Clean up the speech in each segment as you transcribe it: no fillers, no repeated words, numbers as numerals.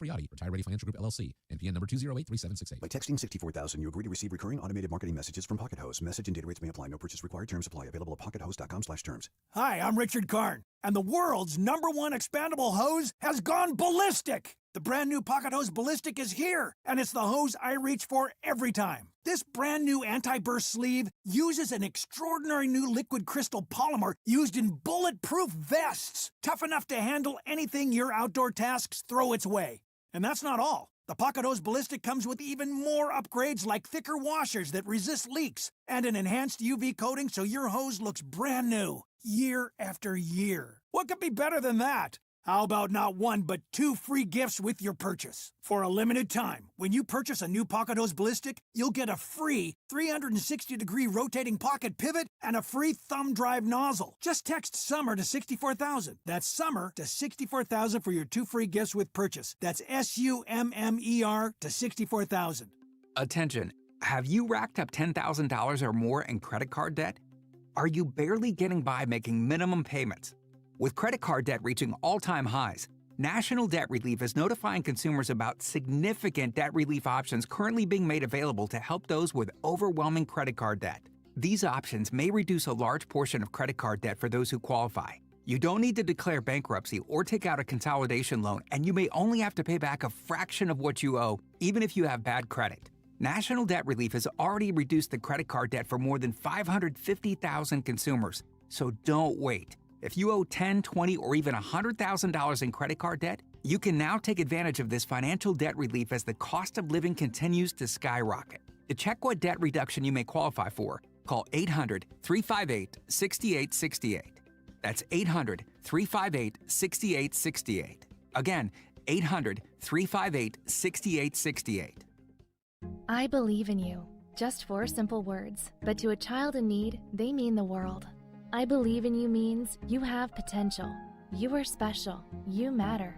Friati, Retire Ready Financial Group, LLC. NPN number 2083768. By texting 64,000, you agree to receive recurring automated marketing messages from Pocket Host. Message and data rates may apply. No purchase required. Terms apply. Available at pockethost.com/terms. Hi, I'm Richard Karn, and the world's #1 expandable hose has gone ballistic. The brand new Pocket Hose Ballistic is here, and it's the hose I reach for every time. This brand new anti-burst sleeve uses an extraordinary new liquid crystal polymer used in bulletproof vests, tough enough to handle anything your outdoor tasks throw its way. And that's not all. The Pocket Hose Ballistic comes with even more upgrades like thicker washers that resist leaks and an enhanced UV coating so your hose looks brand new year after year. What could be better than that? How about not 1, but 2 free gifts with your purchase? For a limited time, when you purchase a new Pocket Hose Ballistic, you'll get a free 360-degree rotating pocket pivot and a free thumb drive nozzle. Just text SUMMER to 64,000. That's SUMMER to 64,000 for your 2 free gifts with purchase. That's SUMMER to 64,000. Attention, have you racked up $10,000 or more in credit card debt? Are you barely getting by making minimum payments? With credit card debt reaching all-time highs, National Debt Relief is notifying consumers about significant debt relief options currently being made available to help those with overwhelming credit card debt. These options may reduce a large portion of credit card debt for those who qualify. You don't need to declare bankruptcy or take out a consolidation loan, and you may only have to pay back a fraction of what you owe, even if you have bad credit. National Debt Relief has already reduced the credit card debt for more than 550,000 consumers, so don't wait. If you owe $10,000, $20,000, or even $100,000 in credit card debt, you can now take advantage of this financial debt relief as the cost of living continues to skyrocket. To check what debt reduction you may qualify for, call 800-358-6868. That's 800-358-6868. Again, 800-358-6868. I believe in you. Just 4 simple words, but to a child in need, they mean the world. I believe in you means you have potential. You are special. You matter.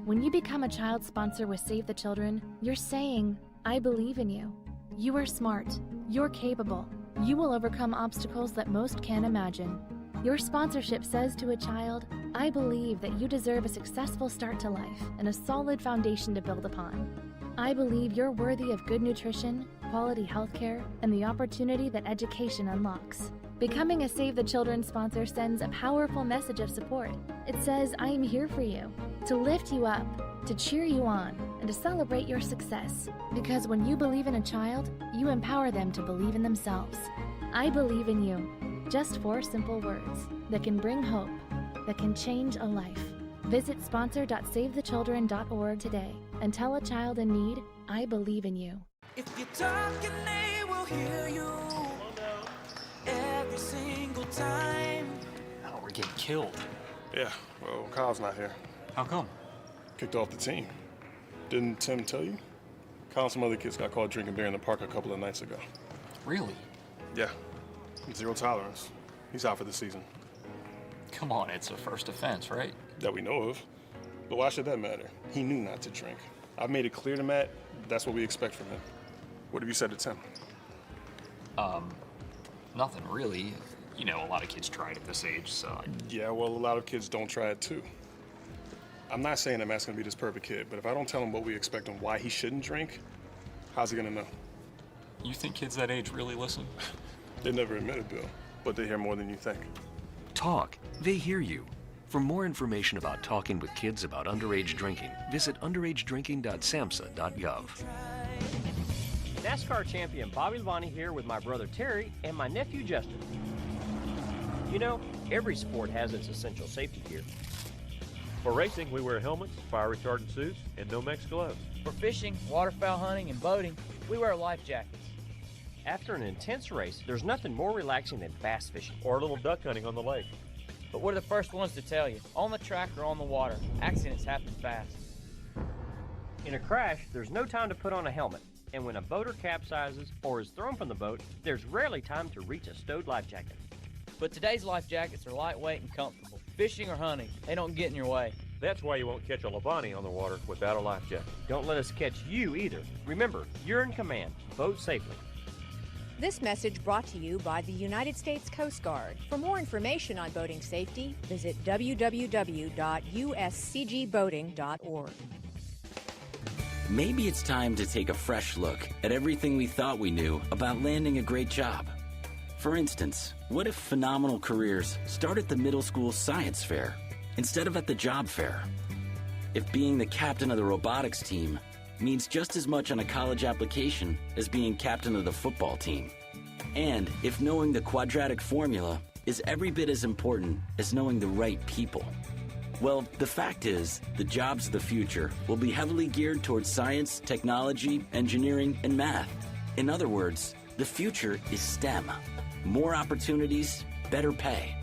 When you become a child sponsor with Save the Children, you're saying, I believe in you. You are smart. You're capable. You will overcome obstacles that most can't imagine. Your sponsorship says to a child, I believe that you deserve a successful start to life and a solid foundation to build upon. I believe you're worthy of good nutrition, quality health care, and the opportunity that education unlocks. Becoming a Save the Children sponsor sends a powerful message of support. It says, I am here for you, to lift you up, to cheer you on, and to celebrate your success. Because when you believe in a child, you empower them to believe in themselves. I believe in you. Just 4 simple words that can bring hope, that can change a life. Visit sponsor.savethechildren.org today and tell a child in need, I believe in you. If you're talking, they will hear you every single time. Oh, we're getting killed. Yeah, well, Kyle's not here. How come? Kicked off the team. Didn't Tim tell you? Kyle and some other kids got caught drinking beer in the park a couple of nights ago. Really? Yeah. 0 tolerance. He's out for the season. Come on, it's a first offense, right? That we know of. But why should that matter? He knew not to drink. I've made it clear to Matt that's what we expect from him. What have you said to Tim? Nothing really. You know, a lot of kids try it at this age, so... Yeah, well, a lot of kids don't try it too. I'm not saying that Matt's gonna be this perfect kid, but if I don't tell him what we expect and why he shouldn't drink, how's he gonna know? You think kids that age really listen? They never admit it, Bill, but they hear more than you think. Talk. They hear you. For more information about talking with kids about underage drinking, visit underagedrinking.samhsa.gov. NASCAR champion Bobby Lavani here with my brother Terry and my nephew Justin. You know, every sport has its essential safety gear. For racing, we wear helmets, fire retardant suits, and Nomex gloves. For fishing, waterfowl hunting, and boating, we wear life jackets. After an intense race, there's nothing more relaxing than bass fishing. Or a little duck hunting on the lake. But we're the first ones to tell you, on the track or on the water, accidents happen fast. In a crash, there's no time to put on a helmet. And when a boater capsizes or is thrown from the boat, there's rarely time to reach a stowed life jacket. But today's life jackets are lightweight and comfortable. Fishing or hunting, they don't get in your way. That's why you won't catch a Lavani on the water without a life jacket. Don't let us catch you either. Remember, you're in command. Boat safely. This message brought to you by the United States Coast Guard. For more information on boating safety, visit www.uscgboating.org. Maybe it's time to take a fresh look at everything we thought we knew about landing a great job. For instance, what if phenomenal careers start at the middle school science fair instead of at the job fair? If being the captain of the robotics team means just as much on a college application as being captain of the football team. And if knowing the quadratic formula is every bit as important as knowing the right people. Well, the fact is, the jobs of the future will be heavily geared towards science, technology, engineering, and math. In other words, the future is STEM. More opportunities, better pay.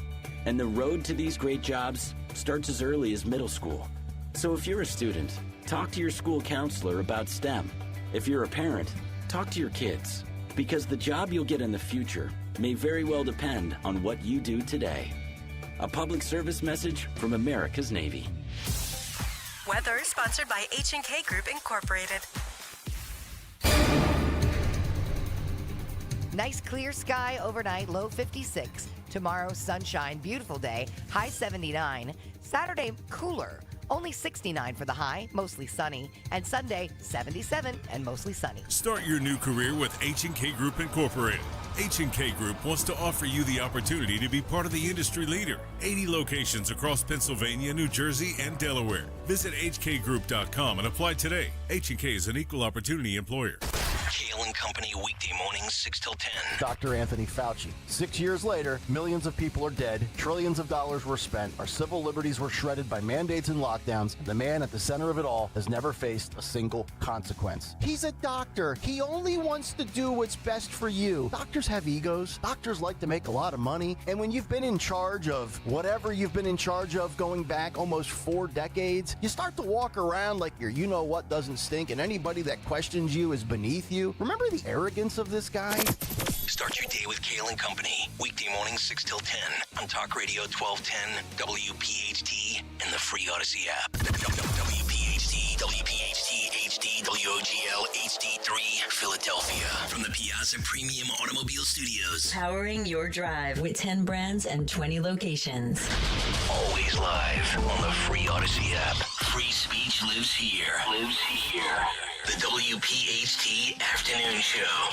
And the road to these great jobs starts as early as middle school. So if you're a student, talk to your school counselor about STEM. If you're a parent, talk to your kids. Because the job you'll get in the future may very well depend on what you do today. A public service message from America's Navy. Weather sponsored by H&K Group Incorporated. Nice clear sky overnight, low 56. Tomorrow, sunshine, beautiful day, high 79. Saturday, cooler, only 69 for the high, mostly sunny. And Sunday, 77 and mostly sunny. Start your new career with H&K Group Incorporated. H&K Group wants to offer you the opportunity to be part of the industry leader. 80 locations across Pennsylvania, New Jersey, and Delaware. Visit hkgroup.com and apply today. H&K is an equal opportunity employer. Kale and Company, weekday mornings, 6 till 10. Dr. Anthony Fauci. 6 years later, millions of people are dead, trillions of dollars were spent, our civil liberties were shredded by mandates and lockdowns. The man at the center of it all has never faced a single consequence. He's a doctor. He only wants to do what's best for you. Doctors have egos. Doctors like to make a lot of money. And when you've been in charge of whatever you've been in charge of going back almost 4 decades, you start to walk around like your you-know-what doesn't stink, and anybody that questions you is beneath you. Remember the arrogance of this guy? Start your day with Kale and Company, weekday mornings 6 till 10 on Talk Radio 1210, WPHT, and the free Odyssey app. WPHT, WPHT, HD, WOGL, HD3, Philadelphia. From the Piazza Premium Automobile Studios. Powering your drive with 10 brands and 20 locations. Always live on the free Odyssey app. Free speech lives here. Lives here. The WPHT Afternoon Show.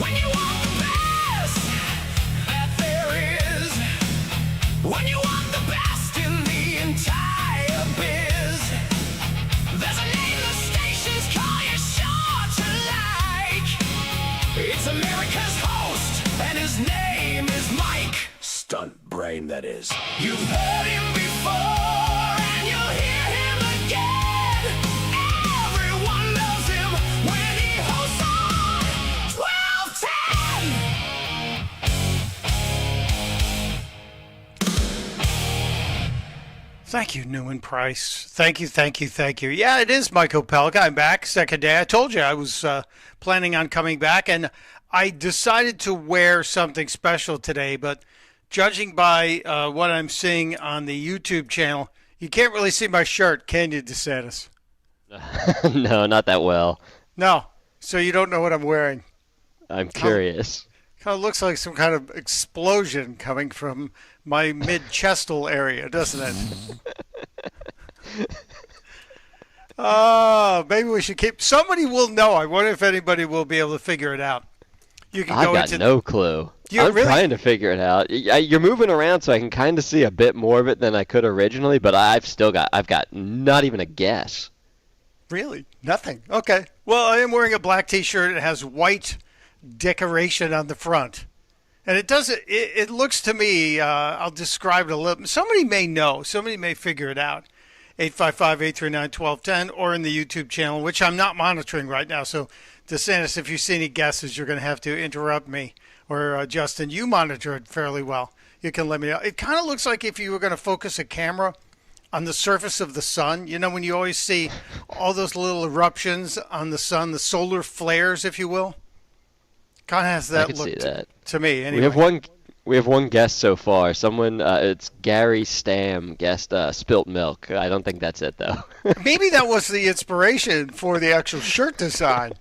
When you want the best that there is, when you want the best in the entire biz, there's a name the stations call you sure to like. It's America's host, and his name is Mike. Stunt brain, that is. You've heard him before, and you'll hear him again. Everyone loves him when he hosts on 1210. Thank you, Newman Price. Thank you. Yeah, it is Mike Opelka. I'm back, second day. I told you I was planning on coming back, and I decided to wear something special today, but judging by what I'm seeing on the YouTube channel, you can't really see my shirt, can you, DeSantis? No, not that well. No, so you don't know what I'm wearing. I'm curious. Kind of looks like some kind of explosion coming from my mid-chestal area, doesn't it? Maybe we should keep... Somebody will know. I wonder if anybody will be able to figure it out. You can I've go got into no clue. I'm really? trying to figure it out. You're moving around, so I can kind of see a bit more of it than I could originally, but I've got not even a guess. Really? Nothing. Okay. Well, I am wearing a black T-shirt. It has white decoration on the front. And it looks to me, I'll describe it a little. Somebody may know. Somebody may figure it out. 855-839-1210 or in the YouTube channel, which I'm not monitoring right now. So, DeSantis, if you see any guesses, you're going to have to interrupt me. Or, Justin, you monitor it fairly well. You can let me know. It kind of looks like if you were going to focus a camera on the surface of the sun. You know, when you always see all those little eruptions on the sun, the solar flares, if you will. Kind of has that look to me. Anyway. We have one guest so far. Someone, it's Gary Stam guessed spilt milk. I don't think that's it, though. Maybe that was the inspiration for the actual shirt design.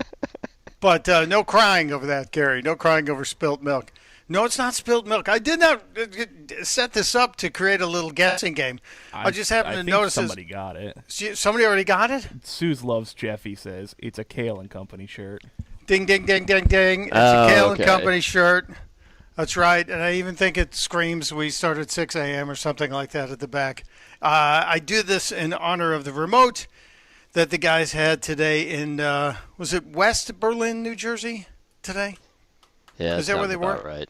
But no crying over that, Gary. No crying over spilt milk. No, it's not spilled milk. I did not set this up to create a little guessing game. I just happened to notice somebody got it. Somebody already got it? Suze loves Jeffy says it's a Kale and Company shirt. Ding, ding, ding, ding, ding. It's a Kale and Company shirt. That's right. And I even think it screams we start at 6 a.m. or something like that at the back. I do this in honor of the remote that the guys had today in, was it West Berlin, New Jersey today? Yeah, is that where they were? Right.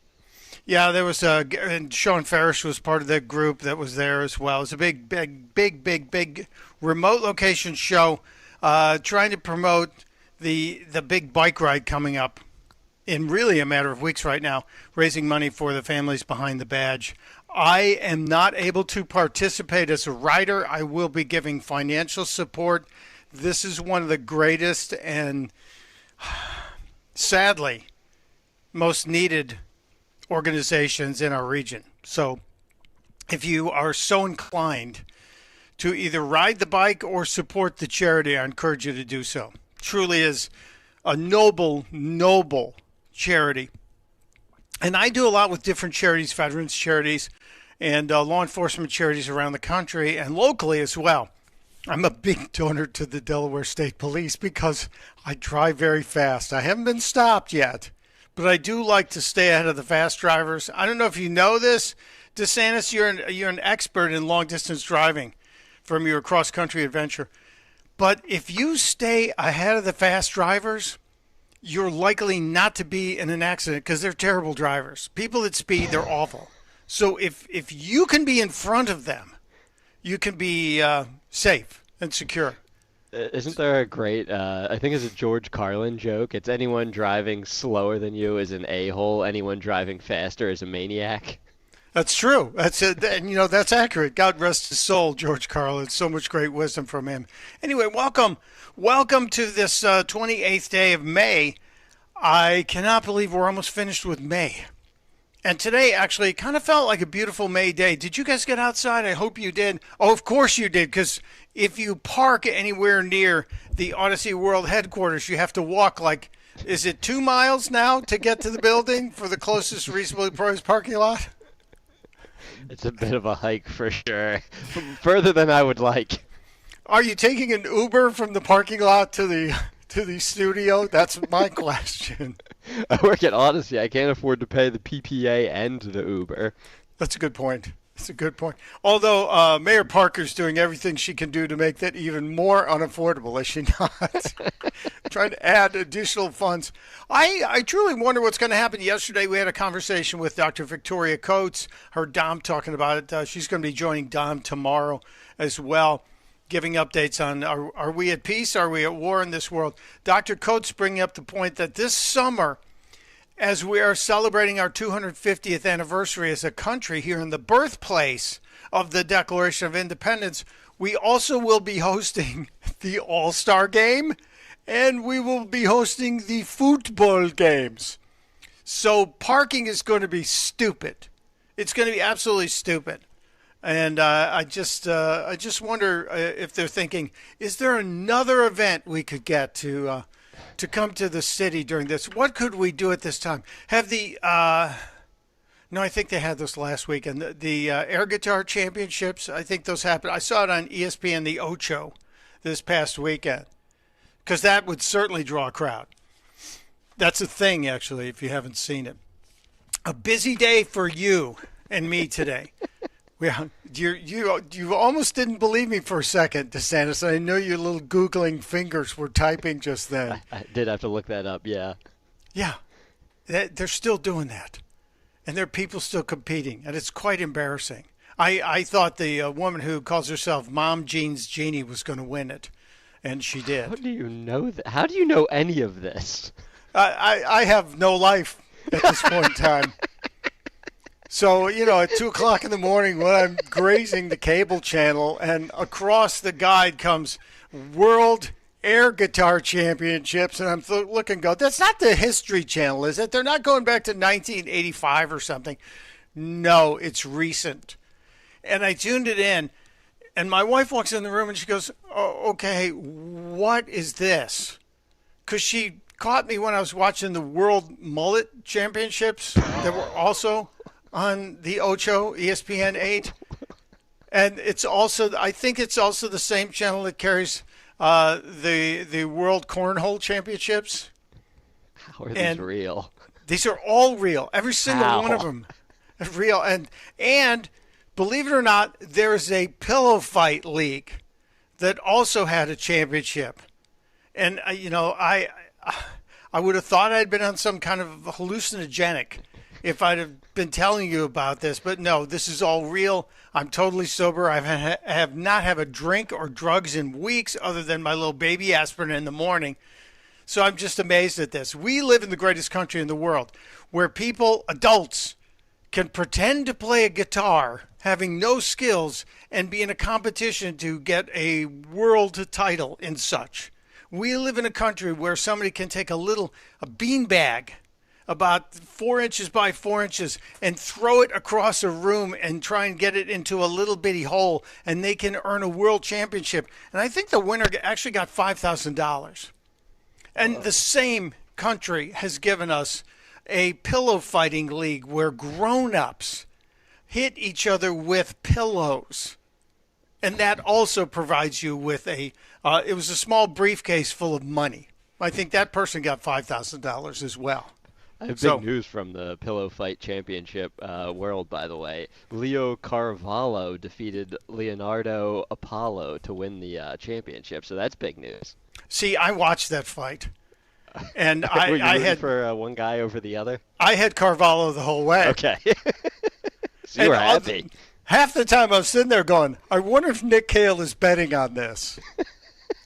Yeah, there was and Sean Farish was part of that group that was there as well. It's a big remote location show trying to promote the big bike ride coming up in really a matter of weeks right now, raising money for the families behind the badge. I am not able to participate as a rider. I will be giving financial support. This is one of the greatest and sadly most needed organizations in our region. So if you are so inclined to either ride the bike or support the charity, I encourage you to do so. Truly is a noble charity. And I do a lot with different charities, veterans charities, and law enforcement charities around the country and locally as well. I'm a big donor to the Delaware State Police because I drive very fast. I haven't been stopped yet, but I do like to stay ahead of the fast drivers. I don't know if you know this, DeSantis, you're an expert in long-distance driving from your cross-country adventure. But if you stay ahead of the fast drivers, you're likely not to be in an accident because they're terrible drivers. People that speed, they're awful. So if you can be in front of them, you can be safe and secure. Isn't there a great, I think it's a George Carlin joke? It's anyone driving slower than you is an a-hole. Anyone driving faster is a maniac. That's true. That's it. And, that's accurate. God rest his soul, George Carlin. So much great wisdom from him. Anyway, welcome to this 28th day of May. I cannot believe we're almost finished with May. And today actually kind of felt like a beautiful May day. Did you guys get outside? I hope you did. Oh, of course you did, because if you park anywhere near the Odyssey World headquarters, you have to walk is it 2 miles now to get to the building for the closest reasonably priced parking lot? It's a bit of a hike for sure. Further than I would like. Are you taking an Uber from the parking lot to the studio? That's my question. I work at Odyssey. I can't afford to pay the PPA and the Uber. That's a good point. That's a good point. Although Mayor Parker's doing everything she can do to make that even more unaffordable, is she not? Trying to add additional funds. I truly wonder what's going to happen. Yesterday we had a conversation with Dr. Victoria Coates, her Dom talking about it. She's going to be joining Dom tomorrow as well, giving updates on are we at peace? Are we at war in this world? Dr. Coates bringing up the point that this summer, as we are celebrating our 250th anniversary as a country here in the birthplace of the Declaration of Independence, we also will be hosting the All-Star Game, and we will be hosting the football games. So parking is going to be stupid. It's going to be absolutely stupid. And I just wonder if they're thinking, is there another event we could get to come to the city during this? What could we do at this time? Have the no, I think they had this last weekend. The air guitar championships, I think those happened. I saw it on ESPN, the Ocho, this past weekend, because that would certainly draw a crowd. That's a thing, actually, if you haven't seen it. A busy day for you and me today. You almost didn't believe me for a second, DeSantis. I know your little Googling fingers were typing just then. I did have to look that up, yeah. Yeah, they're still doing that. And there are people still competing, and it's quite embarrassing. I thought the woman who calls herself Mom Jean's Genie was going to win it, and she did. How do you know that? How do you know any of this? I have no life at this point in time. So, at 2 o'clock in the morning when I'm grazing the cable channel and across the guide comes World Air Guitar Championships, and I'm looking go, that's not the History Channel, is it? They're not going back to 1985 or something. No, it's recent. And I tuned it in, and my wife walks in the room and she goes, oh, okay, what is this? Because she caught me when I was watching the World Mullet Championships that were also on the Ocho, ESPN 8. And it's also, I think it's also the same channel that carries the World Cornhole Championships. How are these real? These are all real. Every single one of them is real. And believe it or not, there's a pillow fight league that also had a championship. And, I would have thought I'd been on some kind of hallucinogenic if I'd have been telling you about this. But no, this is all real. I'm totally sober. I have not had a drink or drugs in weeks other than my little baby aspirin in the morning. So I'm just amazed at this. We live in the greatest country in the world where people, adults, can pretend to play a guitar having no skills and be in a competition to get a world title in such. We live in a country where somebody can take a beanbag about 4 inches by 4 inches and throw it across a room and try and get it into a little bitty hole, and they can earn a world championship. And I think the winner actually got $5,000. And the same country has given us a pillow fighting league where grown-ups hit each other with pillows. And that also provides you with it was a small briefcase full of money. I think that person got $5,000 as well. I have big news from the Pillow Fight Championship world, by the way. Leo Carvalho defeated Leonardo Apollo to win the championship, so that's big news. See, I watched that fight. And Were you I rooting had for one guy over the other? I had Carvalho the whole way. Okay. So you were happy. Half the time I was sitting there going, I wonder if Nick Cale is betting on this.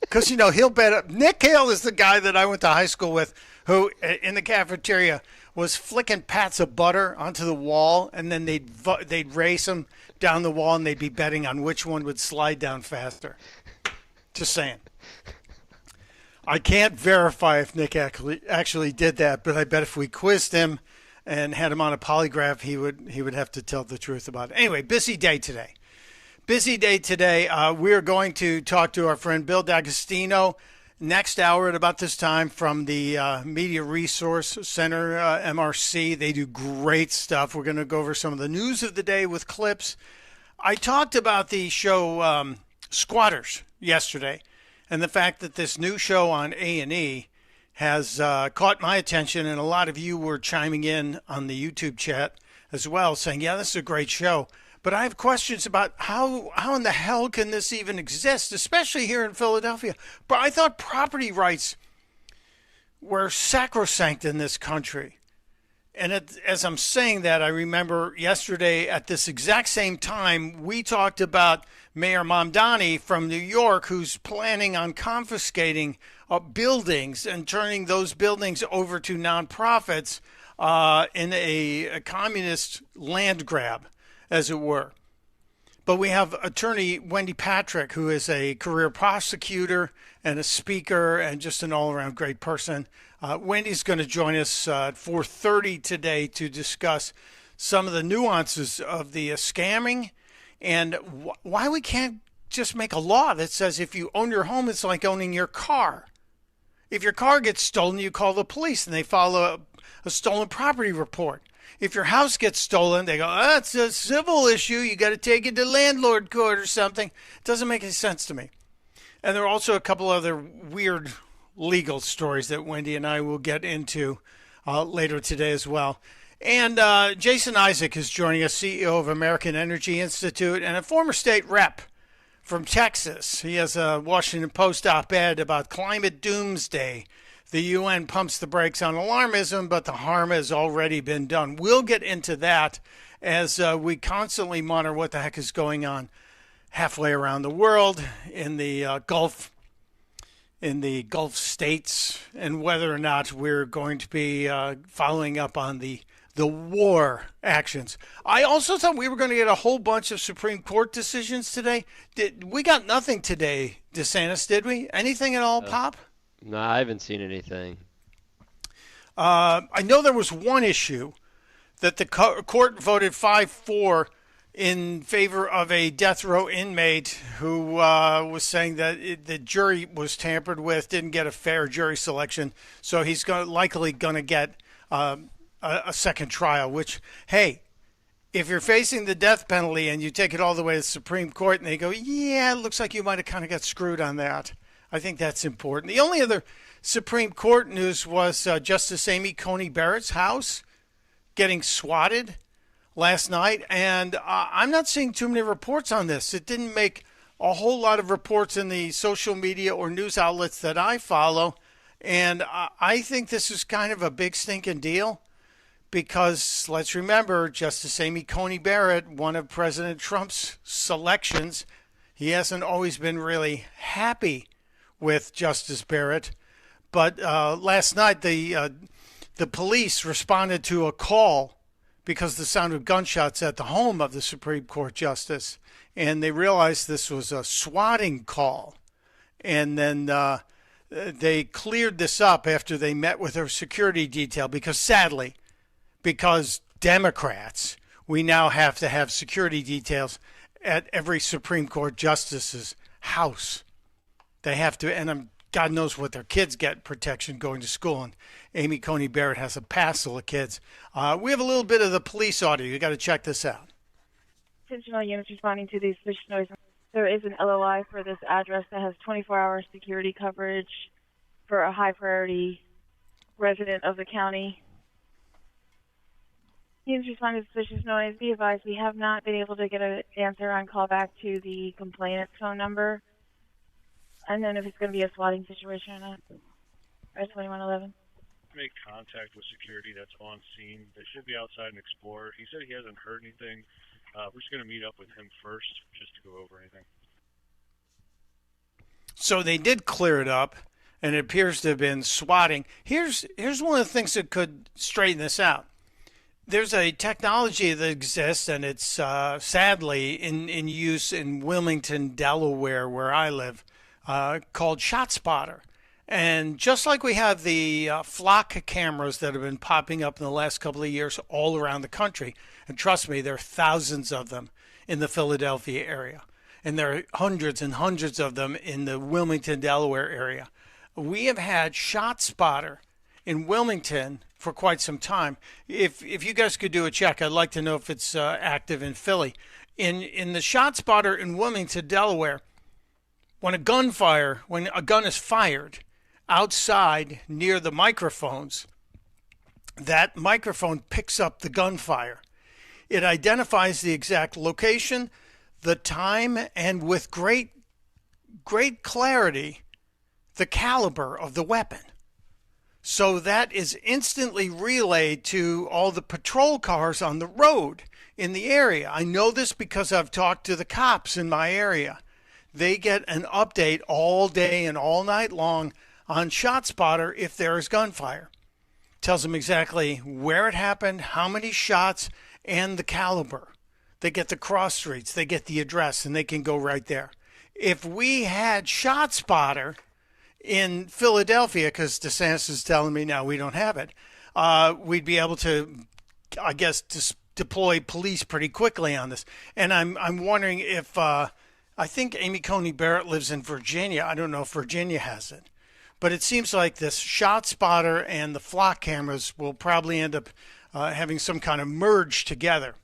Because, he'll bet. Nick Cale is the guy that I went to high school with who, in the cafeteria, was flicking pats of butter onto the wall, and then they'd race them down the wall, and they'd be betting on which one would slide down faster. Just saying. I can't verify if Nick actually did that, but I bet if we quizzed him and had him on a polygraph, he would have to tell the truth about it. Anyway, busy day today. We're going to talk to our friend Bill D'Agostino next hour at about this time from the Media Resource Center, MRC. They do great stuff. We're going to go over some of the news of the day with clips. I talked about the show Squatters yesterday and the fact that this new show on A&E has caught my attention, and a lot of you were chiming in on the YouTube chat as well, saying, yeah, this is a great show. But I have questions about how in the hell can this even exist, especially here in Philadelphia. But I thought property rights were sacrosanct in this country. And as I'm saying that, I remember yesterday at this exact same time, we talked about Mayor Mamdani from New York, who's planning on confiscating buildings and turning those buildings over to nonprofits in a communist land grab, as it were. But we have attorney Wendy Patrick, who is a career prosecutor and a speaker and just an all-around great person. Wendy's going to join us at 4:30 today to discuss some of the nuances of the scamming and why we can't just make a law that says if you own your home, it's like owning your car. If your car gets stolen, you call the police and they file a stolen property report. If your house gets stolen, they go, it's a civil issue. You got to take it to landlord court or something. It doesn't make any sense to me. And there are also a couple other weird legal stories that Wendy and I will get into later today as well. And Jason Isaac is joining us, CEO of American Energy Institute and a former state rep from Texas. He has a Washington Post op-ed about climate doomsday. The UN pumps the brakes on alarmism, but the harm has already been done. We'll get into that as we constantly monitor what the heck is going on halfway around the world in the Gulf states, and whether or not we're going to be following up on the war actions. I also thought we were going to get a whole bunch of Supreme Court decisions today. We got nothing today, DeSantis, did we? Anything at all, Pop? No, I haven't seen anything. I know there was one issue that the court voted 5-4 in favor of a death row inmate who was saying that the jury was tampered with, didn't get a fair jury selection, so he's likely going to get a second trial, which, hey, if you're facing the death penalty and you take it all the way to the Supreme Court and they go, yeah, it looks like you might have kind of got screwed on that, I think that's important. The only other Supreme Court news was Justice Amy Coney Barrett's house getting swatted last night, and I'm not seeing too many reports on this. It didn't make a whole lot of reports in the social media or news outlets that I follow, and I think this is kind of a big stinking deal because, let's remember, Justice Amy Coney Barrett, one of President Trump's selections, he hasn't always been really happy with Justice Barrett, but last night the police responded to a call because the sound of gunshots at the home of the Supreme Court Justice, and they realized this was a swatting call. And then they cleared this up after they met with her security detail because, sadly, because Democrats, we now have to have security details at every Supreme Court Justice's house. They have to, and God knows what their kids get protection going to school. And Amy Coney Barrett has a passel of kids. We have a little bit of the police audio. You got to check this out. Attention all units responding to the suspicious noise. There is an LOI for this address that has 24-hour security coverage for a high-priority resident of the county. Units responding to suspicious noise. Be advised, we have not been able to get an answer on callback to the complainant's phone number. And then if it's going to be a swatting situation or not. Right, 2111. Make contact with security that's on scene. They should be outside and explore. He said he hasn't heard anything. We're just going to meet up with him first just to go over anything. So they did clear it up, and it appears to have been swatting. Here's one of the things that could straighten this out. There's a technology that exists, and it's sadly in use in Wilmington, Delaware, where I live, called ShotSpotter. And just like we have the flock cameras that have been popping up in the last couple of years all around the country, and trust me, there are thousands of them in the Philadelphia area, and there are hundreds and hundreds of them in the Wilmington, Delaware area. We have had ShotSpotter in Wilmington for quite some time. If you guys could do a check, I'd like to know if it's active in Philly. In the ShotSpotter in Wilmington, Delaware, when a gun is fired outside near the microphones, that microphone picks up the gunfire. It identifies the exact location, the time, and with great clarity, the caliber of the weapon. So that is instantly relayed to all the patrol cars on the road in the area. I know this because I've talked to the cops in my area. They get an update all day and all night long on ShotSpotter if there is gunfire. Tells them exactly where it happened, how many shots, and the caliber. They get the cross streets, they get the address, and they can go right there. If we had ShotSpotter in Philadelphia, because DeSantis is telling me now we don't have it, we'd be able to, I guess, deploy police pretty quickly on this. And I'm wondering if, I think Amy Coney Barrett lives in Virginia. I don't know if Virginia has it. But it seems like this ShotSpotter and the flock cameras will probably end up having some kind of merge together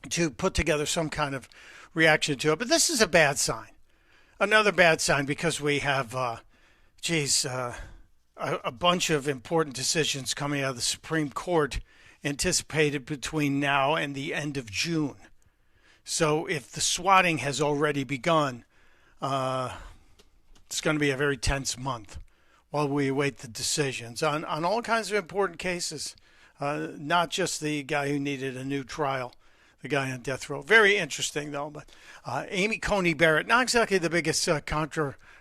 to put together some kind of reaction to it. But this is a bad sign. Another bad sign because we have, a bunch of important decisions coming out of the Supreme Court anticipated between now and the end of June. So if the swatting has already begun, it's going to be a very tense month while we await the decisions on all kinds of important cases, not just the guy who needed a new trial, the guy on death row. Very interesting, though. But Amy Coney Barrett, not exactly the biggest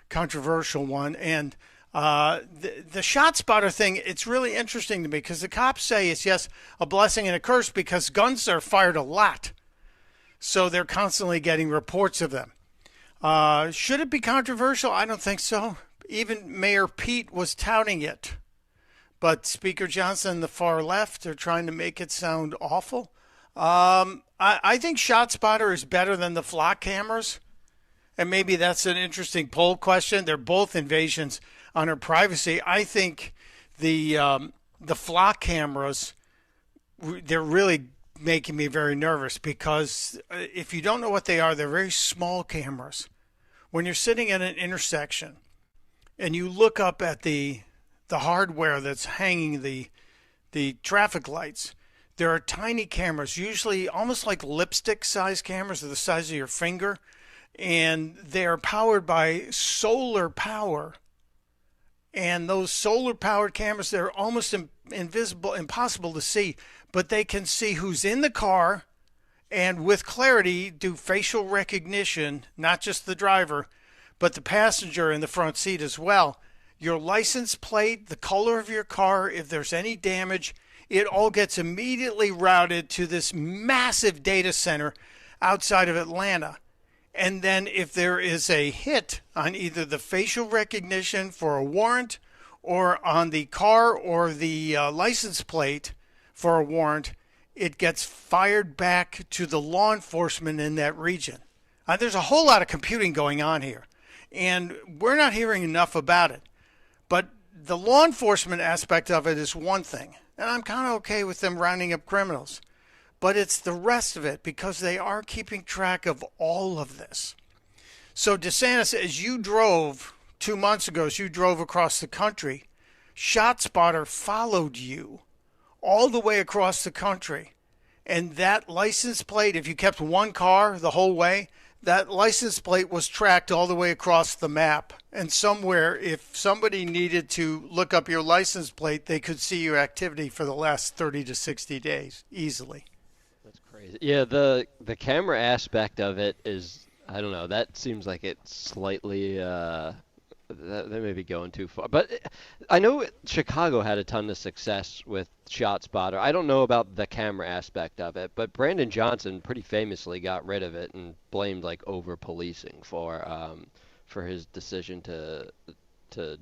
controversial one. And the ShotSpotter thing, it's really interesting to me because the cops say it's, yes, a blessing and a curse because guns are fired a lot. So they're constantly getting reports of them. Should it be controversial? I don't think so. Even Mayor Pete was touting it. But Speaker Johnson and the far left are trying to make it sound awful. I think ShotSpotter is better than the flock cameras. And maybe that's an interesting poll question. They're both invasions on our privacy. I think the flock cameras, they're really making me very nervous because if you don't know what they are, they're very small cameras. When you're sitting at an intersection and you look up at the hardware that's hanging the traffic lights, there are tiny cameras, usually almost like lipstick-sized cameras, or the size of your finger, and they are powered by solar power. And those solar-powered cameras, they're almost invisible, impossible to see, but they can see who's in the car and with clarity do facial recognition, not just the driver, but the passenger in the front seat as well. Your license plate, the color of your car, if there's any damage, it all gets immediately routed to this massive data center outside of Atlanta. And then if there is a hit on either the facial recognition for a warrant or on the car or the license plate for a warrant, it gets fired back to the law enforcement in that region. There's a whole lot of computing going on here, and we're not hearing enough about it. But the law enforcement aspect of it is one thing, and I'm kind of okay with them rounding up criminals. But it's the rest of it, because they are keeping track of all of this. So DeSantis, as you drove 2 months ago, as you drove across the country, ShotSpotter followed you all the way across the country. And that license plate, if you kept one car the whole way, that license plate was tracked all the way across the map. And somewhere, if somebody needed to look up your license plate, they could see your activity for the last 30 to 60 days easily. That's crazy. Yeah, the camera aspect of it is, I don't know, that seems like it's slightly they may be going too far. But I know Chicago had a ton of success with ShotSpotter. I don't know about the camera aspect of it, but Brandon Johnson pretty famously got rid of it and blamed like over policing for his decision to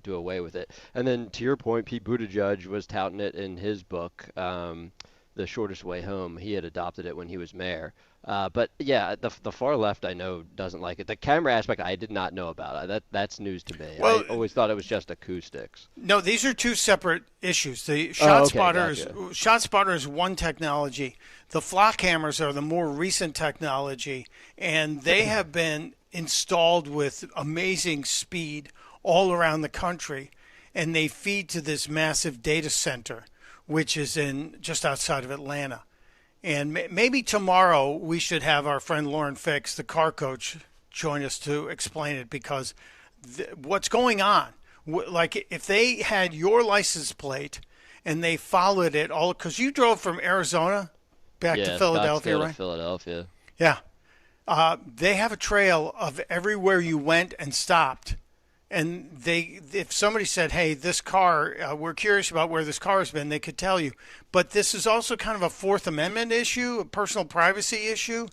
do away with it. And then to your point, Pete Buttigieg was touting it in his book, The Shortest Way Home. He had adopted it when he was mayor. But yeah, the far left I know doesn't like it. The camera aspect I did not know about. That's news to me. Well, I always thought it was just acoustics. No, these are two separate issues. The ShotSpotter is one technology. The flock cameras are the more recent technology, and they have been installed with amazing speed all around the country, and they feed to this massive data center, which is in just outside of Atlanta. And maybe tomorrow we should have our friend Lauren Fix, the car coach, join us to explain it, because what's going on, like if they had your license plate and they followed it all, because you drove from Arizona back to Philadelphia, right? Philadelphia. Yeah. They have a trail of everywhere you went and stopped. And if somebody said, hey, this car, we're curious about where this car has been, they could tell you. But this is also kind of a Fourth Amendment issue, a personal privacy issue.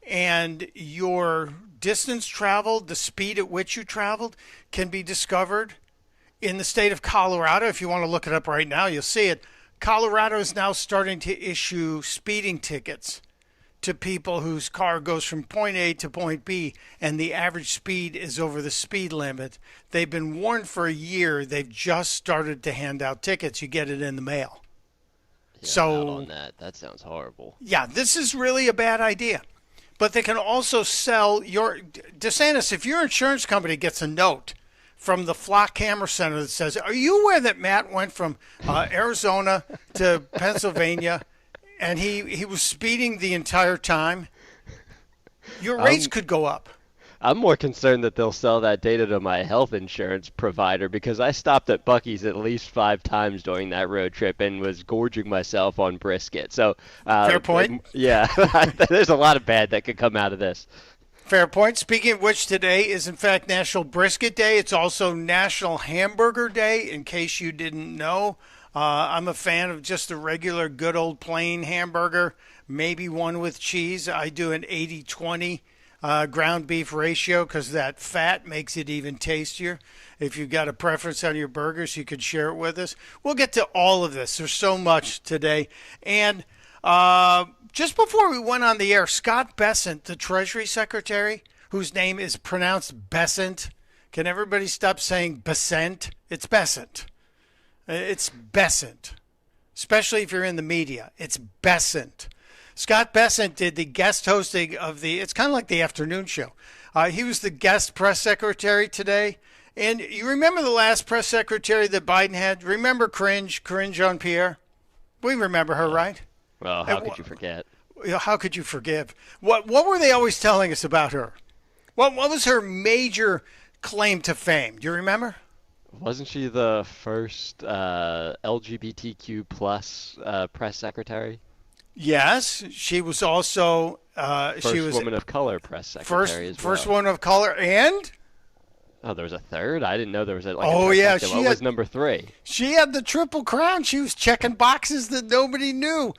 And your distance traveled, the speed at which you traveled, can be discovered. In the state of Colorado, if you want to look it up right now, you'll see it. Colorado is now starting to issue speeding tickets to people whose car goes from point A to point B, and the average speed is over the speed limit. They've been warned for a year. They've just started to hand out tickets. You get it in the mail. Yeah, so on that sounds horrible. Yeah, this is really a bad idea. But they can also sell your DeSantis. If your insurance company gets a note from the Flock Camera Center that says, "Are you aware that Matt went from Arizona to Pennsylvania?" And he was speeding the entire time, your rates could go up. I'm more concerned that they'll sell that data to my health insurance provider, because I stopped at Buc-ee's at least 5 times during that road trip and was gorging myself on brisket. So fair point. Yeah, there's a lot of bad that could come out of this. Fair point. Speaking of which, today is in fact National Brisket Day. It's also National Hamburger Day, in case you didn't know. I'm a fan of just a regular good old plain hamburger, maybe one with cheese. I do an 80-20 ground beef ratio, because that fat makes it even tastier. If you've got a preference on your burgers, you could share it with us. We'll get to all of this. There's so much today. And Just before we went on the air, Scott Bessent, the Treasury Secretary, whose name is pronounced Bessent. Can everybody stop saying Bessent? It's Bessent. It's Bessent. Especially if you're in the media. It's Bessent. Scott Bessent did the guest hosting of it's kind of like the afternoon show. He was the guest press secretary today. And you remember the last press secretary that Biden had? Remember Corinne Jean-Pierre? We remember her, right? Well, how could you forget? How could you forgive? What were they always telling us about her? What was her major claim to fame? Do you remember? Wasn't she the first LGBTQ plus press secretary? Yes, she was also First woman of color press secretary as well. First woman of color, and oh, there was a third. I didn't know there was a what was number 3? She had the Triple Crown. She was checking boxes that nobody knew.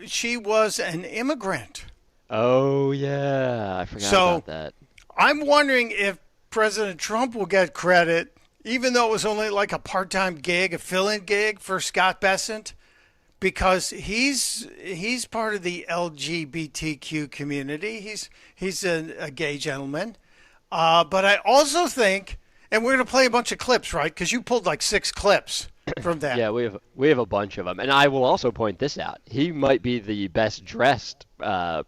She was an immigrant. Oh yeah, I forgot about that. I'm wondering if President Trump will get credit, even though it was only like a part-time gig, a fill-in gig for Scott Bessent, because he's part of the LGBTQ community. He's a gay gentleman. But I also think, and we're going to play a bunch of clips, right? Because you pulled like 6 clips from that. Yeah, we have a bunch of them. And I will also point this out. He might be the best dressed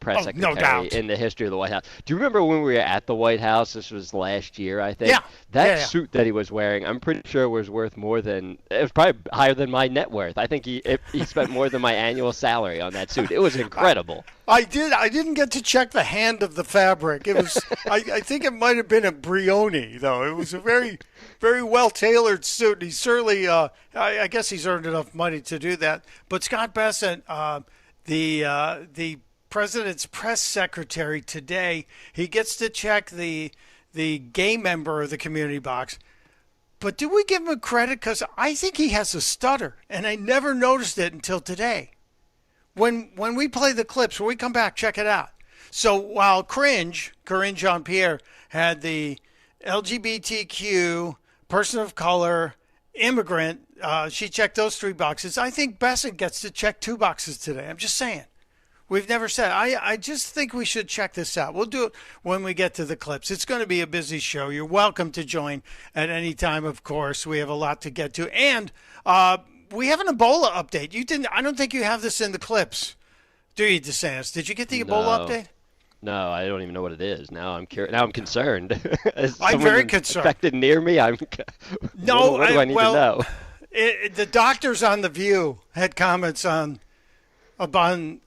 press secretary no doubt. in the history of the White House. Do you remember when we were at the White House? This was last year, I think. Yeah. That suit that he was wearing, I'm pretty sure was worth more than, it was probably higher than my net worth. I think he spent more than my annual salary on that suit. It was incredible. I didn't get to check the hand of the fabric. It was I think it might have been a Brioni, though. It was a very, very well tailored suit. He certainly I guess he's earned enough money to do that. But Scott Bessent, the president's press secretary today, he gets to check the gay member of the community box. But do we give him credit? Because I think he has a stutter, and I never noticed it until today. When we play the clips, when we come back, check it out. So while Corinne Jean-Pierre had the LGBTQ, person of color, immigrant, she checked those 3 boxes. I think Bessent gets to check 2 boxes today. I'm just saying. We've never said. I just think we should check this out. We'll do it when we get to the clips. It's going to be a busy show. You're welcome to join at any time, of course. We have a lot to get to. And we have an Ebola update. I don't think you have this in the clips, do you, DeSantis? Did you get the Ebola update? No, I don't even know what it is. Now I'm concerned. I'm very concerned. Affected near me. What do I need to know? The doctors on The View had comments on the Ebola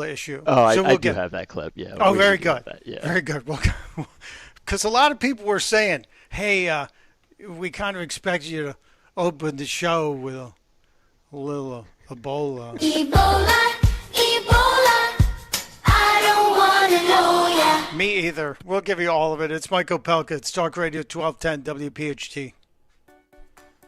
issue. Oh, so I do have that clip. Yeah. Oh, very good. Very good. Well, because a lot of people were saying, "Hey, we kind of expect you to open the show with a little Ebola." Ebola, I don't want to know ya. Me either. We'll give you all of it. It's Mike Opelka. It's Talk Radio 1210 WPHT.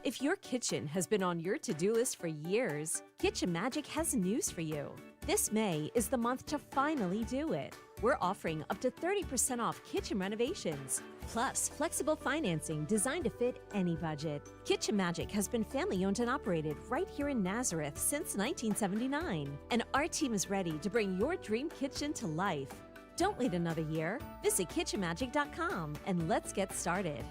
If your kitchen has been on your to-do list for years, Kitchen Magic has news for you. This May is the month to finally do it. We're offering up to 30% off kitchen renovations, plus flexible financing designed to fit any budget. Kitchen Magic has been family-owned and operated right here in Nazareth since 1979, and our team is ready to bring your dream kitchen to life. Don't wait another year. Visit kitchenmagic.com and let's get started.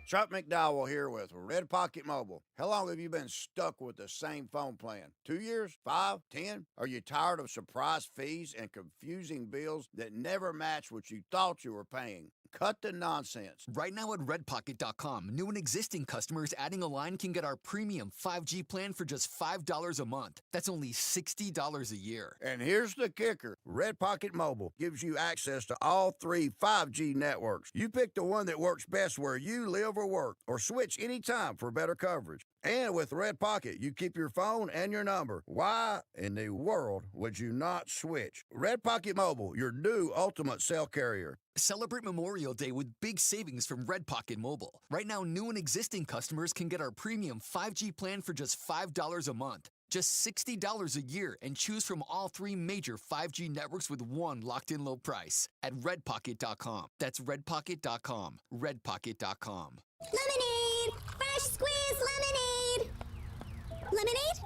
Chuck McDowell here with Red Pocket Mobile. How long have you been stuck with the same phone plan? 2 years? 5? 10? Are you tired of surprise fees and confusing bills that never match what you thought you were paying? Cut the nonsense. Right now at redpocket.com, new and existing customers adding a line can get our premium 5G plan for just $5 a month. That's only $60 a year. And here's the kicker. Red Pocket Mobile gives you access to all 3 5G networks. You pick the one that works best where you live or work, or switch anytime for better coverage. And with Red Pocket, you keep your phone and your number. Why in the world would you not switch? Red Pocket Mobile, your new ultimate cell carrier. Celebrate Memorial Day with big savings from Red Pocket Mobile. Right now, new and existing customers can get our premium 5G plan for just $5 a month. Just $60 a year, and choose from all 3 major 5G networks with one locked-in low price at redpocket.com. That's redpocket.com. Redpocket.com. Lemonade! Fresh squeezed lemonade! Lemonade?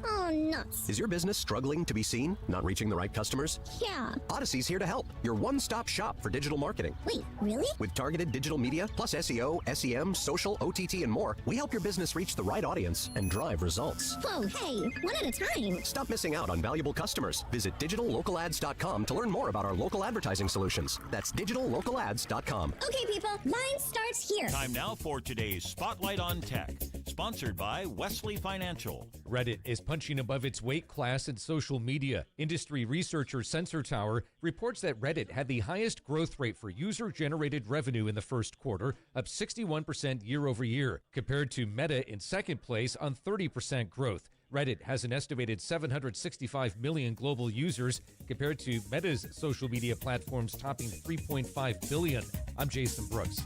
Oh, nuts. Is your business struggling to be seen? Not reaching the right customers? Yeah. Odyssey's here to help. Your one-stop shop for digital marketing. Wait, really? With targeted digital media, plus SEO, SEM, social, OTT, and more, we help your business reach the right audience and drive results. Whoa, hey, one at a time. Stop missing out on valuable customers. Visit digitallocalads.com to learn more about our local advertising solutions. That's digitallocalads.com. Okay, people, mine starts here. Time now for today's Spotlight on Tech, sponsored by Wesley Financial. Reddit is punching above its weight class in social media. Industry researcher Sensor Tower reports that Reddit had the highest growth rate for user-generated revenue in the first quarter, up 61% year over year, compared to Meta in second place on 30% growth. Reddit has an estimated 765 million global users, compared to Meta's social media platforms topping 3.5 billion. I'm Jason Brooks.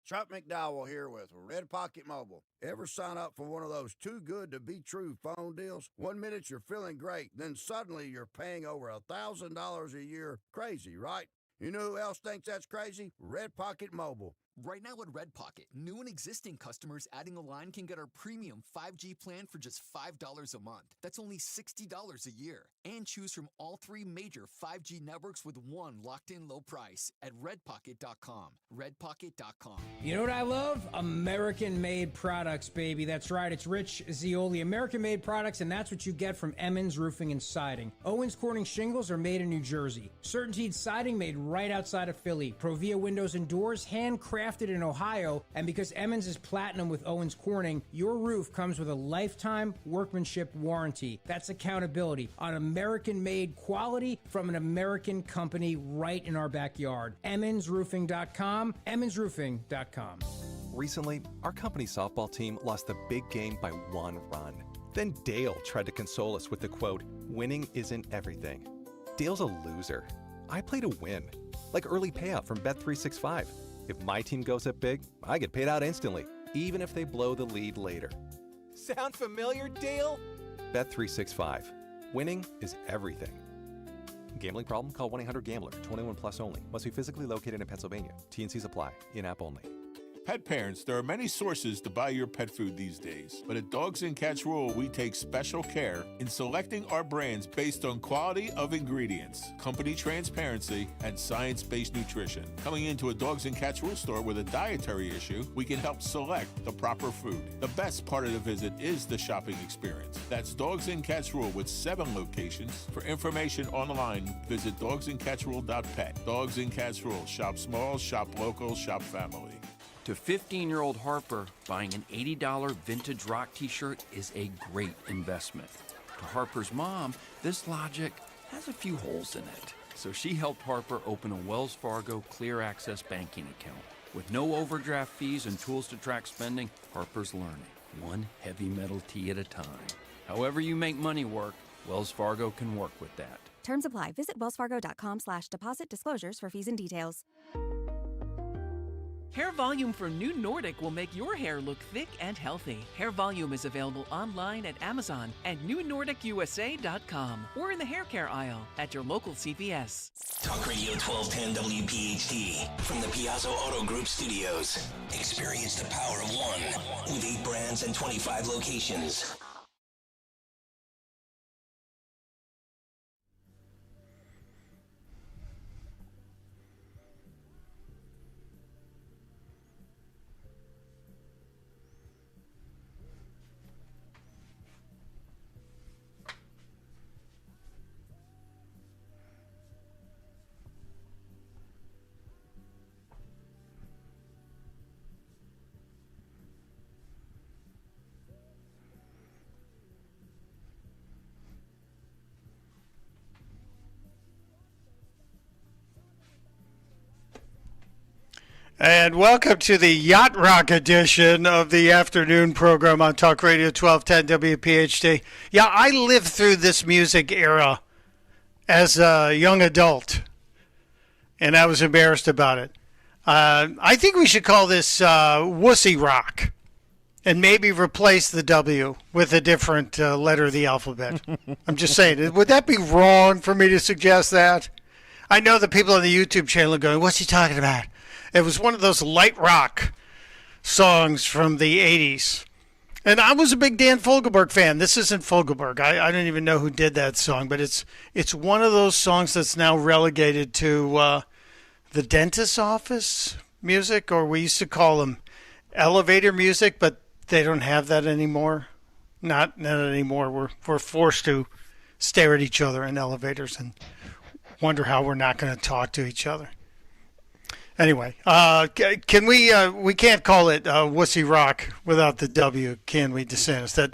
Chuck McDowell here with Red Pocket Mobile. Ever sign up for one of those too good to be true phone deals? 1 minute you're feeling great, then suddenly you're paying over $1,000 a year. Crazy, right? You know who else thinks that's crazy? Red Pocket Mobile. Right now at Red Pocket, new and existing customers adding a line can get our premium 5G plan for just $5 a month. That's only $60 a year. And choose from all 3 major 5G networks with one locked-in low price at redpocket.com. Redpocket.com. You know what I love? American-made products, baby. That's right. It's Rich Zioli. American-made products, and that's what you get from Emmons Roofing and Siding. Owens Corning shingles are made in New Jersey. Certainteed siding made right outside of Philly. Provia windows and doors handcrafted in Ohio, and because Emmons is platinum with Owens Corning, your roof comes with a lifetime workmanship warranty. That's accountability on American-made quality from an American company right in our backyard. EmmonsRoofing.com, EmmonsRoofing.com. Recently, our company softball team lost the big game by 1 run. Then Dale tried to console us with the quote, "Winning isn't everything." Dale's a loser. I play to win, like early payout from Bet365. If my team goes up big, I get paid out instantly, even if they blow the lead later. Sound familiar, Dale? Bet365. Winning is everything. Gambling problem? Call 1-800-GAMBLER. 21 plus only. Must be physically located in Pennsylvania. T&Cs apply. In-app only. Pet parents, there are many sources to buy your pet food these days. But at Dogs and Cats Rule, we take special care in selecting our brands based on quality of ingredients, company transparency, and science-based nutrition. Coming into a Dogs and Cats Rule store with a dietary issue, we can help select the proper food. The best part of the visit is the shopping experience. That's Dogs and Cats Rule with 7 locations. For information online, visit dogsandcatsrule.pet. Dogs and Cats Rule. Shop small, shop local, shop family. To 15-year-old Harper, buying an $80 vintage rock t-shirt is a great investment. To Harper's mom, this logic has a few holes in it. So she helped Harper open a Wells Fargo Clear Access banking account. With no overdraft fees and tools to track spending, Harper's learning, one heavy metal tee at a time. However you make money work, Wells Fargo can work with that. Terms apply. Visit wellsfargo.com/deposit disclosures for fees and details. Hair Volume from New Nordic will make your hair look thick and healthy. Hair Volume is available online at Amazon and newnordicusa.com or in the hair care aisle at your local CVS. Talk Radio 1210 WPHT from the Piazza Auto Group Studios. Experience the power of one with 8 brands and 25 locations. And welcome to the Yacht Rock edition of the afternoon program on Talk Radio 1210 WPHT. Yeah, I lived through this music era as a young adult, and I was embarrassed about it. I think we should call this wussy rock and maybe replace the W with a different letter of the alphabet. I'm just saying, would that be wrong for me to suggest that? I know the people on the YouTube channel are going, what's he talking about? It was one of those light rock songs from the 80s. And I was a big Dan Fogelberg fan. This isn't Fogelberg. I don't even know who did that song, but it's one of those songs that's now relegated to the dentist's office music, or we used to call them elevator music, but they don't have that anymore. Not anymore. We're forced to stare at each other in elevators and wonder how we're not going to talk to each other. Anyway, can we can't call it Wussy Rock without the W, can we, DeSantis?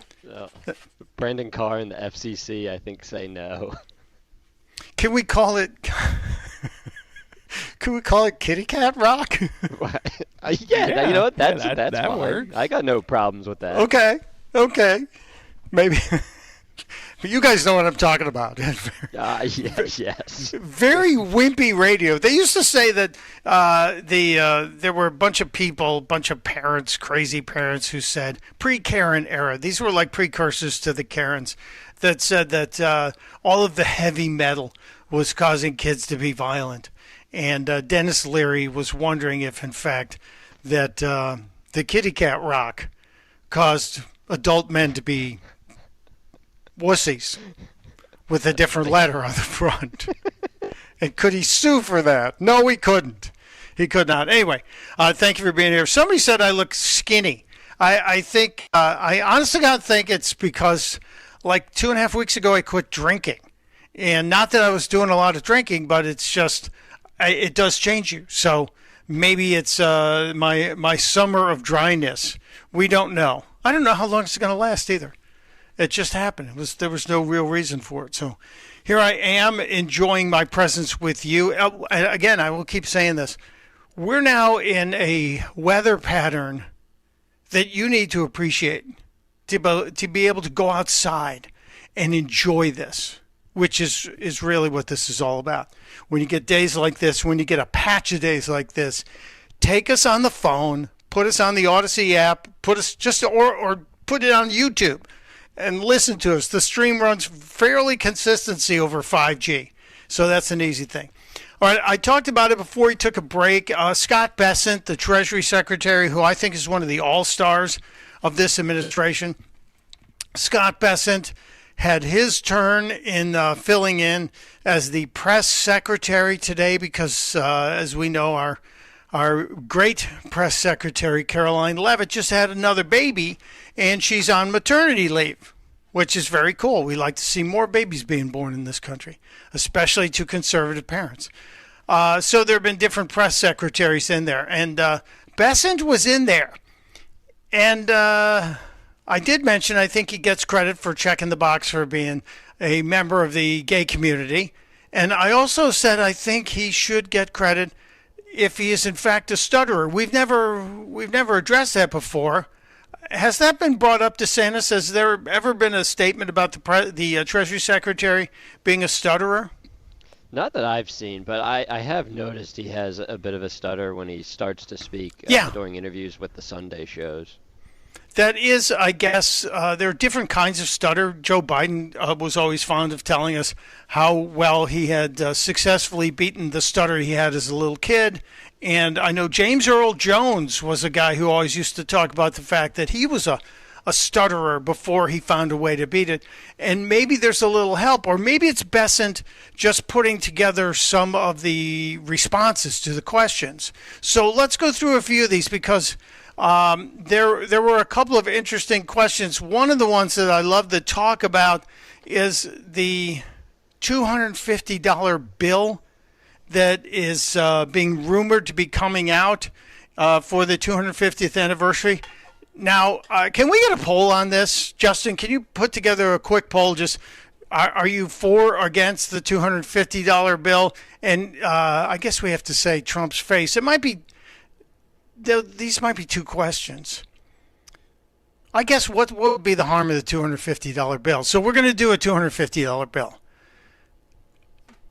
Brandon Carr and the FCC, I think, say no. Can we call it? Can we call it Kitty Cat Rock? Yeah, you know what? That's that fine. works. I got no problems with that. Okay, maybe. But you guys know what I'm talking about. Yes. Very wimpy radio. They used to say that there were a bunch of people, bunch of parents, crazy parents who said pre-Karen era. These were like precursors to the Karens that said that all of the heavy metal was causing kids to be violent. And Dennis Leary was wondering if, in fact, that the Kitty Cat Rock caused adult men to be wussies with a different letter on the front. And could he sue for that? No, he couldn't. He could not. Anyway, thank you for being here. Somebody said I look skinny. I think, I honestly God think it's because like 2.5 weeks ago I quit drinking. And not that I was doing a lot of drinking, but it's just, it does change you. So maybe it's my summer of dryness. We don't know. I don't know how long it's going to last either. It just happened. There was no real reason for it. So here I am enjoying my presence with you. Again, I will keep saying this. We're now in a weather pattern that you need to appreciate to be able to go outside and enjoy this, which is really what this is all about. When you get days like this, when you get a patch of days like this, take us on the phone, put us on the Odyssey app, put us or put it on YouTube and listen to us. The stream runs fairly consistency over 5G, so that's an easy thing. All right, I talked about it before we took a break. Scott Bessent, the Treasury Secretary, who I think is one of the all-stars of this administration. Scott Bessent had his turn in filling in as the press secretary today because, as we know, our great press secretary, Caroline Leavitt, just had another baby, and she's on maternity leave, which is very cool. We like to see more babies being born in this country, especially to conservative parents. So there have been different press secretaries in there, and Bessent was in there. And I did mention I think he gets credit for checking the box for being a member of the gay community. And I also said I think he should get credit if he is in fact a stutterer. We've never addressed that before. Has that been brought up, DeSantis? Has there ever been a statement about the Treasury Secretary being a stutterer? Not that I've seen, but I have noticed he has a bit of a stutter when he starts to speak during interviews with the Sunday shows. That is, I guess, there are different kinds of stutter. Joe Biden was always fond of telling us how well he had successfully beaten the stutter he had as a little kid. And I know James Earl Jones was a guy who always used to talk about the fact that he was a stutterer before he found a way to beat it. And maybe there's a little help, or maybe it's Bessent just putting together some of the responses to the questions. So let's go through a few of these because there were a couple of interesting questions. One of the ones that I love to talk about is the $250 bill that is being rumored to be coming out for the 250th anniversary. Now, can we get a poll on this? Justin, can you put together a quick poll? Just are you for or against the $250 bill? And I guess we have to say Trump's face. It might be, these might be two questions. I guess what would be the harm of the $250 bill? So we're going to do a $250 bill.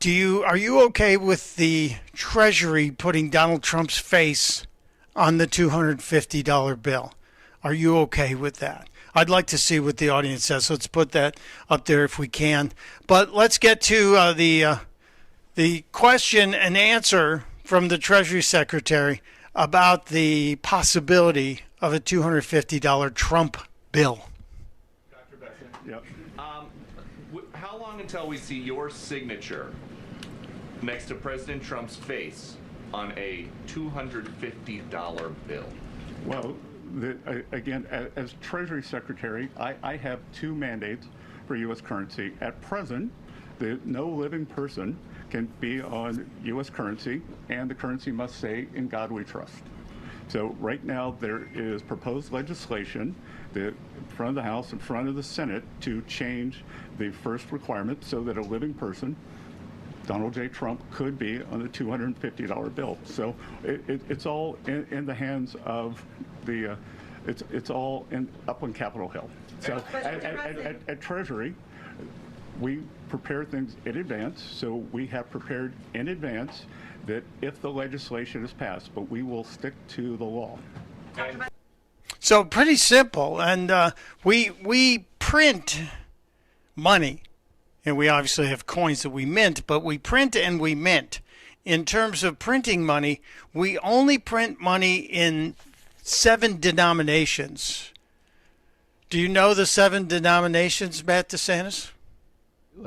Are you okay with the Treasury putting Donald Trump's face on the $250 bill? Are you okay with that? I'd like to see what the audience says. So let's put that up there if we can. But let's get to the question and answer from the Treasury Secretary about the possibility of a $250 Trump bill. Dr. Besson. Yep. How long until we see your signature next to President Trump's face on a $250 bill? Well, again, as Treasury Secretary, I have two mandates for U.S. currency. At present, no living person can be on U.S. currency, and the currency must say, "In God we trust." So right now there is proposed legislation in front of the House, in front of the Senate, to change the first requirement so that a living person, Donald J. Trump, could be on the $250 bill. So it's all in the hands of the, it's all up on Capitol Hill. So at Treasury, we prepare things in advance. So we have prepared in advance that if the legislation is passed, but we will stick to the law. So pretty simple, and we print money, and we obviously have coins that we mint, but we print and we mint. In terms of printing money, we only print money in 7 denominations. Do you know the 7 denominations, Matt DeSantis?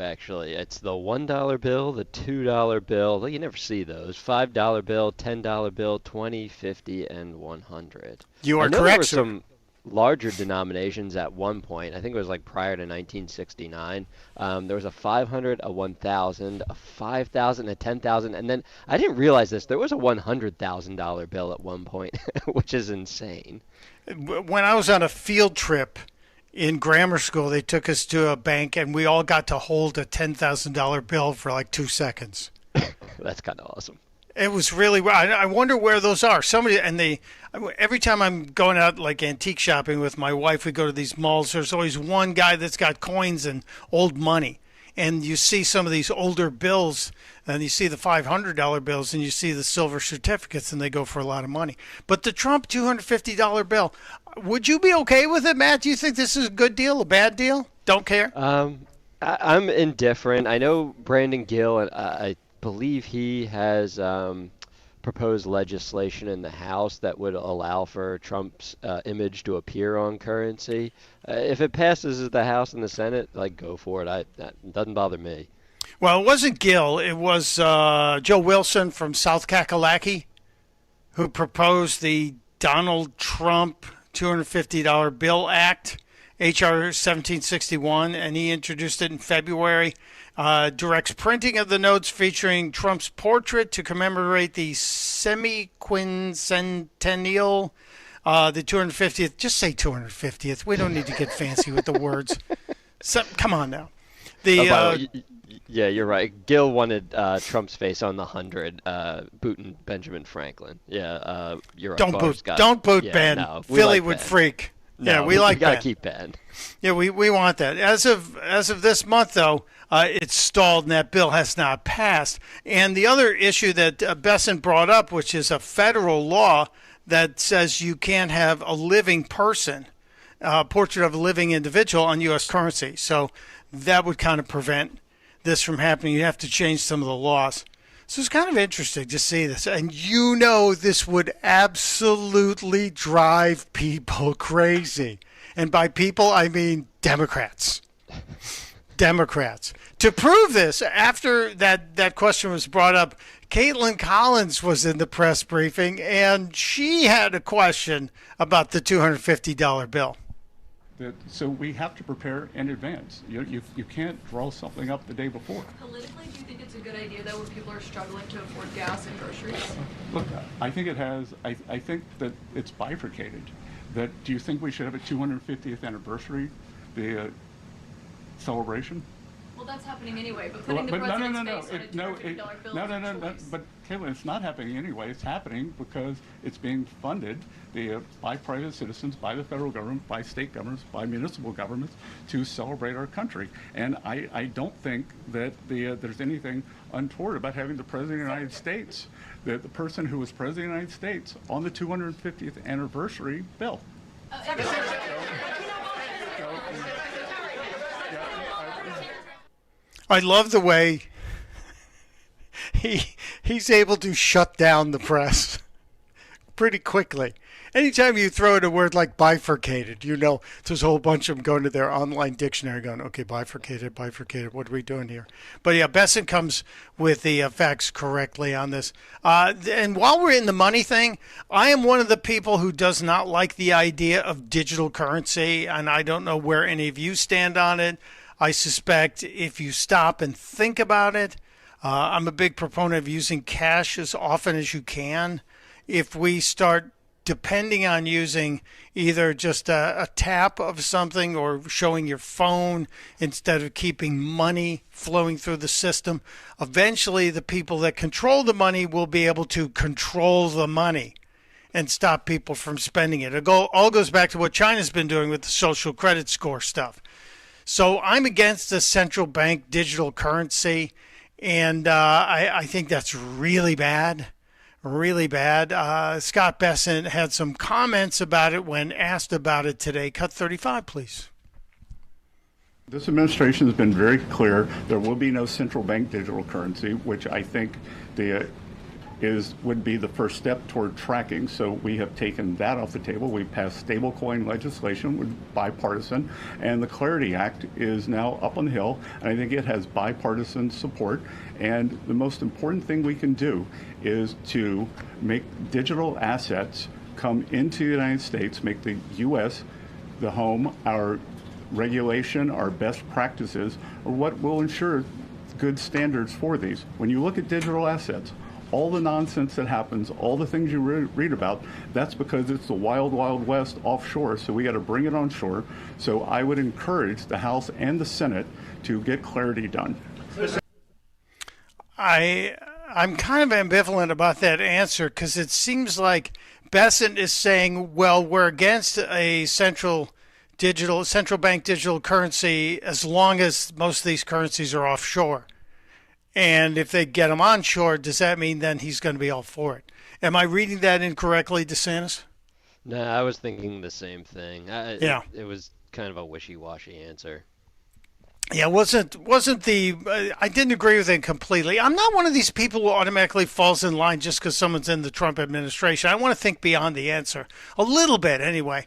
Actually, it's the $1 bill, the $2 bill. Well, you never see those. $5 bill, $10 bill, 20, 50, and 100. You are I know correct, there were sir. some larger denominations at one point. I think it was like prior to 1969. There was a 500, a 1,000, a 5,000, a 10,000, and then I didn't realize this. There was a $100,000 bill at one point, which is insane. When I was on a field trip in grammar school, they took us to a bank, and we all got to hold a $10,000 bill for like 2 seconds. That's kind of awesome. It was really. I wonder where those are. Somebody every time I'm going out like antique shopping with my wife, we go to these malls. There's always one guy that's got coins and old money, and you see some of these older bills, and you see the $500 bills, and you see the silver certificates, and they go for a lot of money. But the Trump $250 bill, would you be okay with it, Matt? Do you think this is a good deal, a bad deal? Don't care. I'm indifferent. I know Brandon Gill, and I believe he has proposed legislation in the House that would allow for Trump's image to appear on currency. If it passes the House and the Senate, like, go for it. That doesn't bother me. Well, it wasn't Gill. It was Joe Wilson from South Kakalaki who proposed the Donald Trump $250 Bill Act, H.R. 1761, and he introduced it in February. Directs printing of the notes featuring Trump's portrait to commemorate the semi-quincentennial, the 250th. Just say 250th. We don't need to get fancy with the words. Come on now. Yeah, you're right. Gill wanted Trump's face on the 100, booting Benjamin Franklin. Yeah, you're right. Don't boot yeah, Ben. No, Philly like would Ben. freak. No, yeah, we like gotta Ben. keep Ben. Yeah, we want that. As of this month, though, it's stalled and that bill has not passed. And the other issue that Besson brought up, which is a federal law that says you can't have a living person, portrait of a living individual on U.S. currency. So that would kind of prevent this from happening. You have to change some of the laws. So it's kind of interesting to see this. And you know this would absolutely drive people crazy. And by people, I mean Democrats. Democrats. To prove this, after that question was brought up, Caitlin Collins was in the press briefing, and she had a question about the $250 bill. So we have to prepare in advance. You can't draw something up the day before. Politically, do you think it's a good idea that when people are struggling to afford gas and groceries? Look, I think it has. I think that it's bifurcated. Do you think we should have a 250th anniversary, the celebration? Well, that's happening anyway. But putting the president's face on a $250 bill is a choice. But Caitlin, it's not happening anyway. It's happening because it's being funded by private citizens, by the federal government, by state governments, by municipal governments to celebrate our country. And I don't think that there's anything untoward about having the President of the United States, the person who was President of the United States, on the 250th anniversary bill. I love the way he's able to shut down the press pretty quickly. Anytime you throw in a word like bifurcated, there's a whole bunch of them going to their online dictionary going, okay, bifurcated, what are we doing here? But yeah, Besson comes with the facts correctly on this. And while we're in the money thing, I am one of the people who does not like the idea of digital currency, and I don't know where any of you stand on it. I suspect if you stop and think about it, I'm a big proponent of using cash as often as you can. If we start depending on using either just a tap of something or showing your phone instead of keeping money flowing through the system, eventually the people that control the money will be able to control the money and stop people from spending it. It all goes back to what China's been doing with the social credit score stuff. So I'm against the central bank digital currency, and I think that's really bad. Really bad. Scott Besson had some comments about it when asked about it today. Cut 35, please. This administration has been very clear there will be no central bank digital currency, which I think would be the first step toward tracking. So we have taken that off the table. We've passed stablecoin legislation with bipartisan, and the Clarity Act is now up on the Hill, and I think it has bipartisan support. And the most important thing we can do is to make digital assets come into the United States, make the U.S. the home. Our regulation, our best practices are what will ensure good standards for these. When you look at digital assets, all the nonsense that happens, all the things you read about, that's because it's the wild, wild west offshore, so we got to bring it on shore. So I would encourage the House and the Senate to get clarity done. I'm kind of ambivalent about that answer because it seems like Besson is saying, well, we're against a central bank digital currency as long as most of these currencies are offshore. And if they get them onshore, does that mean then he's going to be all for it? Am I reading that incorrectly, DeSantis? No, I was thinking the same thing. It was kind of a wishy-washy answer. Yeah, I didn't agree with it completely. I'm not one of these people who automatically falls in line just because someone's in the Trump administration. I want to think beyond the answer a little bit anyway.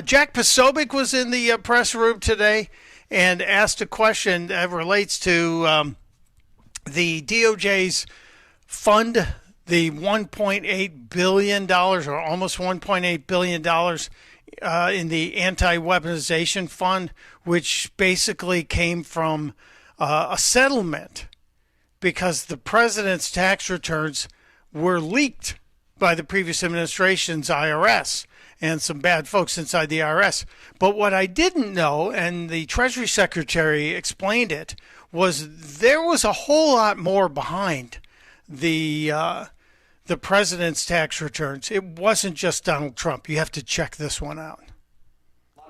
Jack Posobiec was in the press room today and asked a question that relates to the DOJ's fund, the $1.8 billion or almost $1.8 billion in the anti-weaponization fund, which basically came from a settlement because the president's tax returns were leaked by the previous administration's IRS and some bad folks inside the IRS. But what I didn't know, and the Treasury Secretary explained it, was there was a whole lot more behind the president's tax returns. It wasn't just Donald Trump. You have to check this one out.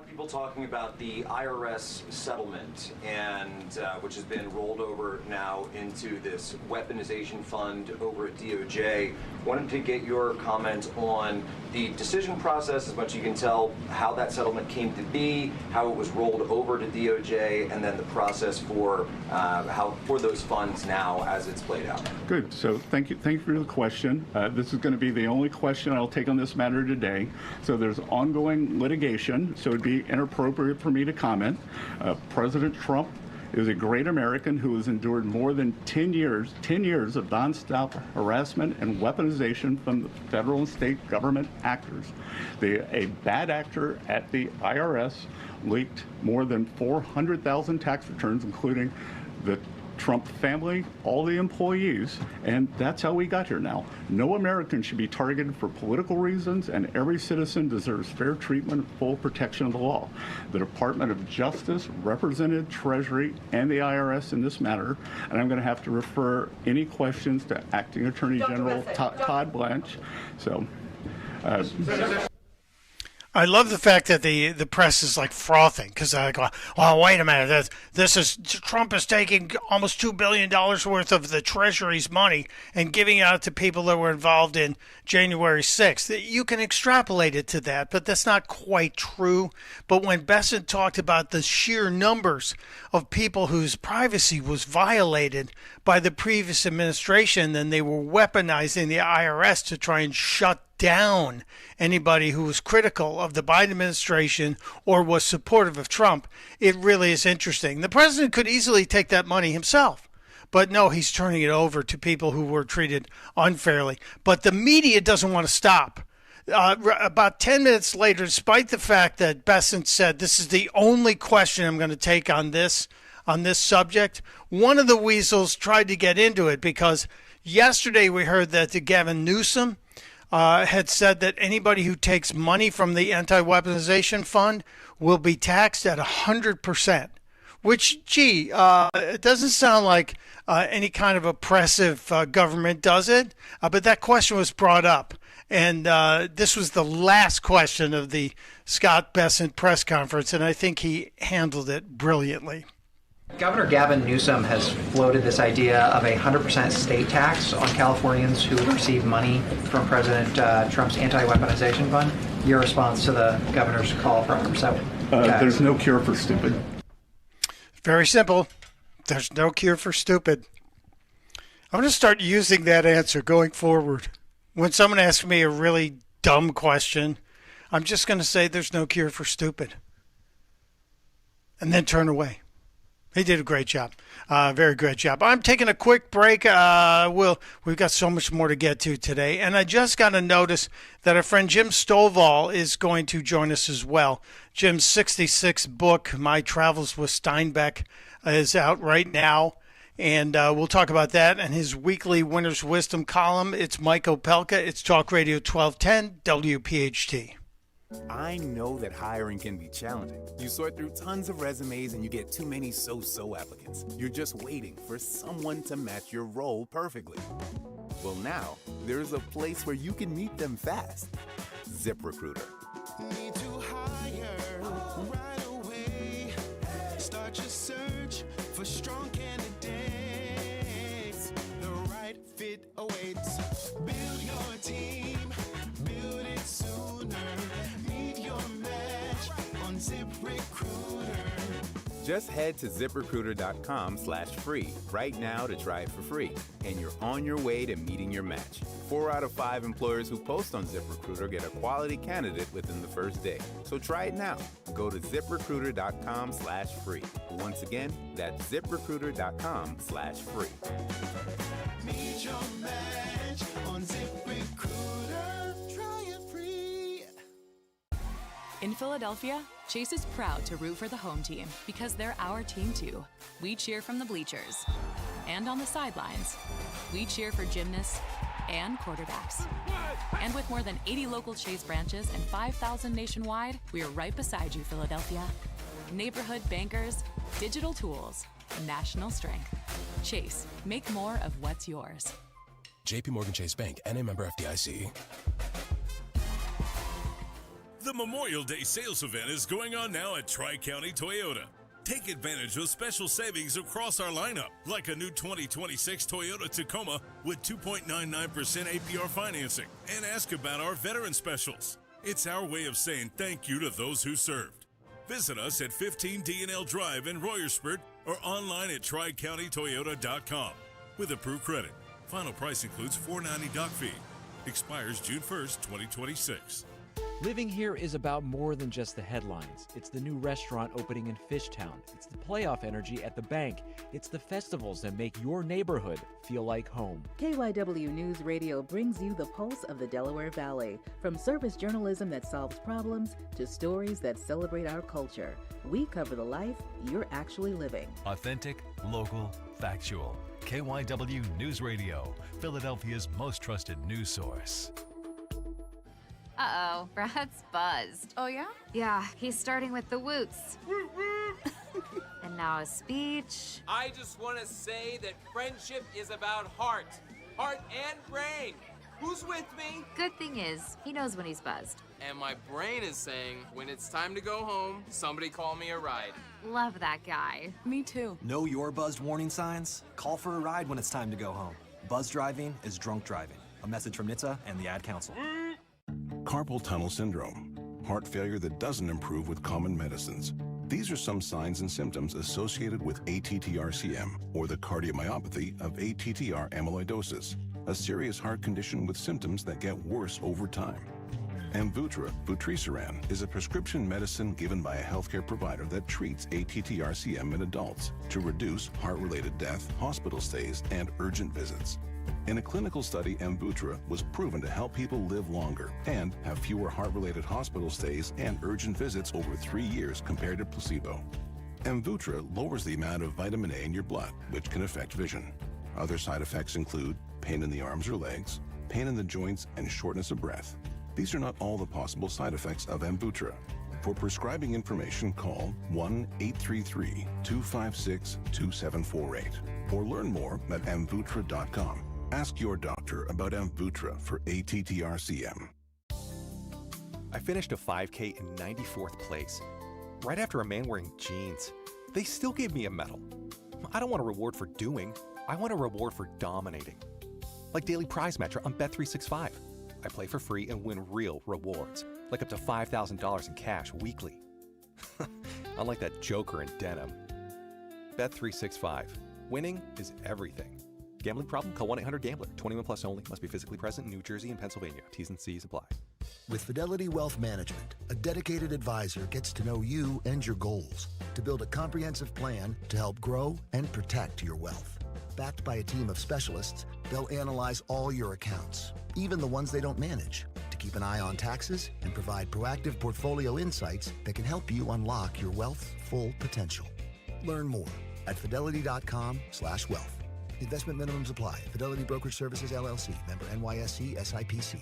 People talking about the IRS settlement, and which has been rolled over now into this weaponization fund over at DOJ. Wanted to get your comment on the decision process, as much as you can tell, how that settlement came to be, how it was rolled over to DOJ, and then the process for those funds now as it's played out. Good. So thank you for the question. This is going to be the only question I'll take on this matter today. So there's ongoing litigation, so it'd be inappropriate for me to comment. President Trump is a great American who has endured more than 10 years of nonstop harassment and weaponization from the federal and state government actors. A bad actor at the IRS leaked more than 400,000 tax returns, including the Trump family, all the employees, and that's how we got here now. No American should be targeted for political reasons, and every citizen deserves fair treatment and full protection of the law. The Department of Justice represented Treasury and the IRS in this matter, and I'm going to have to refer any questions to Acting Attorney General Todd Blanche. So. I love the fact that the press is like frothing because I go, oh, wait a minute, Trump is taking almost $2 billion worth of the Treasury's money and giving it out to people that were involved in January 6th. You can extrapolate it to that, but that's not quite true. But when Besson talked about the sheer numbers of people whose privacy was violated by the previous administration, then they were weaponizing the IRS to try and shut down anybody who was critical of the Biden administration or was supportive of Trump, it really is interesting. The president could easily take that money himself. But no, he's turning it over to people who were treated unfairly. But the media doesn't want to stop. About 10 minutes later, despite the fact that Bessent said, this is the only question I'm going to take on this subject, one of the weasels tried to get into it because yesterday we heard that Gavin Newsom had said that anybody who takes money from the anti-weaponization fund will be taxed at 100%. Which, it doesn't sound like any kind of oppressive government does it, but that question was brought up. And this was the last question of the Scott Bessent press conference, and I think he handled it brilliantly. Governor Gavin Newsom has floated this idea of a 100% state tax on Californians who receive money from President Trump's anti-weaponization fund. Your response to the governor's call for 100% tax? There's no cure for stupid. Very simple. There's no cure for stupid. I'm going to start using that answer going forward. When someone asks me a really dumb question, I'm just going to say there's no cure for stupid. And then turn away. He did a great job. Very great job. I'm taking a quick break. We've got so much more to get to today. And I just got a notice that our friend Jim Stovall is going to join us as well. Jim's 66th book, My Travels with Steinbeck, is out right now. And we'll talk about that and his weekly Winner's Wisdom column. It's Mike Opelka. It's Talk Radio 1210 WPHT. I know that hiring can be challenging. You sort through tons of resumes and you get too many so-so applicants. You're just waiting for someone to match your role perfectly. Well, now there's a place where you can meet them fast. ZipRecruiter. Need to hire right away. Start your search for strong candidates. The right fit awaits. Build your team. Build it sooner. Meet your match on ZipRecruiter. Just head to ZipRecruiter.com/free right now to try it for free. And you're on your way to meeting your match. 4 out of 5 employers who post on ZipRecruiter get a quality candidate within the first day. So try it now. Go to ZipRecruiter.com/free. Once again, that's ZipRecruiter.com/free. Meet your match on ZipRecruiter. Try it free. In Philadelphia, Chase is proud to root for the home team because they're our team too. We cheer from the bleachers and on the sidelines. We cheer for gymnasts and quarterbacks. And with more than 80 local Chase branches and 5,000 nationwide, we are right beside you, Philadelphia. Neighborhood bankers, digital tools, national strength. Chase, make more of what's yours. JP Morgan Chase Bank, N.A. member FDIC. The Memorial Day sales event is going on now at Tri-County Toyota. Take advantage of special savings across our lineup, like a new 2026 Toyota Tacoma with 2.99% APR financing. And ask about our veteran specials. It's our way of saying thank you to those who served. Visit us at 15 D&L Drive in Royersford or online at tricountytoyota.com. With approved credit. Final price includes $4.90 doc fee. Expires June 1st, 2026. Living here is about more than just the headlines. It's the new restaurant opening in Fishtown. It's the playoff energy at the bank. It's the festivals that make your neighborhood feel like home. KYW News Radio brings you the pulse of the Delaware Valley. From service journalism that solves problems to stories that celebrate our culture, we cover the life you're actually living. Authentic, local, factual. KYW News Radio, Philadelphia's most trusted news source. Uh-oh, Brad's buzzed. Oh, yeah? Yeah, he's starting with the woots. And now a speech. I just want to say that friendship is about heart and brain. Who's with me? Good thing is, he knows when he's buzzed. And my brain is saying, when it's time to go home, somebody call me a ride. Love that guy. Me too. Know your buzzed warning signs? Call for a ride when it's time to go home. Buzz driving is drunk driving. A message from NHTSA and the Ad Council. Carpal tunnel syndrome, heart failure that doesn't improve with common medicines. These are some signs and symptoms associated with ATTR-CM, or the cardiomyopathy of ATTR amyloidosis. a serious heart condition with symptoms that get worse over time. Amvuttra, vutrisiran, is a prescription medicine given by a healthcare provider that treats ATTR-CM in adults to reduce heart-related death, hospital stays, and urgent visits. In a clinical study, Amvuttra was proven to help people live longer and have fewer heart-related hospital stays and urgent visits over 3 years compared to placebo. Amvuttra lowers the amount of vitamin A in your blood, which can affect vision. Other side effects include pain in the arms or legs, pain in the joints, and shortness of breath. These are not all the possible side effects of Amvuttra. For prescribing information, call 1-833-256-2748 or learn more at amvuttra.com. Ask your doctor about Amvuttra for ATTR-CM. I finished a 5K in 94th place, right after a man wearing jeans. They still gave me a medal. I don't want a reward for doing. I want a reward for dominating. Like Daily Prize Matcher on Bet365. I play for free and win real rewards, like up to $5,000 in cash weekly. Unlike that joker in denim. Bet365. Winning is everything. Gambling problem? Call 1-800-GAMBLER. 21 plus only. Must be physically present in New Jersey and Pennsylvania. T's and C's apply. With Fidelity Wealth Management, a dedicated advisor gets to know you and your goals to build a comprehensive plan to help grow and protect your wealth. Backed by a team of specialists, they'll analyze all your accounts, even the ones they don't manage, to keep an eye on taxes and provide proactive portfolio insights that can help you unlock your wealth's full potential. Learn more at fidelity.com/wealth. Investment minimums apply. Fidelity Brokerage Services, LLC. Member NYSE SIPC.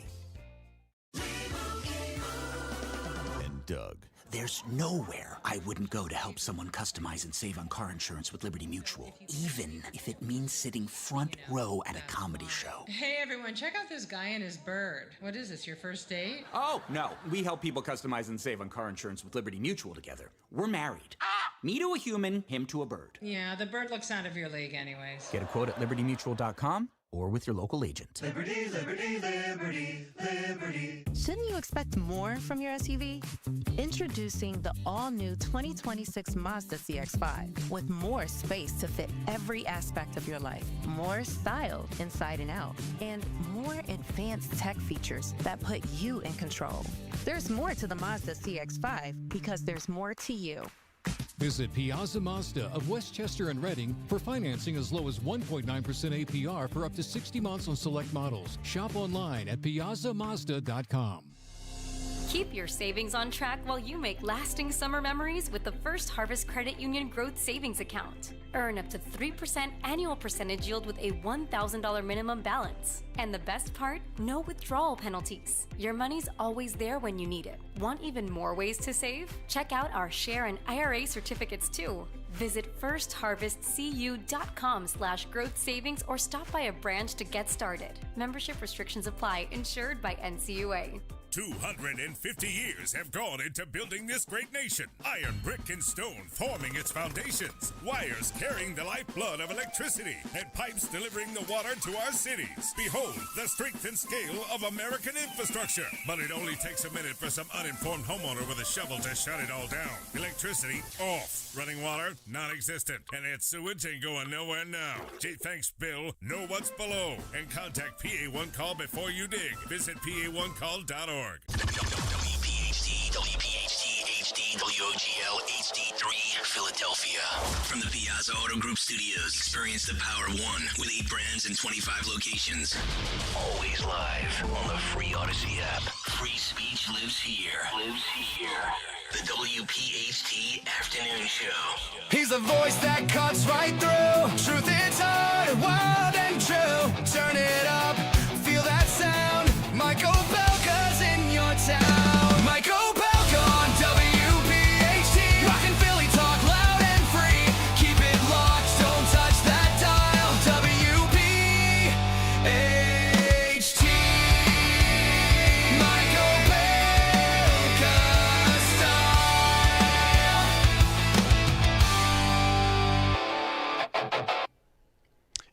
And Doug. There's nowhere I wouldn't go to help someone customize and save on car insurance with Liberty Mutual, even if it means sitting front row at a comedy show. Hey everyone, check out this guy and his bird. What is this, your first date? Oh, no. We help people customize and save on car insurance with Liberty Mutual together. We're married. Me to a human, him to a bird. Yeah, the bird looks out of your league anyways. Get a quote at libertymutual.com or with your local agent. Liberty, liberty, liberty, liberty. Shouldn't you expect more from your SUV? Introducing the all-new 2026 Mazda CX-5 with more space to fit every aspect of your life, more style inside and out, and more advanced tech features that put you in control. There's more to the Mazda CX-5 because there's more to you. Visit Piazza Mazda of Westchester and Reading for financing as low as 1.9% APR for up to 60 months on select models. Shop online at piazzamazda.com. Keep your savings on track while you make lasting summer memories with the First Harvest Credit Union Growth Savings Account. Earn up to 3% annual percentage yield with a $1,000 minimum balance. And the best part? No withdrawal penalties. Your money's always there when you need it. Want even more ways to save? Check out our share and IRA certificates too. Visit firstharvestcu.com/growth savings or stop by a branch to get started. Membership restrictions apply. Insured by NCUA. 250 years have gone into building this great nation. Iron, brick, and stone forming its foundations. Wires carrying the lifeblood of electricity. And pipes delivering the water to our cities. Behold the strength and scale of American infrastructure. But it only takes a minute for some uninformed homeowner with a shovel to shut it all down. Electricity off. Running water non-existent. And that sewage ain't going nowhere now. Gee, thanks, Bill. Know what's below. And contact PA1 Call before you dig. Visit PA1Call.org. WPHT, WPHT, HD, WOGL, HD3, Philadelphia. From the Piazza Auto Group Studios, experience the power of one with 8 brands and 25 locations. Always live on the free Odyssey app. Free speech lives here. The WPHT Afternoon Show. He's a voice that cuts right through. Truth is hard, wild and true. Turn it up, feel that sound. Mike Opelka's in your town. Mike Opelka on WPHT. Rockin' Philly talk loud and free. Keep it locked, don't touch that dial. WPHT. Mike Opelka style.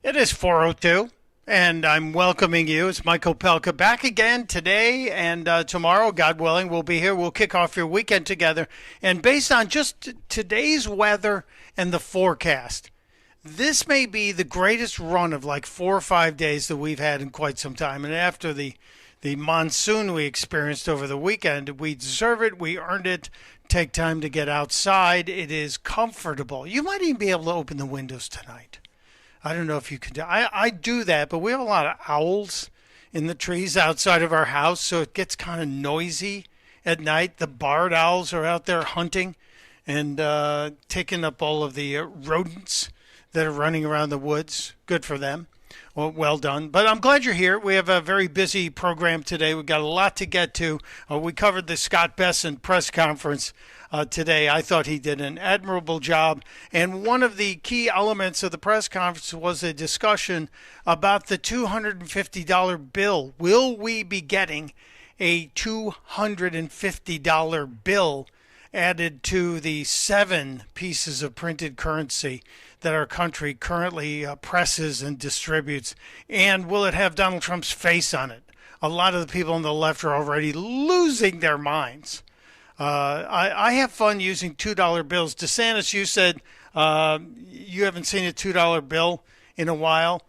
It is 4:02. And I'm welcoming you. It's Mike Opelka back again today and tomorrow, God willing, we'll be here. We'll kick off your weekend together. And based on just today's weather and the forecast, this may be the greatest run of like 4 or 5 days that we've had in quite some time. And after the monsoon we experienced over the weekend, we deserve it. We earned it. Take time to get outside. It is comfortable. You might even be able to open the windows tonight. I don't know if you can do. I do that, but we have a lot of owls in the trees outside of our house, so it gets kind of noisy at night. The barred owls are out there hunting and taking up all of the rodents that are running around the woods. Good for them. Well done. But I'm glad you're here. We have a very busy program today. We've got a lot to get to. We covered the Scott Besson press conference today. I thought he did an admirable job. And one of the key elements of the press conference was a discussion about the $250 bill. Will we be getting a $250 bill added to the 7 pieces of printed currency that our country currently presses and distributes? And will it have Donald Trump's face on it? A lot of the people on the left are already losing their minds. I have fun using $2 bills. DeSantis, you said you haven't seen a $2 bill in a while.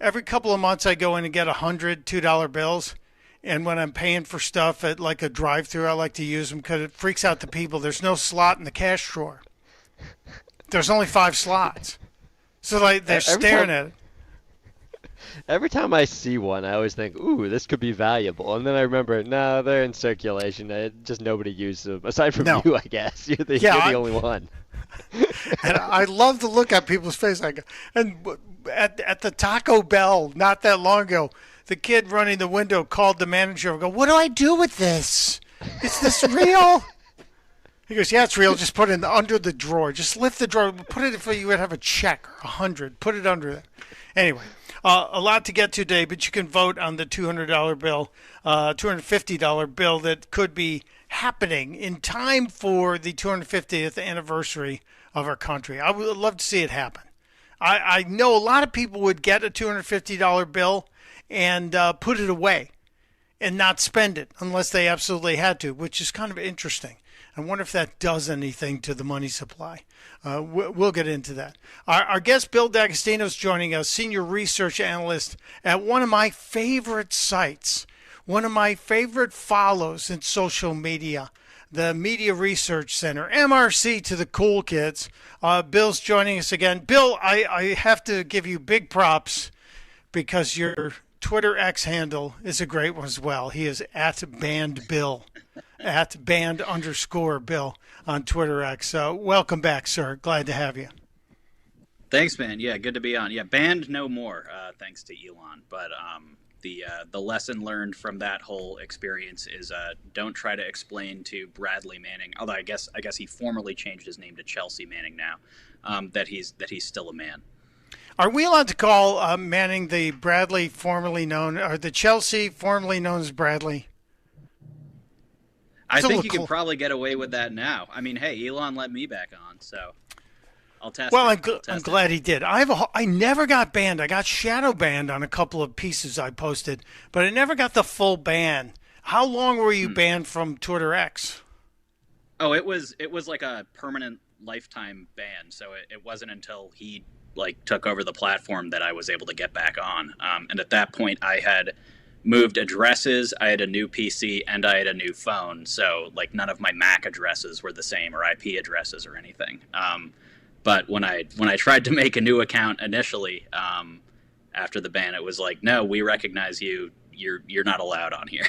Every couple of months I go in and get 100 $2 bills. And when I'm paying for stuff at like a drive-thru, I like to use them because it freaks out the people. There's no slot in the cash drawer. There's only 5 slots. So like they're staring at it. Every time I see one, I always think, ooh, this could be valuable. And then I remember, no, they're in circulation. Just nobody uses them. Aside from you, I guess. You're the only one. And I love to look at people's faces. And at the Taco Bell not that long ago, the kid running the window called the manager and go, "What do I do with this? Is this real?" He goes, "Yeah, it's real. Just put it under the drawer. Just lift the drawer. Put it if you would have a check or 100. Put it under there." Anyway, a lot to get to today, but you can vote on the $200 bill, $250 bill that could be happening in time for the 250th anniversary of our country. I would love to see it happen. I know a lot of people would get a $250 bill and put it away and not spend it unless they absolutely had to, which is kind of interesting. I wonder if that does anything to the money supply. We'll get into that. Our guest, Bill D'Agostino, is joining us, senior research analyst at one of my favorite sites, one of my favorite follows in social media, the Media Research Center, MRC to the cool kids. Bill's joining us again. Bill, I have to give you big props because your Twitter X handle is a great one as well. He is @BannedBill, @banned_Bill on Twitter X. Welcome back, sir. Glad to have you. Thanks, man. Yeah, good to be on. Yeah, banned no more, thanks to Elon. But the lesson learned from that whole experience is don't try to explain to Bradley Manning, although I guess he formally changed his name to Chelsea Manning now, that he's still a man. Are we allowed to call Manning the Bradley formerly known, or the Chelsea formerly known as Bradley? I think you can probably get away with that now. I mean, hey, Elon let me back on, so I'll test it. Well, I'm glad he did. I never got banned. I got shadow banned on a couple of pieces I posted, but I never got the full ban. How long were you banned from Twitter X? Oh, it was like a permanent lifetime ban, so it wasn't until he took over the platform that I was able to get back on. And at that point, I had moved addresses, I had a new PC, and I had a new phone. So none of my MAC addresses were the same, or IP addresses or anything. But when I tried to make a new account initially, after the ban, it was like, no, we recognize you. You're not allowed on here.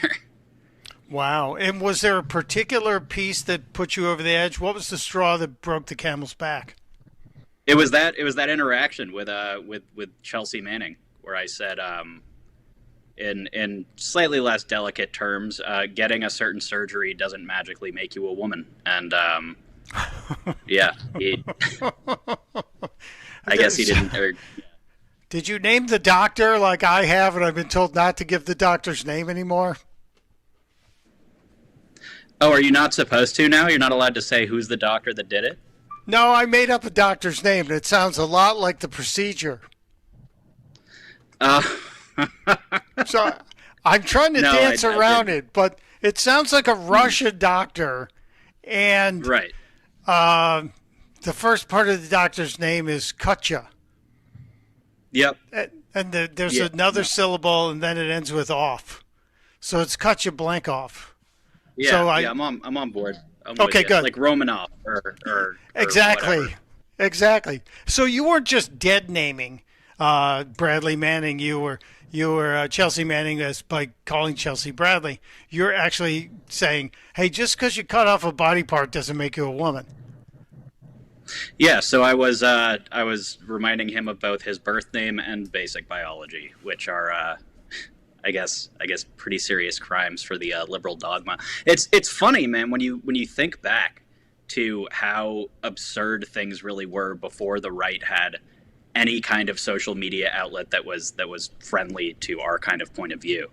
Wow. And was there a particular piece that put you over the edge? What was the straw that broke the camel's back? It was that interaction with Chelsea Manning, where I said, in slightly less delicate terms, getting a certain surgery doesn't magically make you a woman. And yeah, I guess he didn't. Did you name the doctor like I have, and I've been told not to give the doctor's name anymore? Oh, are you not supposed to now? You're not allowed to say who's the doctor that did it? No, I made up a doctor's name, and it sounds a lot like the procedure. So I'm trying to dance around it, but it sounds like a Russian doctor. And right. The first part of the doctor's name is Kutya. Yep. And there's another syllable, and then it ends with off. So it's cut you blank off. Yeah, so I'm on board. Okay, good. Like Romanov or exactly. Exactly. So you weren't just dead naming Bradley Manning. You were Chelsea Manning by calling Chelsea Bradley. You're actually saying, hey, just because you cut off a body part doesn't make you a woman. Yeah, so I was reminding him of both his birth name and basic biology, which are I guess pretty serious crimes for the liberal dogma. It's funny, man, when you think back to how absurd things really were before the right had any kind of social media outlet that was friendly to our kind of point of view.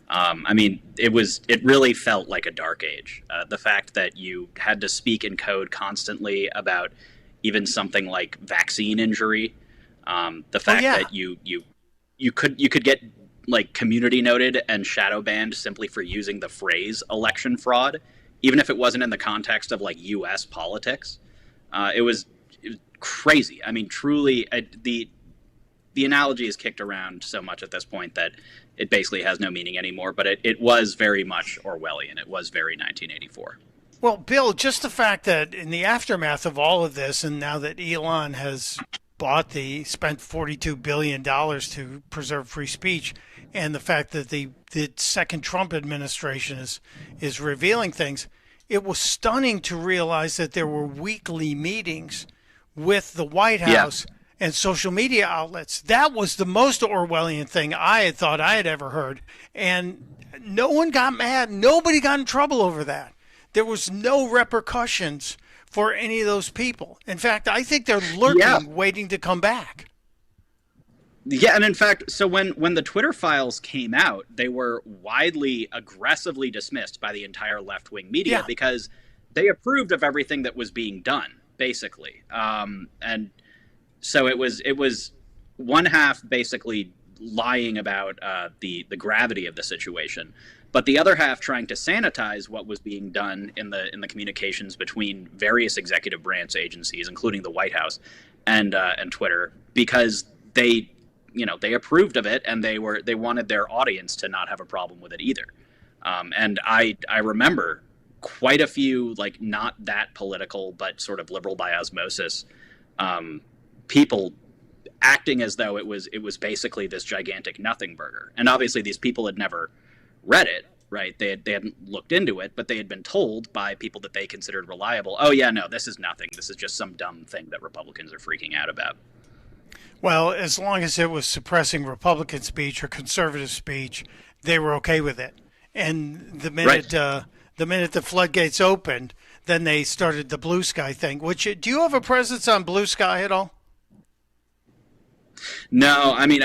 I mean, it really felt like a dark age. The fact that you had to speak in code constantly about even something like vaccine injury, the fact that you could get like community noted and shadow banned simply for using the phrase election fraud, even if it wasn't in the context of like U.S. politics. It was crazy. I mean, truly, the analogy is kicked around so much at this point that it basically has no meaning anymore. But it was very much Orwellian. It was very 1984. Well, Bill, just the fact that in the aftermath of all of this, and now that Elon has spent $42 billion to preserve free speech, and the fact that the second Trump administration is revealing things, it was stunning to realize that there were weekly meetings with the White House and social media outlets. That was the most Orwellian thing I had thought I had ever heard. And no one got mad. Nobody got in trouble over that. There was no repercussions for any of those people. In fact, I think they're lurking, waiting to come back. Yeah, and in fact, so when the Twitter files came out, they were widely, aggressively dismissed by the entire left-wing media because they approved of everything that was being done, basically. And so it was one half basically lying about the gravity of the situation, but the other half trying to sanitize what was being done in the communications between various executive branch agencies, including the White House and Twitter, because they approved of it, and they wanted their audience to not have a problem with it either. And I remember quite a few, like, not that political, but sort of liberal by osmosis, people acting as though it was basically this gigantic nothing burger. And obviously these people had never read it, right? They hadn't looked into it, but they had been told by people that they considered reliable, oh yeah, no, this is nothing. This is just some dumb thing that Republicans are freaking out about. Well, as long as it was suppressing Republican speech or conservative speech, they were okay with it. And the minute the floodgates opened, then they started the Blue Sky thing. Do you have a presence on Blue Sky at all? No, I mean,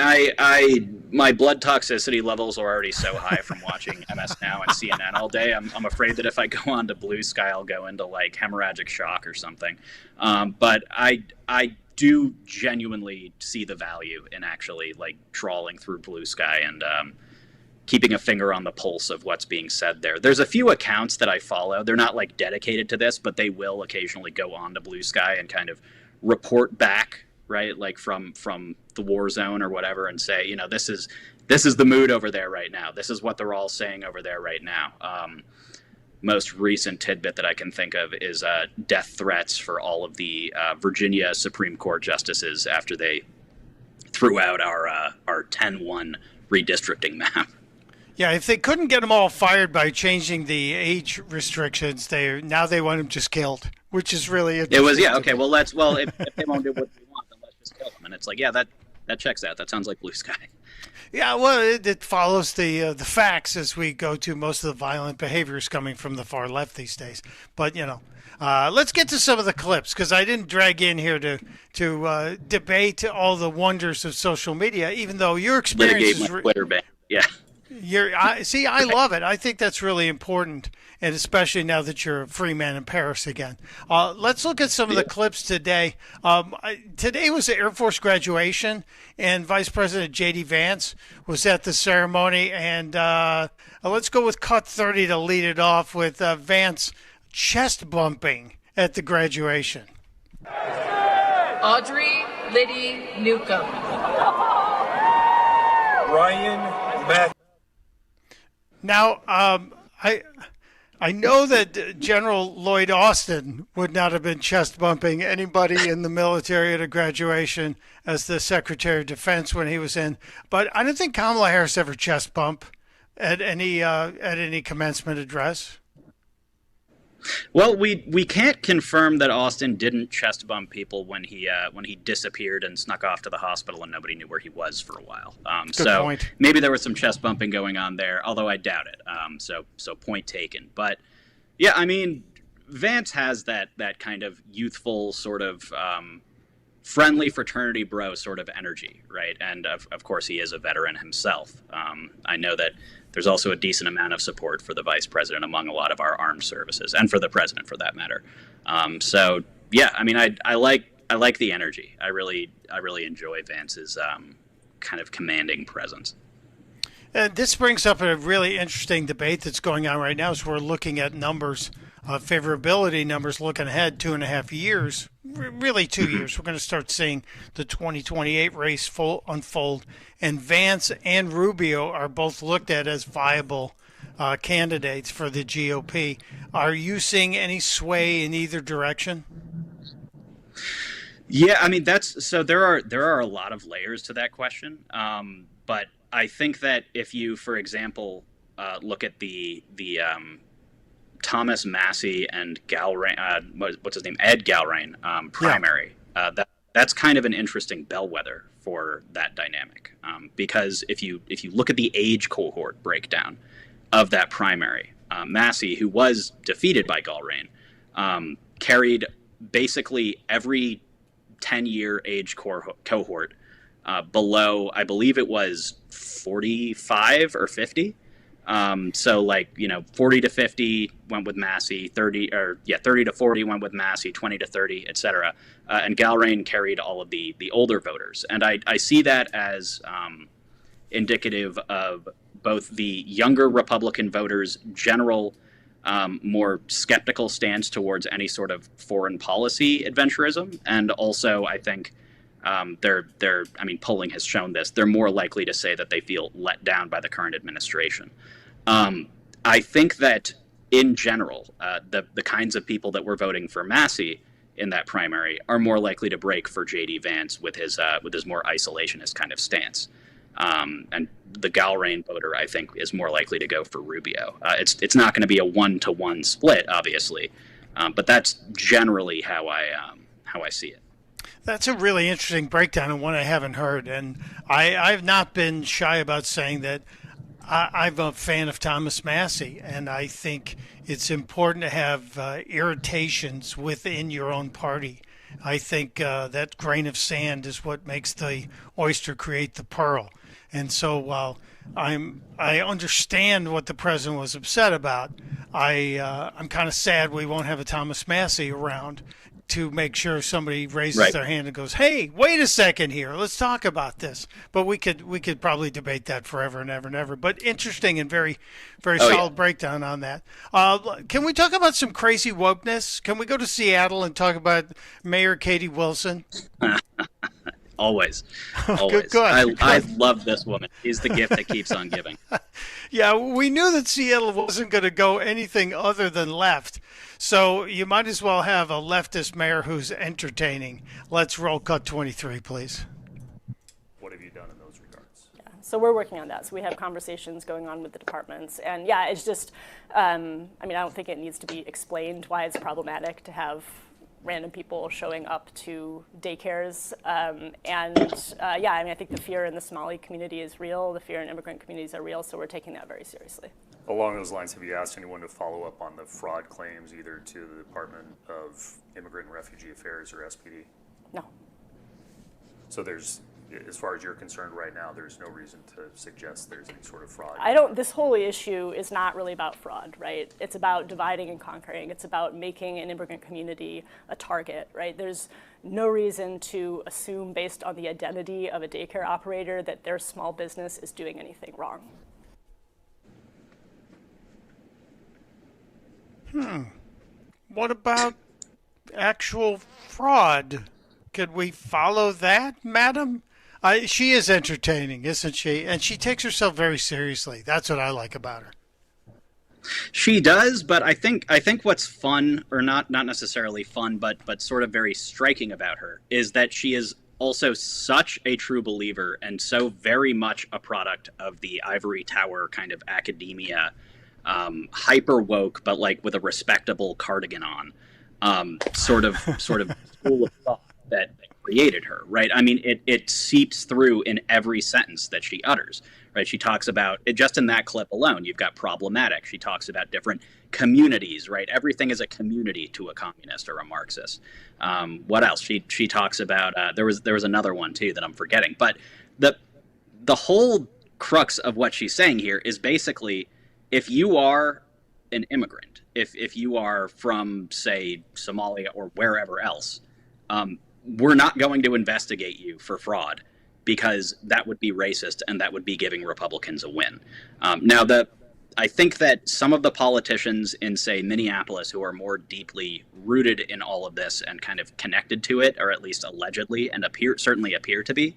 my blood toxicity levels are already so high from watching MS Now and CNN all day. I'm afraid that if I go on to Blue Sky, I'll go into like hemorrhagic shock or something. But I do genuinely see the value in actually like trawling through Blue Sky and keeping a finger on the pulse of what's being said there. There's a few accounts that I follow. They're not like dedicated to this, but they will occasionally go on to Blue Sky and kind of report back, right? Like from the war zone or whatever, and say, you know, this is the mood over there right now. This is what they're all saying over there right now. Most recent tidbit that I can think of is death threats for all of the Virginia Supreme Court justices after they threw out our 10-1 redistricting map. Yeah, if they couldn't get them all fired by changing the age restrictions, they want them just killed, which is really interesting. It was, okay, well, if they won't do what they want, then let's just kill them. And it's like, yeah, that checks out. That sounds like Blue Sky. Yeah, well, it follows the facts as we go to most of the violent behaviors coming from the far left these days. But, you know, let's get to some of the clips, because I didn't drag in here to debate all the wonders of social media, even though your experience is... Twitter ban. Yeah. I love it. I think that's really important, and especially now that you're a free man in Paris again. Let's look at some of the clips today. Today was the Air Force graduation, and Vice President J.D. Vance was at the ceremony. And let's go with cut 30 to lead it off with Vance chest bumping at the graduation. Audrey Liddy Newcomb. Ryan Matt. Now, I know that General Lloyd Austin would not have been chest bumping anybody in the military at a graduation as the Secretary of Defense when he was in, but I don't think Kamala Harris ever chest bump at any commencement address. Well, we can't confirm that Austin didn't chest bump people when he disappeared and snuck off to the hospital and nobody knew where he was for a while. So point. maybe there was some chest bumping going on there, although I doubt it. So point taken. But yeah, I mean, Vance has that kind of youthful sort of friendly fraternity bro sort of energy, right? And of course he is a veteran himself. I know that there's also a decent amount of support for the vice president among a lot of our armed services, and for the president for that matter. So yeah, I mean, I like the energy. I really enjoy Vance's kind of commanding presence. And this brings up a really interesting debate that's going on right now as we're looking at numbers, favorability numbers looking ahead 2.5 years, really 2 years. We're going to start seeing the 2028 race unfold. And Vance and Rubio are both looked at as viable candidates for the GOP. Are you seeing any sway in either direction? Yeah, I mean, there are a lot of layers to that question. But I think that if you, for example, look at the Thomas Massey and Galrain, what's his name, Ed Galrain primary, that's kind of an interesting bellwether for that dynamic, because if you look at the age cohort breakdown of that primary, Massey, who was defeated by Galrain, carried basically every 10-year age cohort below, I believe it was 45 or 50. So like, 40 to 50 went with Massey, 30 to 40 went with Massey, 20 to 30, etc. And Galrain carried all of the older voters. And I see that as indicative of both the younger Republican voters' general more skeptical stance towards any sort of foreign policy adventurism. And also, I think polling has shown this, they're more likely to say that they feel let down by the current administration. I think that in general, the kinds of people that were voting for Massey in that primary are more likely to break for J.D. Vance with his more isolationist kind of stance. And the Galrain voter, I think, is more likely to go for Rubio. It's not going to be a 1-to-1 split, obviously, but that's generally how I see it. That's a really interesting breakdown and one I haven't heard. And I've not been shy about saying that I'm a fan of Thomas Massey, and I think it's important to have irritations within your own party. I think that grain of sand is what makes the oyster create the pearl. And so while I understand what the president was upset about, I'm kind of sad we won't have a Thomas Massey around to make sure somebody raises their hand and goes, "Hey, wait a second here. Let's talk about this." But we could probably debate that forever and ever and ever. But interesting and very, very solid breakdown on that. Can we talk about some crazy wokeness? Can we go to Seattle and talk about Mayor Katie Wilson? Always. Good. I love this woman. She's the gift that keeps on giving. Yeah, we knew that Seattle wasn't going to go anything other than left. So you might as well have a leftist mayor who's entertaining. Let's roll cut 23, please. What have you done in those regards? Yeah, so we're working on that. So we have conversations going on with the departments. And yeah, it's just, I don't think it needs to be explained why it's problematic to have random people showing up to daycares. I think the fear in the Somali community is real. The fear in immigrant communities are real. So we're taking that very seriously. Along those lines, have you asked anyone to follow up on the fraud claims either to the Department of Immigrant and Refugee Affairs or SPD? No. So there's, as far as you're concerned right now, there's no reason to suggest there's any sort of fraud? This whole issue is not really about fraud, right? It's about dividing and conquering. It's about making an immigrant community a target, right? There's no reason to assume based on the identity of a daycare operator that their small business is doing anything wrong. What about actual fraud? Could we follow that, madam? She is entertaining, isn't she? And she takes herself very seriously. That's what I like about her. She does, but I think what's fun, or not necessarily fun, but sort of very striking about her is that she is also such a true believer and so very much a product of the ivory tower kind of academia, hyper woke, but like with a respectable cardigan on, sort of school of thought that created her, right? I mean, it seeps through in every sentence that she utters, right? She talks about it just in that clip alone. You've got problematic. She talks about different communities, right? Everything is a community to a communist or a Marxist. What else? She talks about there was another one too that I'm forgetting, but the whole crux of what she's saying here is basically, if you are an immigrant, if you are from, say, Somalia or wherever else, we're not going to investigate you for fraud because that would be racist and that would be giving Republicans a win. Now, I think that some of the politicians in, say, Minneapolis who are more deeply rooted in all of this and kind of connected to it, or at least allegedly, and certainly appear to be,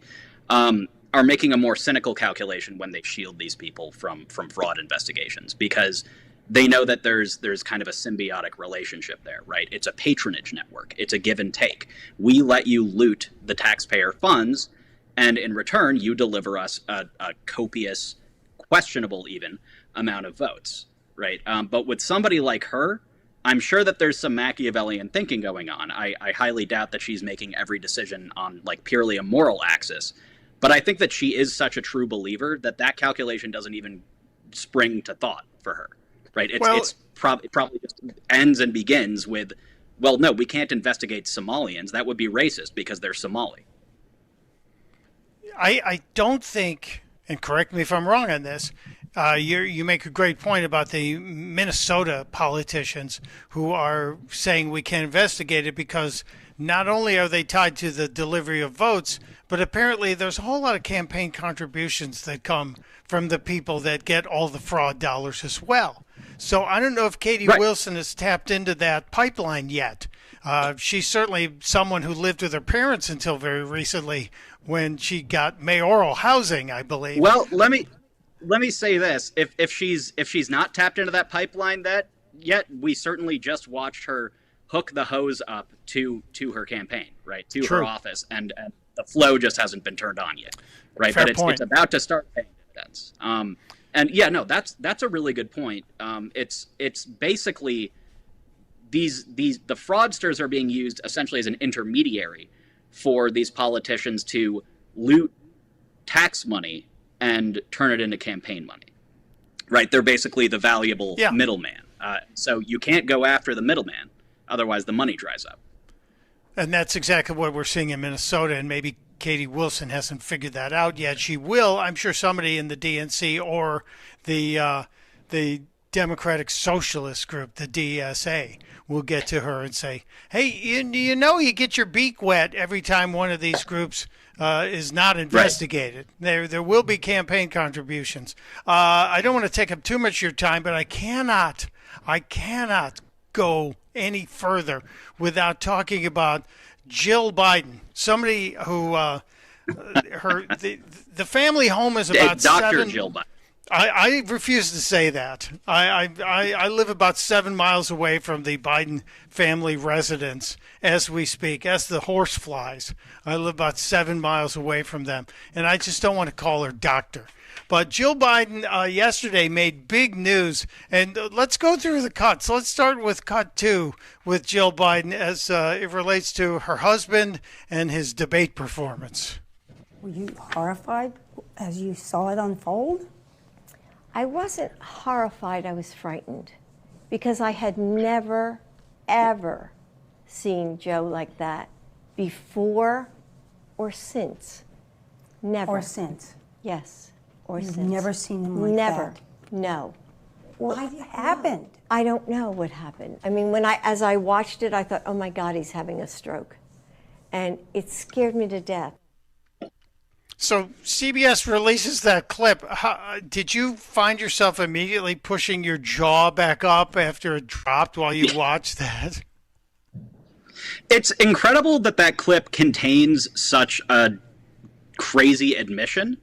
are making a more cynical calculation when they shield these people from fraud investigations, because they know that there's kind of a symbiotic relationship there, right? It's a patronage network. It's a give and take. We let you loot the taxpayer funds, and in return, you deliver us a copious, questionable even, amount of votes, right? But with somebody like her, I'm sure that there's some Machiavellian thinking going on. I highly doubt that she's making every decision on like purely a moral axis. But I think that she is such a true believer that calculation doesn't even spring to thought for her. Right, it's probably just ends and begins with, well, no, we can't investigate Somalians. That would be racist because they're Somali. I don't think, and correct me if I'm wrong on this, you make a great point about the Minnesota politicians who are saying we can't investigate it because not only are they tied to the delivery of votes, but apparently there's a whole lot of campaign contributions that come from the people that get all the fraud dollars as well. So I don't know if Katie Wilson has tapped into that pipeline yet. She's certainly someone who lived with her parents until very recently when she got mayoral housing, I believe. Well, let me say this. If she's not tapped into that pipeline yet, we certainly just watched her hook the hose up to her campaign, right? To her office, and the flow just hasn't been turned on yet. Right. Fair but point. It's about to start paying dividends. And yeah, no, that's a really good point. It's basically the fraudsters are being used essentially as an intermediary for these politicians to loot tax money and turn it into campaign money. Right? They're basically the valuable middleman. So you can't go after the middleman, otherwise the money dries up. And that's exactly what we're seeing in Minnesota, and maybe Katie Wilson hasn't figured that out yet. She will. I'm sure somebody in the DNC or the Democratic Socialist Group, the DSA, will get to her and say, hey, you know you get your beak wet every time one of these groups is not investigated. Right. There will be campaign contributions. I don't want to take up too much of your time, but I cannot go any further without talking about Jill Biden, somebody who the family home is about Dr. Jill Biden. I refuse to say that. I live about 7 miles away from the Biden family residence as we speak, as the horse flies. I live about 7 miles away from them, and I just don't want to call her doctor. But Jill Biden yesterday made big news, and let's go through the cuts. Let's start with cut 2 with Jill Biden as it relates to her husband and his debate performance. Were you horrified as you saw it unfold? I wasn't horrified, I was frightened, because I had never, ever seen Joe like that before or since. Never. Or since? Yes. Or You've since. never seen him like never. that? No. What happened? I don't know what happened. I mean, as I watched it, I thought, oh my God, he's having a stroke. And it scared me to death. So CBS releases that clip. Did you find yourself immediately pushing your jaw back up after it dropped while you watched that? It's incredible that clip contains such a crazy admission,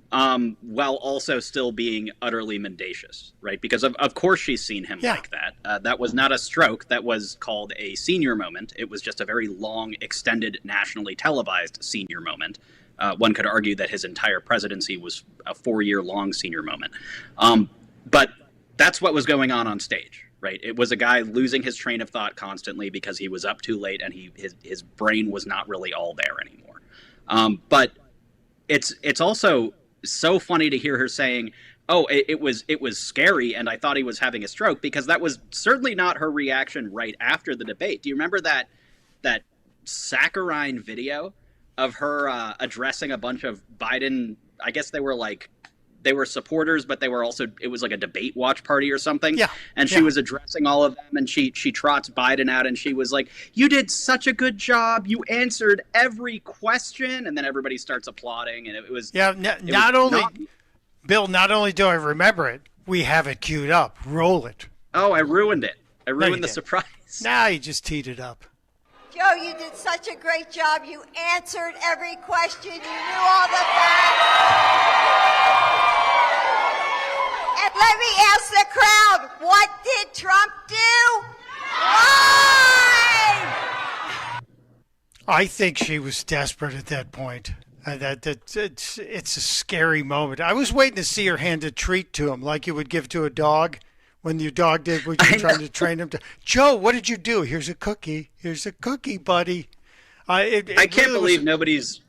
while also still being utterly mendacious, right? Because of course she's seen him like that. That was not a stroke. That was called a senior moment. It was just a very long, extended, nationally televised senior moment. One could argue that his entire presidency was a 4-year-long senior moment. But that's what was going on stage, right? It was a guy losing his train of thought constantly because he was up too late and his brain was not really all there anymore. But it's also so funny to hear her saying, "Oh, it was scary, and I thought he was having a stroke," because that was certainly not her reaction right after the debate. Do you remember that saccharine video of her addressing a bunch of Biden? I guess they were supporters, but they were also, it was like a debate watch party or something. Yeah. And she was addressing all of them, and she trots Biden out, and she was like, "You did such a good job. You answered every question." And then everybody starts applauding, and it was not only do I remember it, we have it queued up. Roll it. Oh, I ruined it. I ruined the surprise. Nah, you just teed it up. Joe, you did such a great job. You answered every question. You knew all the facts. And let me ask the crowd, what did Trump do? Why? I think she was desperate at that point. It's a scary moment. I was waiting to see her hand a treat to him, like you would give to a dog. When your dog did what you're trying to train him to. Joe, what did you do? Here's a cookie. Here's a cookie, buddy. I can't believe nobody's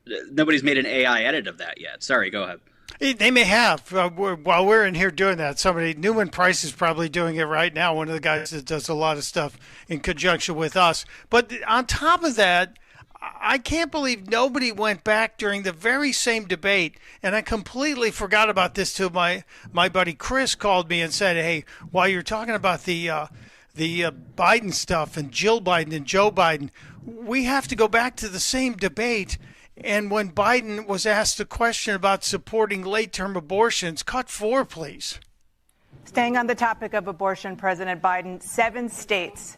made an AI edit of that yet. Sorry, go ahead. They may have. While we're in here doing that, Newman Price is probably doing it right now. One of the guys that does a lot of stuff in conjunction with us. But on top of that, I can't believe nobody went back during the very same debate, and I completely forgot about this till my buddy Chris called me and said, "Hey, while you're talking about the Biden stuff and Jill Biden and Joe Biden, we have to go back to the same debate." And when Biden was asked a question about supporting late-term abortions, cut 4, please. Staying on the topic of abortion, President Biden, 7 states.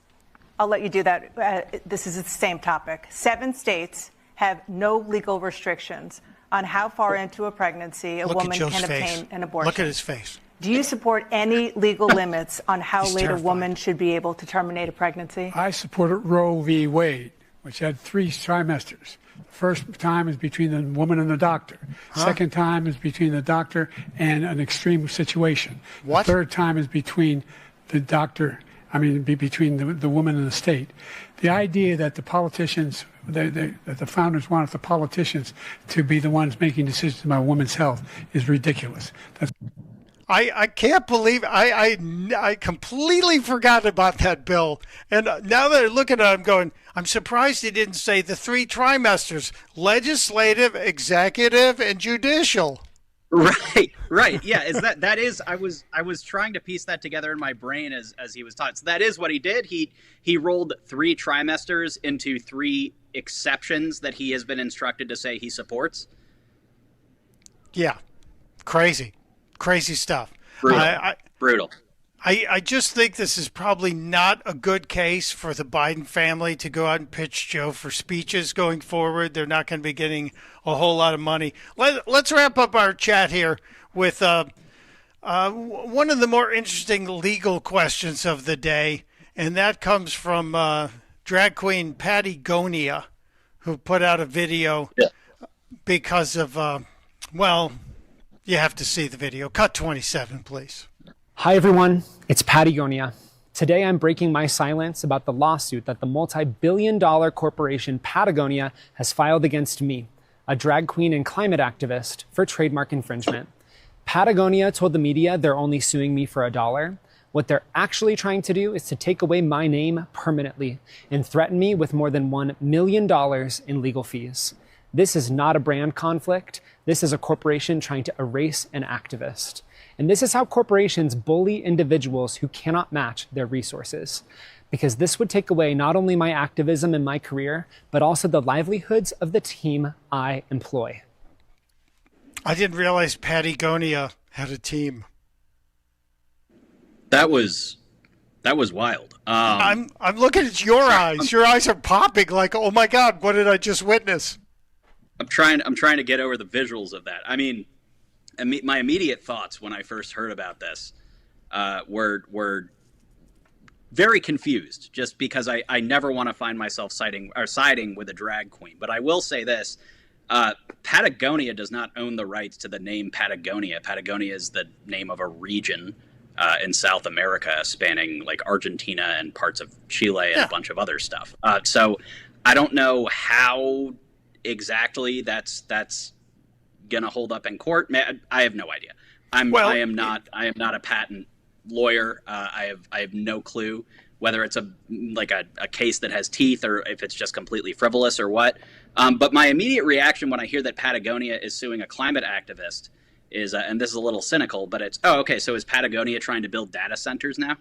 I'll let you do that. This is the same topic. 7 states have no legal restrictions on how far into a pregnancy a woman can obtain an abortion. Look at his face. Do you support any legal limits on how late a woman should be able to terminate a pregnancy? I supported Roe v. Wade, which had 3 trimesters. The first time is between the woman and the doctor. Second time is between the doctor and an extreme situation. What? The third time is between the doctor. Between the woman and the state. The idea that the politicians, that the founders wanted the politicians to be the ones making decisions about women's health is ridiculous. I can't believe I completely forgot about that bill. And now that I look at it, I'm going, I'm surprised he didn't say the 3 trimesters, legislative, executive, and judicial. Right. Yeah, that is I was trying to piece that together in my brain as he was taught. So that is what he did. He rolled 3 trimesters into 3 exceptions that he has been instructed to say he supports. Yeah. Crazy stuff. Brutal. I just think this is probably not a good case for the Biden family to go out and pitch Joe for speeches going forward. They're not going to be getting a whole lot of money. Let's wrap up our chat here with one of the more interesting legal questions of the day, and that comes from drag queen Patty Gonia, who put out a video because of, you have to see the video. Cut 27, please. Hi, everyone. It's Patagonia. Today, I'm breaking my silence about the lawsuit that the multi-billion-dollar corporation Patagonia has filed against me, a drag queen and climate activist, for trademark infringement. Patagonia told the media they're only suing me for $1. What they're actually trying to do is to take away my name permanently and threaten me with more than $1 million in legal fees. This is not a brand conflict. This is a corporation trying to erase an activist. And this is how corporations bully individuals who cannot match their resources. Because this would take away not only my activism and my career, but also the livelihoods of the team I employ. I didn't realize Patagonia had a team. That was wild. I'm looking at your eyes. Your eyes are popping like, oh my God, what did I just witness? I'm trying to get over the visuals of that. I mean, my immediate thoughts when I first heard about this were very confused, just because I never want to find myself siding with a drag queen. But I will say this. Patagonia does not own the rights to the name Patagonia. Patagonia is the name of a region in South America, spanning like Argentina and parts of Chile and a bunch of other stuff. So I don't know how exactly that's gonna hold up in court. I have no idea. I am not a patent lawyer. I have no clue whether it's a case that has teeth or if it's just completely frivolous or what. But my immediate reaction when I hear that Patagonia is suing a climate activist is, and this is a little cynical, but it's, oh, okay, so is Patagonia trying to build data centers now?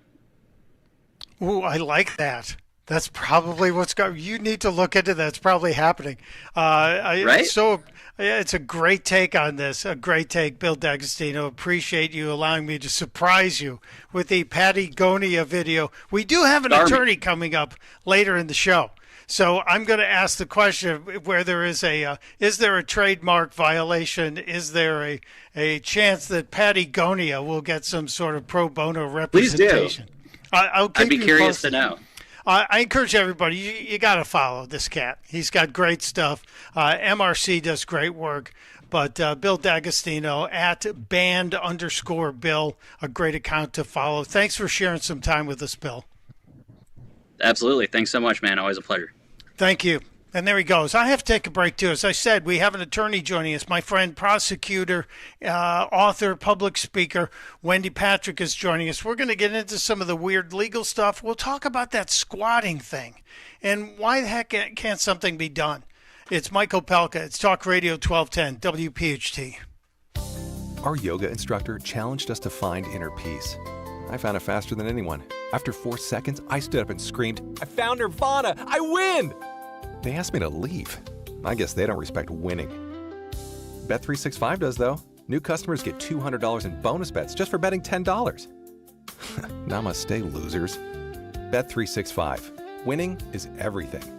Ooh, I like that. That's probably what's going. You need to look into that. It's probably happening. Right? So it's a great take on this. A great take, Bill D'Agostino. Appreciate you allowing me to surprise you with the Patagonia video. We do have an attorney coming up later in the show. So I'm going to ask the question where there is is there a trademark violation? Is there a chance that Patagonia will get some sort of pro bono representation? Please do. I'd be curious to know. I encourage everybody, you got to follow this cat. He's got great stuff. MRC does great work. But Bill D'Agostino at @band_Bill, a great account to follow. Thanks for sharing some time with us, Bill. Absolutely. Thanks so much, man. Always a pleasure. Thank you. And there he goes. I have to take a break, too. As I said, we have an attorney joining us. My friend, prosecutor, author, public speaker, Wendy Patrick is joining us. We're going to get into some of the weird legal stuff. We'll talk about that squatting thing and why the heck can't something be done. It's Mike Opelka. It's Talk Radio 1210, WPHT. Our yoga instructor challenged us to find inner peace. I found it faster than anyone. After 4 seconds, I stood up and screamed, "I found Nirvana! I win!" They asked me to leave. I guess they don't respect winning. Bet365 does, though. New customers get $200 in bonus bets just for betting $10. Namaste, losers. Bet365. Winning is everything.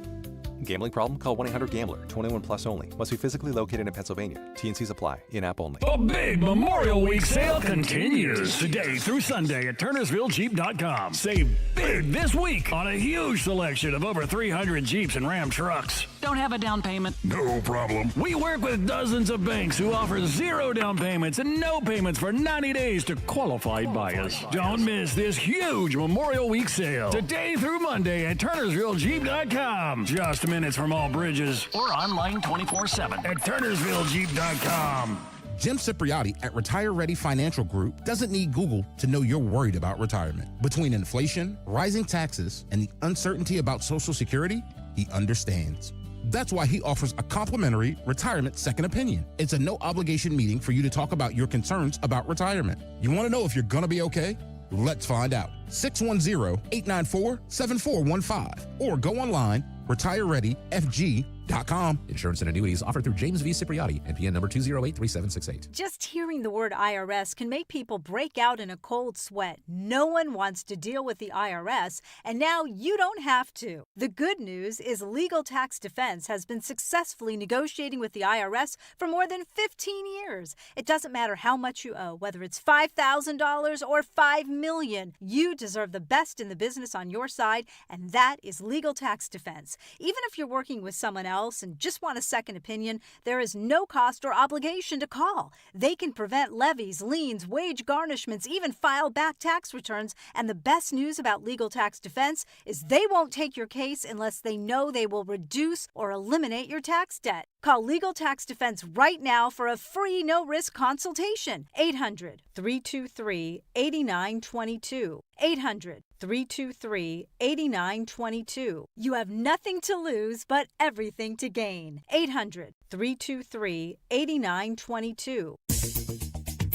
Gambling problem? Call 1-800-GAMBLER. 21 plus only. Must be physically located in Pennsylvania. T&Cs apply. In-app only. The big Memorial Week sale continues today through Sunday at TurnersvilleJeep.com. Save big this week on a huge selection of over 300 Jeeps and Ram trucks. Don't have a down payment? No problem. We work with dozens of banks who offer 0 down payments and no payments for 90 days to qualified buyers. Don't miss this huge Memorial Week sale today through Monday at TurnersvilleJeep.com. Just minutes from all bridges or online 24/7 at TurnersvilleJeep.com. Jim Cipriotti at Retire Ready Financial Group doesn't need Google to know you're worried about retirement. Between inflation, rising taxes, and the uncertainty about Social Security, he understands. That's why he offers a complimentary retirement second opinion. It's a no-obligation meeting for you to talk about your concerns about retirement. You want to know if you're going to be okay? Let's find out. 610-894-7415 or go online, retirereadyfg.com. Insurance and annuities offered through James V. Cipriotti, NPN number 2083768. Just hearing the word IRS can make people break out in a cold sweat. No one wants to deal with the IRS, and now you don't have to. The good news is Legal Tax Defense has been successfully negotiating with the IRS for more than 15 years. It doesn't matter how much you owe, whether it's $5,000 or $5 million. You deserve the best in the business on your side, and that is Legal Tax Defense. Even if you're working with someone else and just want a second opinion, there is no cost or obligation to call. They can prevent levies, liens, wage garnishments, even file back tax returns. And the best news about Legal Tax Defense is they won't take your case unless they know they will reduce or eliminate your tax debt. Call Legal Tax Defense right now for a free no-risk consultation. 800-323-8922. 800-323-8922. You have nothing to lose but everything to gain. 800-323-8922.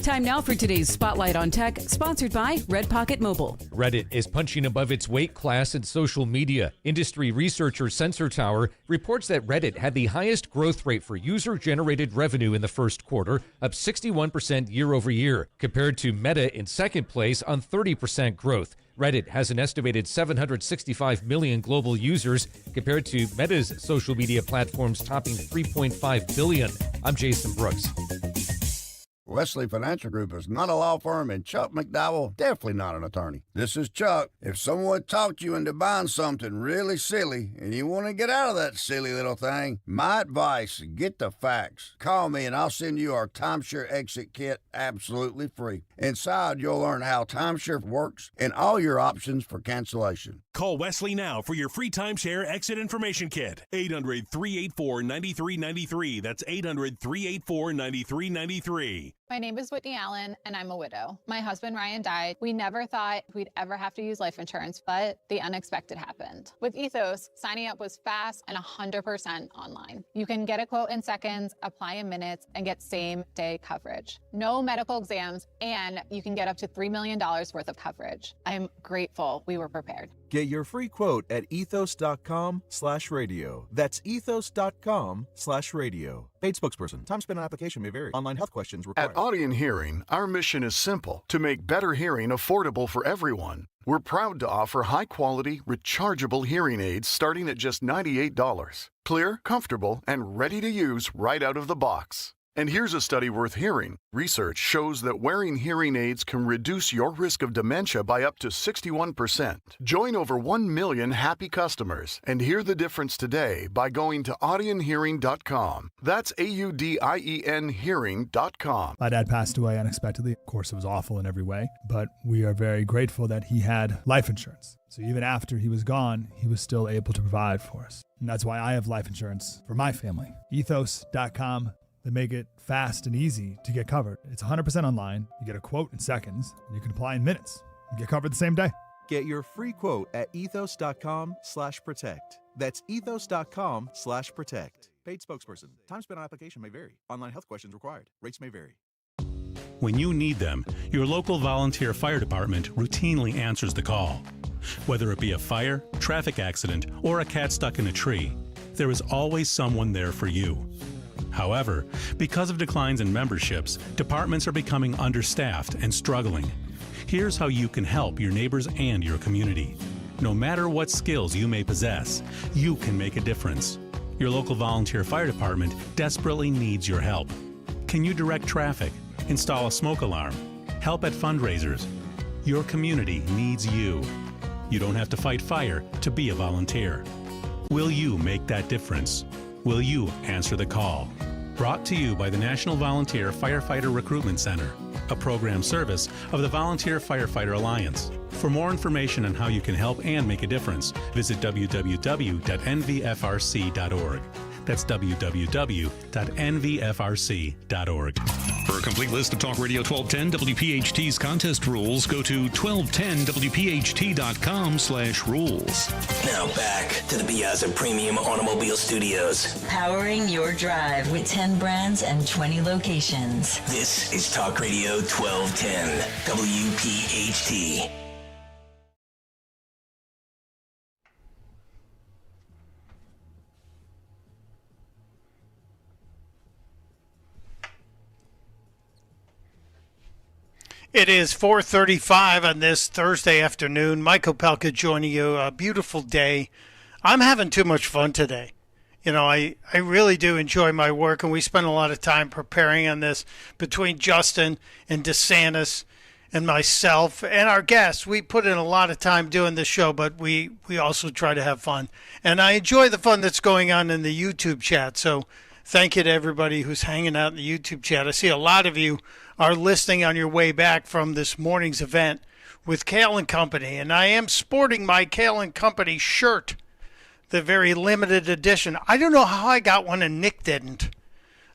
Time now for today's Spotlight on Tech, sponsored by Red Pocket Mobile. Reddit is punching above its weight class in social media. Industry researcher Sensor Tower reports that Reddit had the highest growth rate for user-generated revenue in the first quarter, up 61% year over year, compared to Meta in second place on 30% growth. Reddit has an estimated 765 million global users compared to Meta's social media platforms topping 3.5 billion. I'm Jason Brooks. Wesley Financial Group is not a law firm, and Chuck McDowell definitely not an attorney. This is Chuck. If someone talked you into buying something really silly and you want to get out of that silly little thing, my advice, get the facts. Call me and I'll send you our timeshare exit kit absolutely free. Inside, you'll learn how timeshare works and all your options for cancellation. Call Wesley now for your free timeshare exit information kit. 800-384-9393. That's 800-384-9393. My name is Whitney Allen, and I'm a widow. My husband, Ryan, died. We never thought we'd ever have to use life insurance, but the unexpected happened. With Ethos, signing up was fast and 100% online. You can get a quote in seconds, apply in minutes, and get same-day coverage. No medical exams, and you can get up to $3 million worth of coverage. I'm grateful we were prepared. Get your free quote at ethos.com/radio. That's ethos.com/radio. Paid spokesperson. Time spent on application may vary. Online health questions required. At Audion Hearing, our mission is simple: to make better hearing affordable for everyone. We're proud to offer high-quality, rechargeable hearing aids starting at just $98. Clear, comfortable, and ready to use right out of the box. And here's a study worth hearing. Research shows that wearing hearing aids can reduce your risk of dementia by up to 61%. Join over 1 million happy customers and hear the difference today by going to audionhearing.com. That's AUDIEN hearing.com. My dad passed away unexpectedly. Of course, it was awful in every way, but we are very grateful that he had life insurance. So even after he was gone, he was still able to provide for us. And that's why I have life insurance for my family. Ethos.com. They make it fast and easy to get covered. It's 100% online. You get a quote in seconds, and you can apply in minutes. You get covered the same day. Get your free quote at ethos.com/protect. That's ethos.com/protect. Paid spokesperson. Time spent on application may vary. Online health questions required. Rates may vary. When you need them, your local volunteer fire department routinely answers the call. Whether it be a fire, traffic accident, or a cat stuck in a tree, there is always someone there for you. However, because of declines in memberships, departments are becoming understaffed and struggling. Here's how you can help your neighbors and your community. No matter what skills you may possess, you can make a difference. Your local volunteer fire department desperately needs your help. Can you direct traffic, install a smoke alarm, help at fundraisers? Your community needs you. You don't have to fight fire to be a volunteer. Will you make that difference? Will you answer the call? Brought to you by the National Volunteer Firefighter Recruitment Center, a program service of the Volunteer Firefighter Alliance. For more information on how you can help and make a difference, visit www.nvfrc.org. That's www.nvfrc.org. For a complete list of Talk Radio 1210 WPHT's contest rules, go to 1210wpht.com/rules. Now back to the Piazza Premium Automobile Studios. Powering your drive with 10 brands and 20 locations. This is Talk Radio 1210 WPHT. It is 4:35 on this Thursday afternoon. Mike Opelka joining you. A beautiful day. I'm having too much fun today. You know, I really do enjoy my work, and we spend a lot of time preparing on this between Justin and DeSantis and myself and our guests. We put in a lot of time doing this show, but we also try to have fun. And I enjoy the fun that's going on in the YouTube chat. So thank you to everybody who's hanging out in the YouTube chat. I see a lot of you are listening on your way back from this morning's event with Kale & Company. And I am sporting my Kale & Company shirt, the very limited edition. I don't know how I got one and Nick didn't.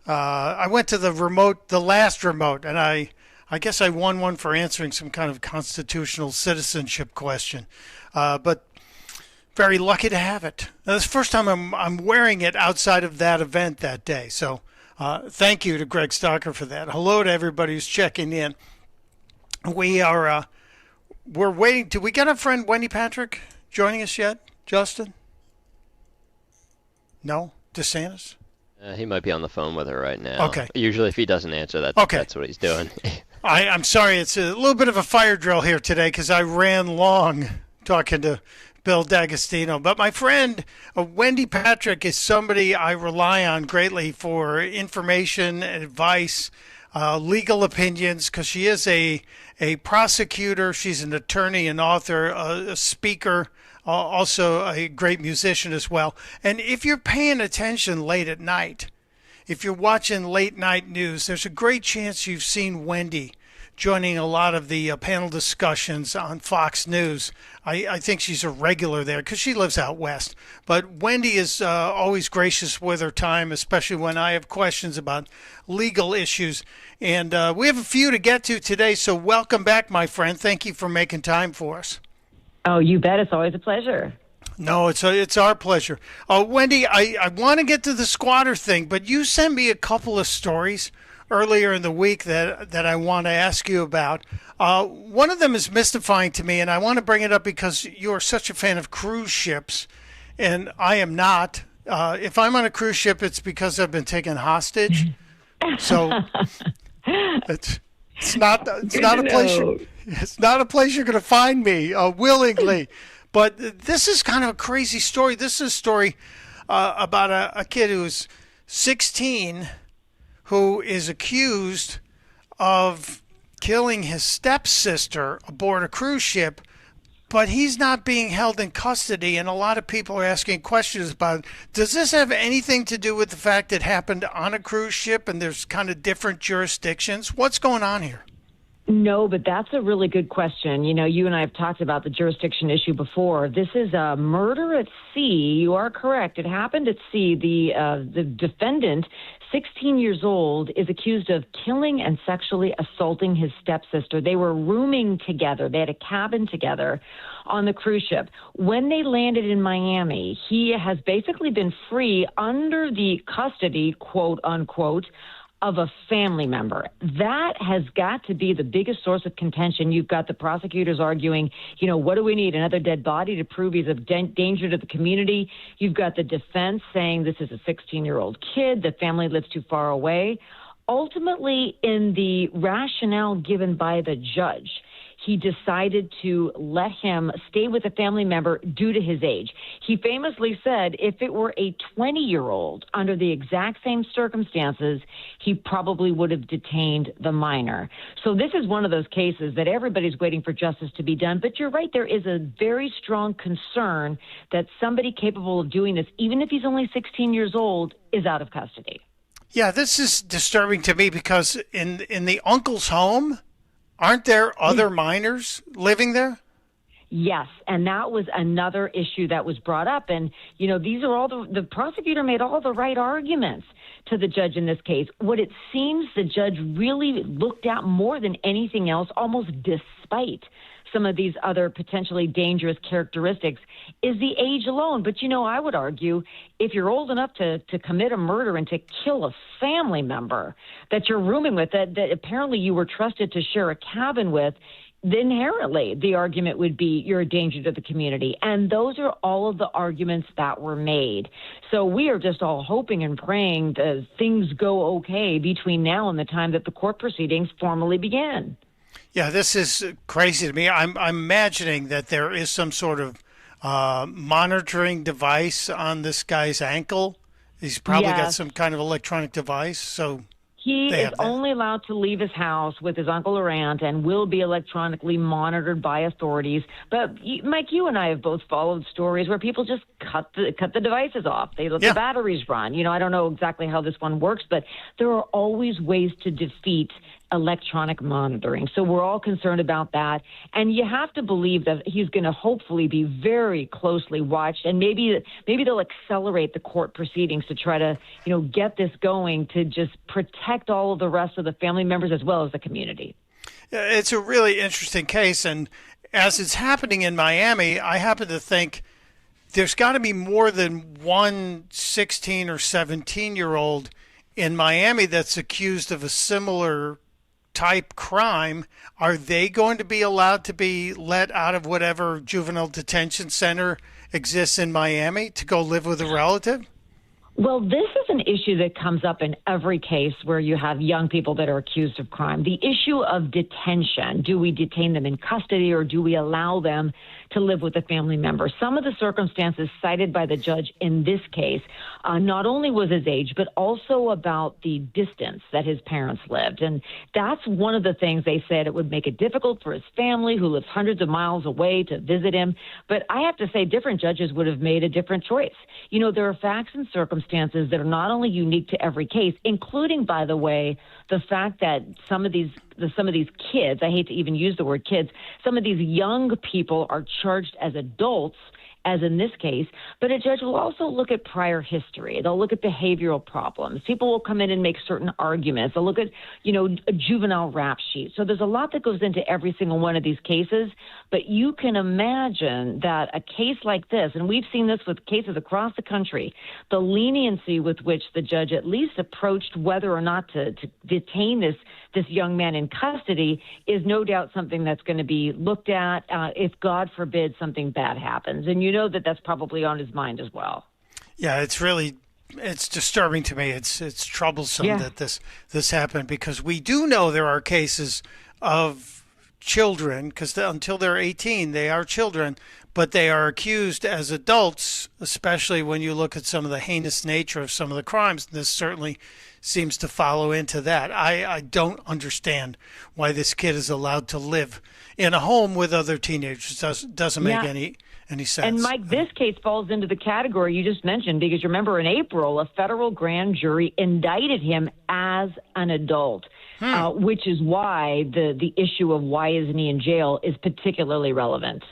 I went to the last remote, and I guess I won one for answering some kind of constitutional citizenship question. But very lucky to have it. Now, this is the first time I'm wearing it outside of that event that day. So thank you to Greg Stocker for that. Hello to everybody who's checking in. We're waiting. Did we get our friend Wendy Patrick joining us yet, Justin? No? DeSantis? He might be on the phone with her right now. Okay. Usually if he doesn't answer, that's what he's doing. I'm sorry, it's a little bit of a fire drill here today because I ran long talking to Bill D'Agostino. But my friend Wendy Patrick is somebody I rely on greatly for information, advice, legal opinions, because she is a prosecutor. She's an attorney, an author, a speaker, also a great musician as well. And if you're paying attention late at night, if you're watching late night news, there's a great chance you've seen Wendy joining a lot of the panel discussions on Fox News. I think she's a regular there because she lives out west. But Wendy is always gracious with her time, especially when I have questions about legal issues. And we have a few to get to today, so welcome back, my friend. Thank you for making time for us. Oh, you bet. It's always a pleasure. No, it's our pleasure. Wendy, I want to get to the squatter thing, but you sent me a couple of stories earlier in the week that I want to ask you about. One of them is mystifying to me, and I want to bring it up because you're such a fan of cruise ships, and I am not. If I'm on a cruise ship, it's because I've been taken hostage. So it's not a place. It's not a place you're going to find me willingly. But this is kind of a crazy story. This is a story about a kid who's 16 who is accused of killing his stepsister aboard a cruise ship, but he's not being held in custody, and a lot of people are asking questions about it. Does this have anything to do with the fact it happened on a cruise ship and there's kind of different jurisdictions? What's going on here? No, but that's a really good question. You know, you and I have talked about the jurisdiction issue before. This is a murder at sea. You are correct. It happened at sea. The defendant, 16 years old, is accused of killing and sexually assaulting his stepsister. They were rooming together. They had a cabin together on the cruise ship. When they landed in Miami, he has basically been free under the custody, quote unquote, of a family member. That has got to be the biggest source of contention. You've got the prosecutors arguing, you know, what do we need? Another dead body to prove he's a danger to the community. You've got the defense saying this is a 16-year-old kid. The family lives too far away. Ultimately, in the rationale given by the judge, he decided to let him stay with a family member due to his age. He famously said if it were a 20-year-old under the exact same circumstances, he probably would have detained the minor. So this is one of those cases that everybody's waiting for justice to be done. But you're right, there is a very strong concern that somebody capable of doing this, even if he's only 16 years old, is out of custody. Yeah, this is disturbing to me because in the uncle's home, aren't there other minors living there? Yes, and that was another issue that was brought up. And, you know, these are all the prosecutor made all the right arguments to the judge in this case. What it seems the judge really looked at more than anything else, almost despite some of these other potentially dangerous characteristics, is the age alone. But, you know, I would argue if you're old enough to commit a murder and to kill a family member that you're rooming with, that apparently you were trusted to share a cabin with, then inherently the argument would be you're a danger to the community. And those are all of the arguments that were made. So we are just all hoping and praying that things go okay between now and the time that the court proceedings formally begin. Yeah, this is crazy to me. I'm imagining that there is some sort of monitoring device on this guy's ankle. He's probably got some kind of electronic device. So he is only allowed to leave his house with his uncle or aunt and will be electronically monitored by authorities. But Mike, you and I have both followed stories where people just cut the devices off. They let the batteries run. You know, I don't know exactly how this one works, but there are always ways to defeat electronic monitoring. So we're all concerned about that. And you have to believe that he's going to hopefully be very closely watched, and maybe they'll accelerate the court proceedings to try to, you know, get this going to just protect all of the rest of the family members as well as the community. It's a really interesting case. And as it's happening in Miami, I happen to think there's got to be more than one 16 or 17-year-old in Miami that's accused of a similar type crime. Are they going to be allowed to be let out of whatever juvenile detention center exists in Miami to go live with a relative? Well, this is an issue that comes up in every case where you have young people that are accused of crime. The issue of detention. Do we detain them in custody or do we allow them to live with a family member? Some of the circumstances cited by the judge in this case not only was his age, but also about the distance that his parents lived. And that's one of the things they said it would make it difficult for his family, who lives hundreds of miles away, to visit him. But I have to say, different judges would have made a different choice. You know, there are facts and circumstances that are not only unique to every case, including, by the way, the fact that some of these kids, I hate to even use the word kids, some of these young people are charged as adults, as in this case, but a judge will also look at prior history. They'll look at behavioral problems. People will come in and make certain arguments. They'll look at, a juvenile rap sheet. So there's a lot that goes into every single one of these cases, but you can imagine that a case like this, and we've seen this with cases across the country, the leniency with which the judge at least approached whether or not to detain this young man in custody is no doubt something that's going to be looked at if, God forbid, something bad happens. And you know that that's probably on his mind as well. Yeah, it's disturbing to me. It's troublesome that this happened, because we do know there are cases of children, because until they're 18, they are children, but they are accused as adults, especially when you look at some of the heinous nature of some of the crimes. This certainly seems to follow into that. I don't understand why this kid is allowed to live in a home with other teenagers. Doesn't make any sense. And Mike, this case falls into the category you just mentioned, because remember in April, a federal grand jury indicted him as an adult, which is why the issue of why isn't he in jail is particularly relevant.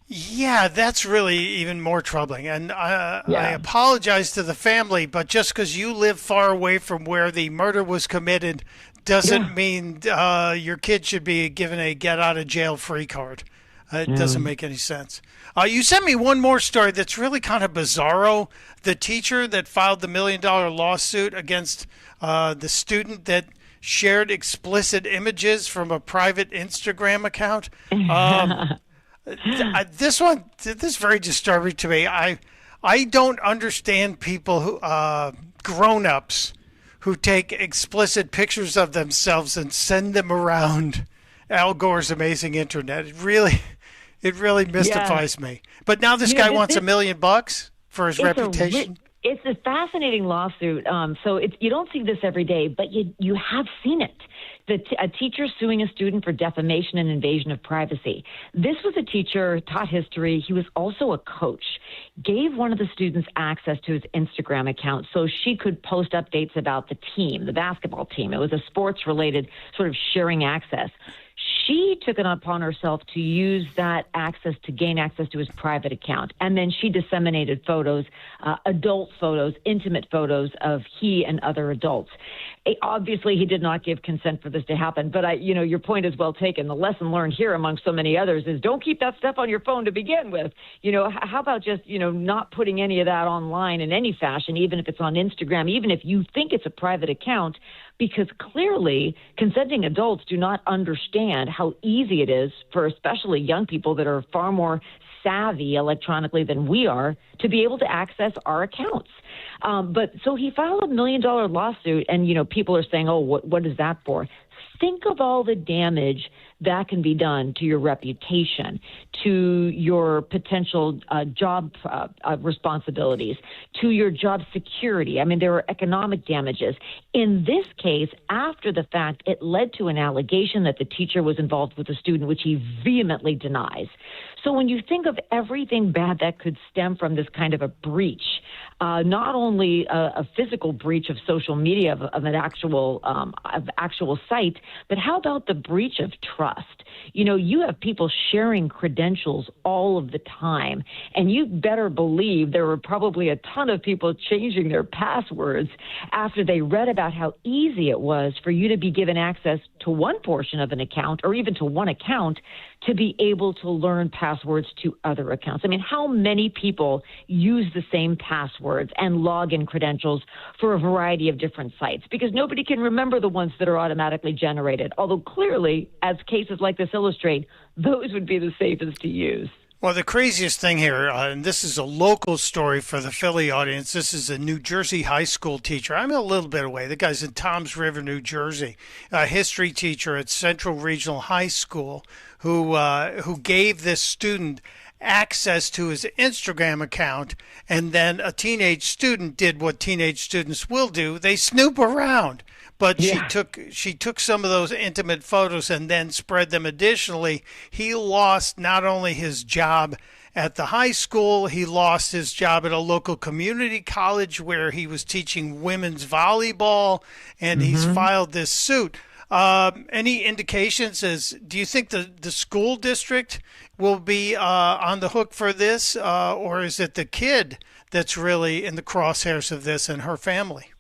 Yeah, that's really even more troubling. And I apologize to the family, but just because you live far away from where the murder was committed doesn't mean your kid should be given a get-out-of-jail-free card. It doesn't make any sense. You sent me one more story that's really kind of bizarro. The teacher that filed the $1 million lawsuit against the student that shared explicit images from a private Instagram account. This is very disturbing to me. I don't understand people who grown-ups who take explicit pictures of themselves and send them around Al Gore's amazing internet. It really mystifies me. But now this guy wants $1 million for his reputation. It's a fascinating lawsuit. So you don't see this every day, but you have seen it. A teacher suing a student for defamation and invasion of privacy. This was a teacher, taught history. He was also a coach, gave one of the students access to his Instagram account so she could post updates about the team, the basketball team. It was a sports-related sort of sharing access. She took it upon herself to use that access to gain access to his private account. And then she disseminated photos, adult photos, intimate photos of he and other adults. Obviously, he did not give consent for this to happen. But, your point is well taken. The lesson learned here, among so many others, is don't keep that stuff on your phone to begin with. How about just, not putting any of that online in any fashion, even if it's on Instagram, even if you think it's a private account, because clearly consenting adults do not understand how easy it is for especially young people that are far more savvy electronically than we are to be able to access our accounts. But so he filed a $1 million lawsuit, and, people are saying, oh, what is that for? Think of all the damage that can be done to your reputation, to your potential job responsibilities, to your job security. I mean, there are economic damages. In this case, after the fact, it led to an allegation that the teacher was involved with the student, which he vehemently denies. So when you think of everything bad that could stem from this kind of a breach, not only a physical breach of social media of an actual site, but how about the breach of trust? You have people sharing credentials all of the time, and you better believe there were probably a ton of people changing their passwords after they read about how easy it was for you to be given access to one portion of an account or even to one account to be able to learn passwords to other accounts. I mean, how many people use the same passwords and login credentials for a variety of different sites? Because nobody can remember the ones that are automatically generated, although clearly, as cases like this illustrate, those would be the safest to use. Well, the craziest thing here, and this is a local story for the Philly audience, this is a New Jersey high school teacher. I'm a little bit away. The guy's in Toms River, New Jersey, a history teacher at Central Regional High School who gave this student access to his Instagram account, and then a teenage student did what teenage students will do. They snoop around. But she took some of those intimate photos and then spread them. Additionally, he lost not only his job at the high school, he lost his job at a local community college where he was teaching women's volleyball, and he's filed this suit. Any indications do you think the school district will be on the hook for this, or is it the kid that's really in the crosshairs of this and her family?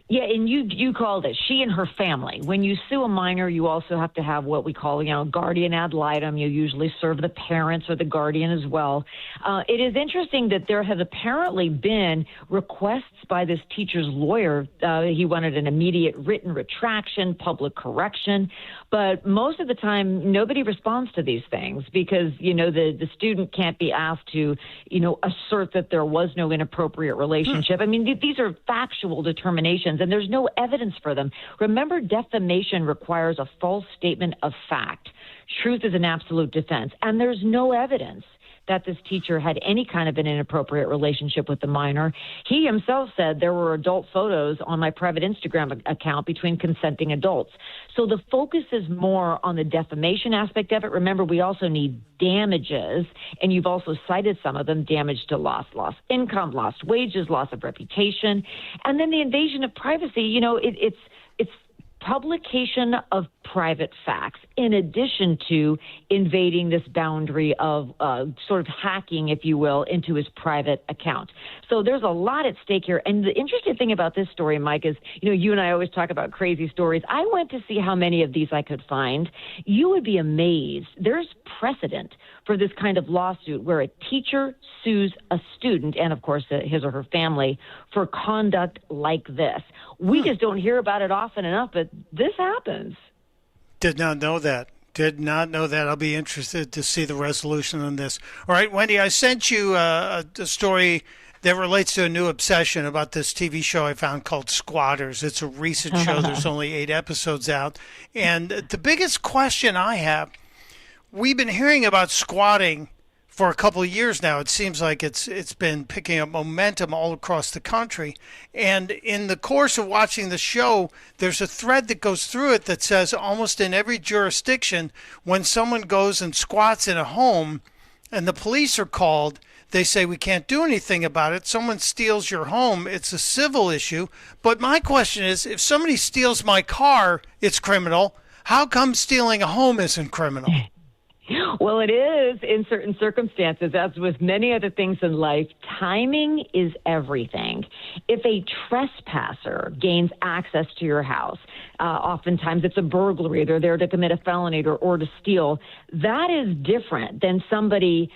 Yeah, and you called it, she and her family. When you sue a minor, you also have to have what we call, guardian ad litem. You usually serve the parents or the guardian as well. It is interesting that there has apparently been requests by this teacher's lawyer. He wanted an immediate written retraction, public correction. But most of the time, nobody responds to these things because, the student can't be asked to, assert that there was no inappropriate relationship. I mean, these are factual determinations, and there's no evidence for them. Remember, defamation requires a false statement of fact. Truth is an absolute defense, and there's no evidence that this teacher had any kind of an inappropriate relationship with the minor. He himself said there were adult photos on my private Instagram account between consenting adults. So the focus is more on the defamation aspect of it. Remember, we also need damages, and you've also cited some of them: damage to lost income, lost wages, loss of reputation, and then the invasion of privacy. It's publication of private facts in addition to invading this boundary of sort of hacking, if you will, into his private account. So there's a lot at stake here. And the interesting thing about this story, Mike, is, you and I always talk about crazy stories. I went to see how many of these I could find. You would be amazed. There's precedent for this kind of lawsuit where a teacher sues a student and, of course, his or her family for conduct like this. We just don't hear about it often enough, but this happens. Did not know that. I'll be interested to see the resolution on this. All right, Wendy, I sent you a story that relates to a new obsession about this TV show I found called Squatters. It's a recent show. There's only 8 episodes out. And the biggest question I have, we've been hearing about squatting for a couple of years now. It seems like it's been picking up momentum all across the country. And in the course of watching the show, there's a thread that goes through it that says almost in every jurisdiction, when someone goes and squats in a home and the police are called, they say, we can't do anything about it. Someone steals your home, it's a civil issue. But my question is, if somebody steals my car, it's criminal. How come stealing a home isn't criminal? Well, it is in certain circumstances. As with many other things in life, timing is everything. If a trespasser gains access to your house, oftentimes it's a burglary, they're there to commit a felony or to steal, that is different than somebody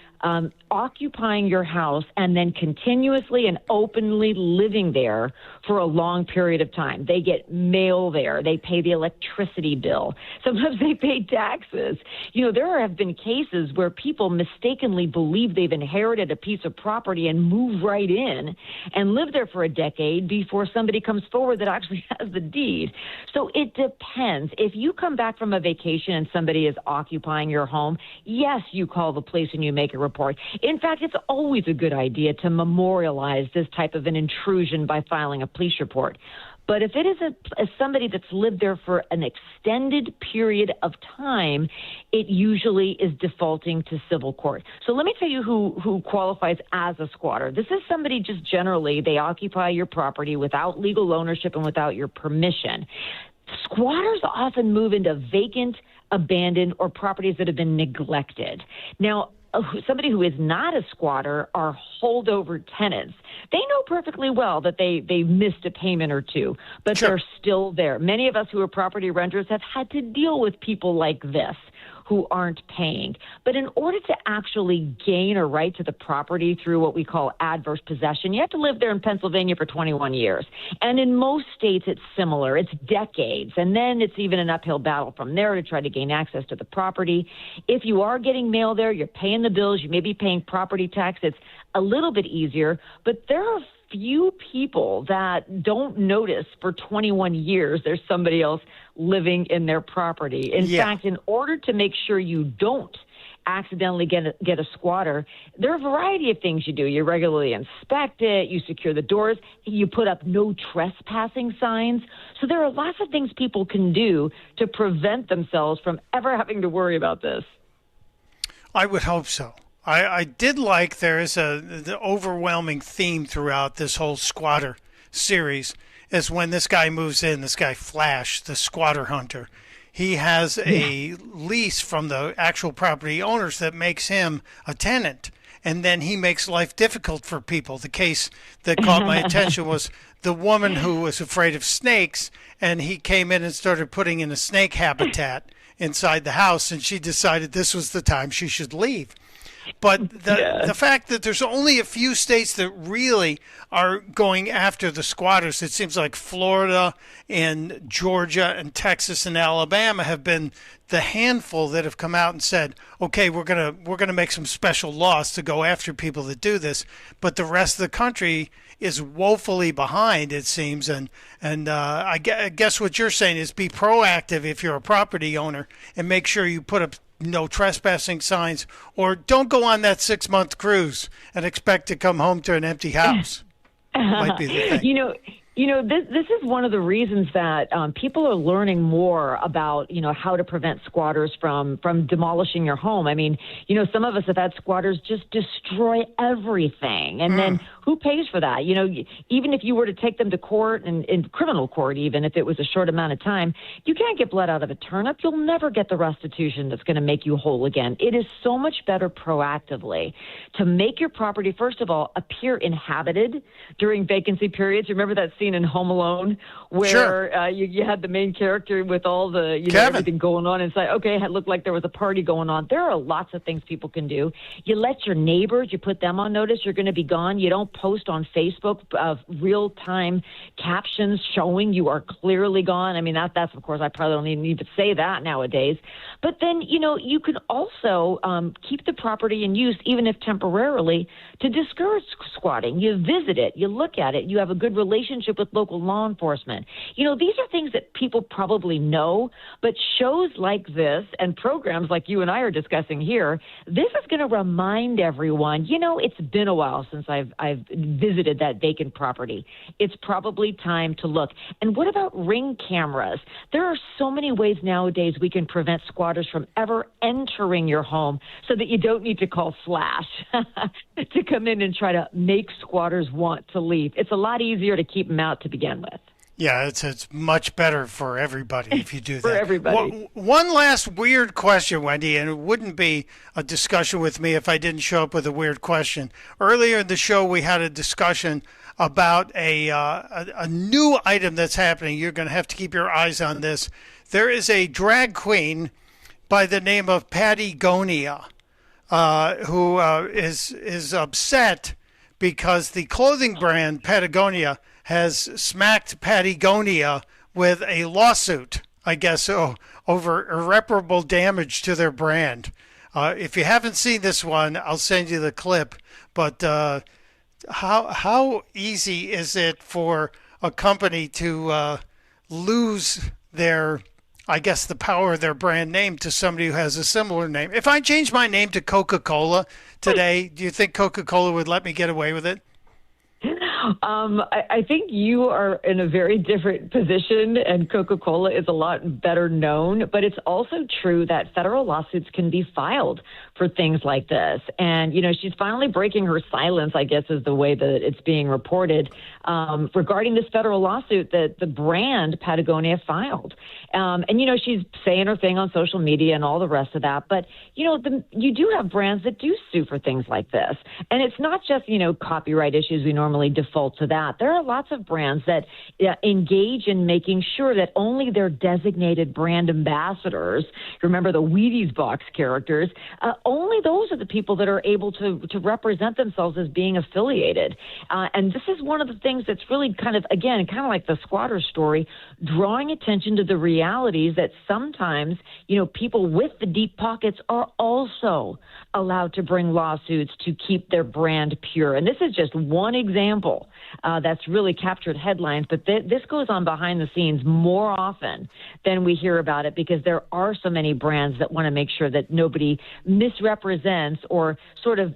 occupying your house and then continuously and openly living there for a long period of time. They get mail there. They pay the electricity bill. Sometimes they pay taxes. There have been cases where people mistakenly believe they've inherited a piece of property and move right in and live there for a decade before somebody comes forward that actually has the deed. So it depends. If you come back from a vacation and somebody is occupying your home, yes, you call the police and you make a report. In fact, it's always a good idea to memorialize this type of an intrusion by filing a police report. But if it is somebody that's lived there for an extended period of time, it usually is defaulting to civil court. So let me tell you who qualifies as a squatter. This is somebody just generally, they occupy your property without legal ownership and without your permission. Squatters often move into vacant, abandoned, or properties that have been neglected. Now, somebody who is not a squatter are holdover tenants. They know perfectly well that they missed a payment or two, but They're still there. Many of us who are property renters have had to deal with people like this who aren't paying. But in order to actually gain a right to the property through what we call adverse possession, you have to live there in Pennsylvania for 21 years. And in most states, it's similar. It's decades. And then it's even an uphill battle from there to try to gain access to the property. If you are getting mail there, you're paying the the bills. You may be paying property tax. It's a little bit easier, but there are few people that don't notice for 21 years there's somebody else living in their property. In fact, in order to make sure you don't accidentally get a squatter, there are a variety of things you do. You regularly inspect it, you secure the doors, you put up no trespassing signs. So there are lots of things people can do to prevent themselves from ever having to worry about this. I would hope so. I did like there is the overwhelming theme throughout this whole squatter series is when this guy moves in, this guy Flash, the squatter hunter. He has a lease from the actual property owners that makes him a tenant, and then he makes life difficult for people. The case that caught my attention was the woman who was afraid of snakes, and he came in and started putting in a snake habitat inside the house, and she decided this was the time she should leave. But the fact that there's only a few states that really are going after the squatters, it seems like Florida and Georgia and Texas and Alabama have been the handful that have come out and said, okay, we're gonna make some special laws to go after people that do this. But the rest of the country is woefully behind, it seems. And I guess what you're saying is be proactive if you're a property owner and make sure you put up no trespassing signs, or don't go on that 6-month cruise and expect to come home to an empty house. Might be the thing. This is one of the reasons that people are learning more about, how to prevent squatters from demolishing your home. I mean, some of us have had squatters just destroy everything. And then who pays for that? Even if you were to take them to court and in criminal court, even if it was a short amount of time, you can't get blood out of a turnip. You'll never get the restitution that's going to make you whole again. It is so much better proactively to make your property, first of all, appear inhabited during vacancy periods. Remember that scene in Home Alone where you had the main character with all the everything going on inside? Okay, it looked like there was a party going on. There are lots of things people can do. You let your neighbors, you put them on notice you're going to be gone. You don't post on Facebook real-time captions showing you are clearly gone. I mean, that's of course, I probably don't even need to say that nowadays. But then, you can also keep the property in use, even if temporarily, to discourage squatting. You visit it, you look at it, you have a good relationship with local law enforcement. These are things that people probably know, but shows like this and programs like you and I are discussing here, this is going to remind everyone, it's been a while since I've visited that vacant property. It's probably time to look. And what about Ring cameras? There are so many ways nowadays we can prevent squatters from ever entering your home so that you don't need to call Flash to come in and try to make squatters want to leave. It's a lot easier to keep them out to begin with. Yeah, it's much better for everybody if you do that. For everybody. One last weird question, Wendy, and it wouldn't be a discussion with me if I didn't show up with a weird question. Earlier in the show, we had a discussion about a new item that's happening. You're going to have to keep your eyes on this. There is a drag queen by the name of Patagonia who is upset because the clothing brand Patagonia has smacked Patagonia with a lawsuit, I guess, over irreparable damage to their brand. If you haven't seen this one, I'll send you the clip. But how easy is it for a company to lose their, I guess, the power of their brand name to somebody who has a similar name? If I change my name to Coca-Cola today, do you think Coca-Cola would let me get away with it? I think you are in a very different position, and Coca-Cola is a lot better known. But it's also true that federal lawsuits can be filed for things like this. And, she's finally breaking her silence, I guess, is the way that it's being reported, regarding this federal lawsuit that the brand Patagonia filed. And, she's saying her thing on social media and all the rest of that. But, you do have brands that do sue for things like this. And it's not just, copyright issues. We normally default to that. There are lots of brands that engage in making sure that only their designated brand ambassadors, remember the Wheaties box characters, only those are the people that are able to represent themselves as being affiliated. And this is one of the things that's really kind of like the squatter story, drawing attention to the reality reality is that sometimes, people with the deep pockets are also allowed to bring lawsuits to keep their brand pure. And this is just one example that's really captured headlines, but this goes on behind the scenes more often than we hear about it, because there are so many brands that want to make sure that nobody misrepresents or sort of,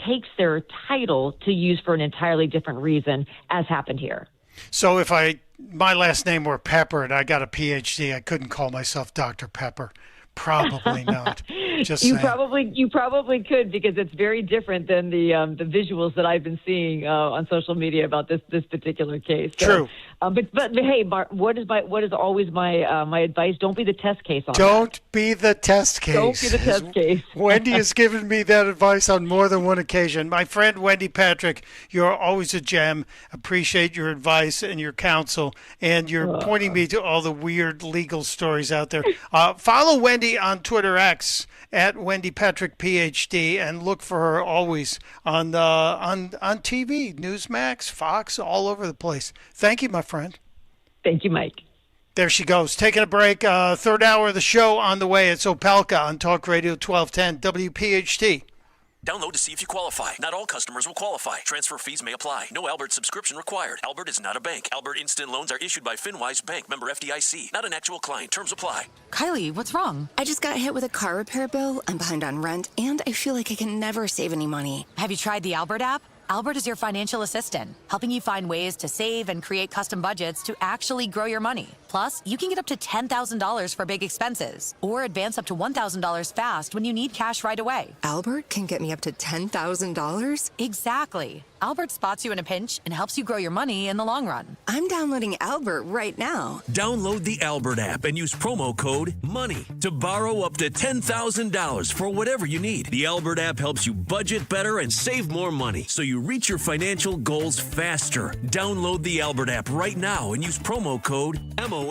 takes their title to use for an entirely different reason, as happened here. So if my last name were Pepper and I got a PhD, I couldn't call myself Dr. Pepper. Probably not. Just you saying. probably could, because it's very different than the visuals that I've been seeing on social media about this particular case. So, True. But hey, Bart, what is always my advice? Don't be the test case on Don't be the test case. Don't be the test case. Wendy has given me that advice on more than one occasion. My friend Wendy Patrick, you're always a gem. Appreciate your advice and your counsel, and you're pointing me to all the weird legal stories out there. Follow Wendy on Twitter X at Wendy Patrick PhD, and look for her always on TV, Newsmax, Fox, all over the place. Thank you, my friend. Thank you, Mike. There she goes. Taking a break. Third hour of the show on the way. It's Opelka on Talk Radio 1210 WPHT. Download to see if you qualify. Not all customers will qualify. Transfer fees may apply. No Albert subscription required. Albert is not a bank. Albert Instant Loans are issued by FinWise Bank, member FDIC. Not an actual client. Terms apply. Kylie, what's wrong? I just got hit with a car repair bill. I'm behind on rent, and I feel like I can never save any money. Have you tried the Albert app? Albert is your financial assistant, helping you find ways to save and create custom budgets to actually grow your money. Plus, you can get up to $10,000 for big expenses, or advance up to $1,000 fast when you need cash right away. Albert can get me up to $10,000? Exactly. Albert spots you in a pinch and helps you grow your money in the long run. I'm downloading Albert right now. Download the Albert app and use promo code MONEY to borrow up to $10,000 for whatever you need. The Albert app helps you budget better and save more money, so you reach your financial goals faster. Download the Albert app right now and use promo code MONEY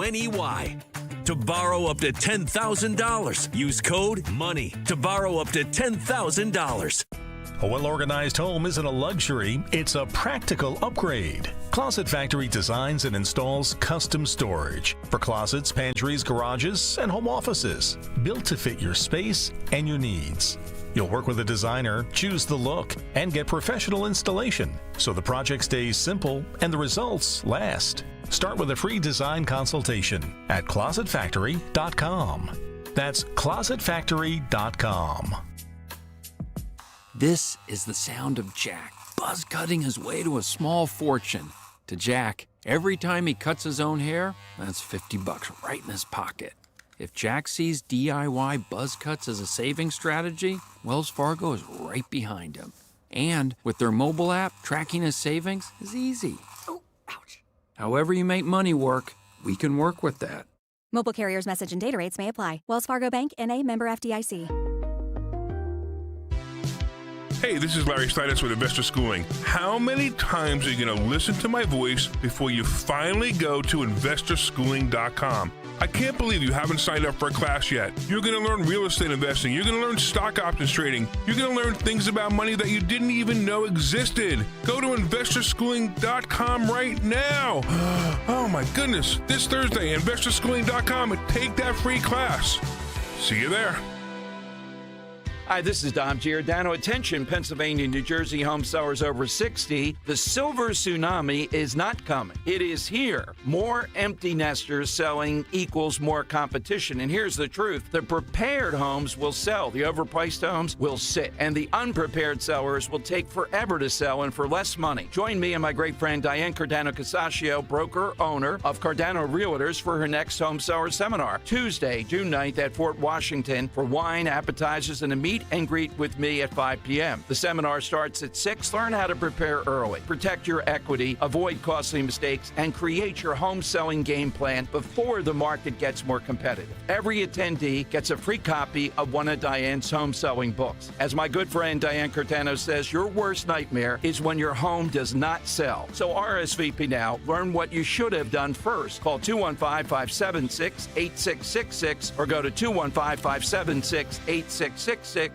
to borrow up to $10,000. Use code MONEY to borrow up to $10,000. A well-organized home isn't a luxury, it's a practical upgrade. Closet Factory designs and installs custom storage for closets, pantries, garages, and home offices, built to fit your space and your needs. You'll work with a designer, choose the look, and get professional installation, so the project stays simple and the results last. Start with a free design consultation at closetfactory.com. That's closetfactory.com. This is the sound of Jack, buzz cutting his way to a small fortune. To Jack, every time he cuts his own hair, that's $50 right in his pocket. If Jack sees DIY buzz cuts as a saving strategy, Wells Fargo is right behind him. And with their mobile app, tracking his savings is easy. Oh, ouch. However you make money work, we can work with that. Mobile carriers' message and data rates may apply. Wells Fargo Bank, N.A., member FDIC. Hey, this is Larry Steinitz with Investor Schooling. How many times are you going to listen to my voice before you finally go to investorschooling.com? I can't believe you haven't signed up for a class yet. You're going to learn real estate investing. You're going to learn stock options trading. You're going to learn things about money that you didn't even know existed. Go to investorschooling.com right now. Oh my goodness. This Thursday, investorschooling.com, and take that free class. See you there. Hi, this is Dom Giordano. Attention, Pennsylvania, New Jersey home sellers over 60. The silver tsunami is not coming. It is here. More empty nesters selling equals more competition. And here's the truth. The prepared homes will sell. The overpriced homes will sit. And the unprepared sellers will take forever to sell and for less money. Join me and my great friend Diane Cardano-Casaccio, broker, owner of Cardano Realtors, for her next home seller seminar. Tuesday, June 9th at Fort Washington for wine, appetizers, and a meet and greet with me at 5 p.m. The seminar starts at 6. Learn how to prepare early, protect your equity, avoid costly mistakes, and create your home selling game plan before the market gets more competitive. Every attendee gets a free copy of one of Diane's home selling books. As my good friend Diane Cardano says, your worst nightmare is when your home does not sell. So RSVP now. Learn what you should have done first. Call 215-576-8666 or go to 215-576-8666.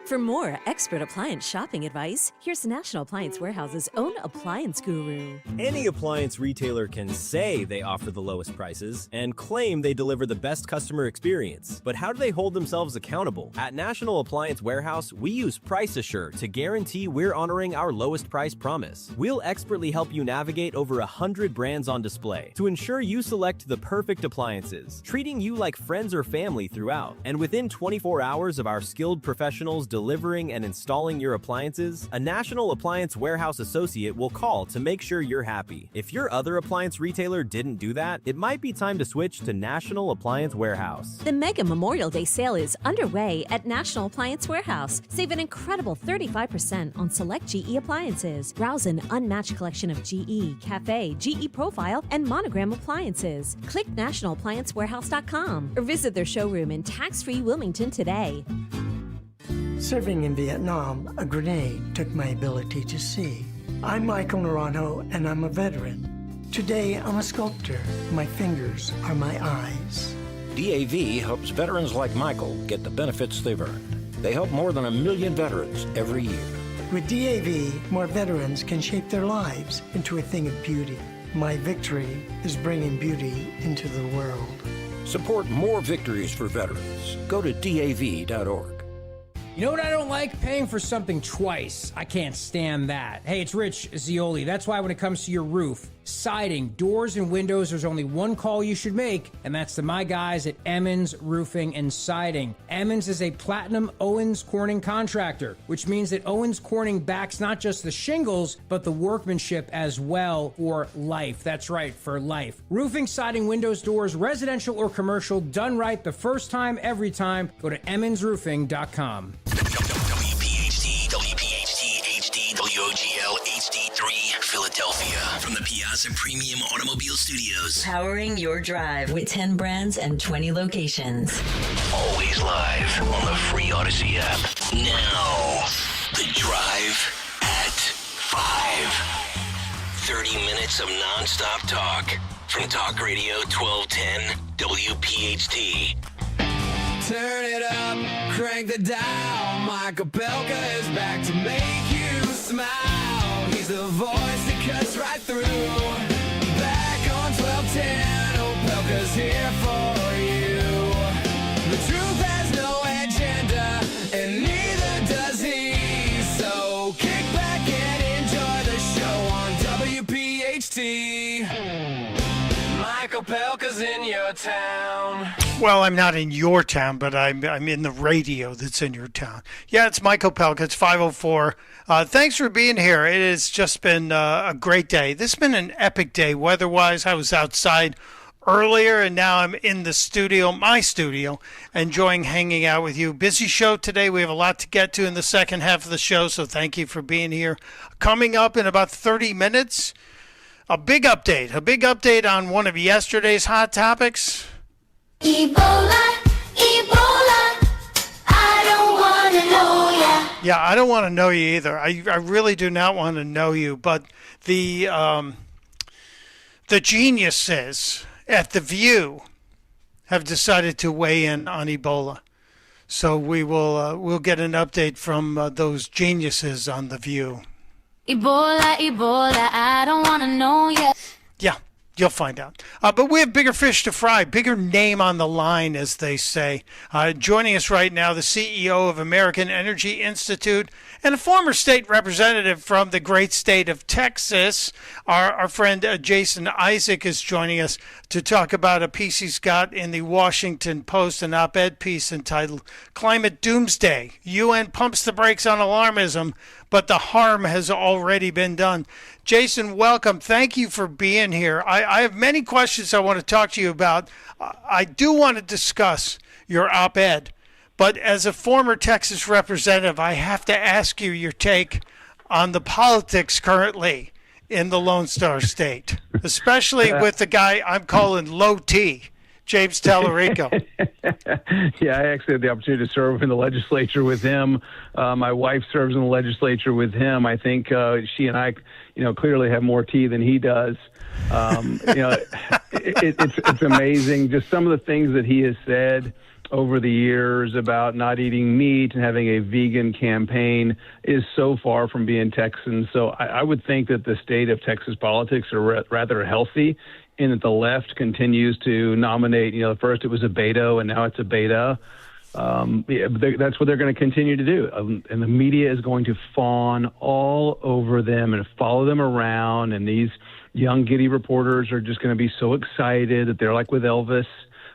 For more expert appliance shopping advice, here's National Appliance Warehouse's own appliance guru. Any appliance retailer can say they offer the lowest prices and claim they deliver the best customer experience. But how do they hold themselves accountable? At National Appliance Warehouse, we use Price Assure to guarantee we're honoring our lowest price promise. We'll expertly help you navigate over 100 brands on display to ensure you select the perfect appliances, treating you like friends or family throughout. And within 24 hours of our skilled professionals delivering and installing your appliances, a National Appliance Warehouse associate will call to make sure you're happy. If your other appliance retailer didn't do that, it might be time to switch to National Appliance Warehouse. The Mega Memorial Day sale is underway at National Appliance Warehouse. Save an incredible 35% on select GE appliances. Browse an unmatched collection of GE, Cafe, GE Profile, and Monogram appliances. Click nationalappliancewarehouse.com or visit their showroom in tax-free Wilmington today. Serving in Vietnam, a grenade took my ability to see. I'm Michael Naranjo, and I'm a veteran. Today, I'm a sculptor. My fingers are my eyes. DAV helps veterans like Michael get the benefits they've earned. They help more than 1 million veterans every year. With DAV, more veterans can shape their lives into a thing of beauty. My victory is bringing beauty into the world. Support more victories for veterans. Go to DAV.org. You know what I don't like? Paying for something twice. I can't stand that. Hey, it's Rich Zioli. That's why when it comes to your roof, siding, doors, and windows, there's only one call you should make, and that's to my guys at Emmons Roofing and Siding. Emmons is a platinum Owens Corning contractor, which means that Owens Corning backs not just the shingles, but the workmanship as well for life. That's right, for life. Roofing, siding, windows, doors, residential or commercial, done right the first time, every time. Go to emmonsroofing.com. WPHT, HD, WOGL, HD3, Philadelphia. From the Piazza Premium Automobile Studios. Powering your drive with 10 brands and 20 locations. Always live on the free Odyssey app. Now, The Drive at 5. 30 minutes of nonstop talk. From Talk Radio 1210, WPHT. Turn it up, crank the dial. Mike Opelka is back to make you smile. He's the voice that cuts right through. Back on 1210, Opelka's here for you. The truth has no agenda, and neither does he. So kick back and enjoy the show on WPHT. Mike Opelka's in your town. Well, I'm not in your town, but I'm in the radio that's in your town. Yeah, it's Mike Opelka. It's 5:04. Thanks for being here. It has just been a great day. This has been an epic day weather-wise. I was outside earlier, and now I'm in the studio, my studio, enjoying hanging out with you. Busy show today. We have a lot to get to in the second half of the show, so thank you for being here. Coming up in about 30 minutes, a big update on one of yesterday's hot topics. Ebola, Ebola, I don't want to know ya. Yeah, I don't want to know you either. I really do not want to know you. But the geniuses at The View have decided to weigh in on Ebola. So we'll get an update from those geniuses on The View. Ebola, Ebola, I don't want to know ya. Yeah. You'll find out. But we have bigger fish to fry, bigger name on the line, as they say. Joining us right now, the CEO of American Energy Institute and a former state representative from the great state of Texas. Our friend Jason Isaac is joining us to talk about a piece he's got in the Washington Post, an op-ed piece entitled Climate Doomsday. UN pumps the brakes on alarmism, but the harm has already been done. Jason, welcome. Thank you for being here. I have many questions I want to talk to you about. I do want to discuss your op-ed, but as a former Texas representative, I have to ask you your take on the politics currently in the Lone Star State, especially with the guy I'm calling Low T, James Tallarico. Yeah, I actually had the opportunity to serve in the legislature with him. My wife serves in the legislature with him. I think she and I, clearly have more tea than he does. It's amazing. Just some of the things that he has said over the years about not eating meat and having a vegan campaign is so far from being Texan. So I would think that the state of Texas politics are rather healthy in that the left continues to nominate, first it was a Beto and now it's a Beta. That's what they're going to continue to do. And the media is going to fawn all over them and follow them around. And these young, giddy reporters are just going to be so excited that they're like with Elvis.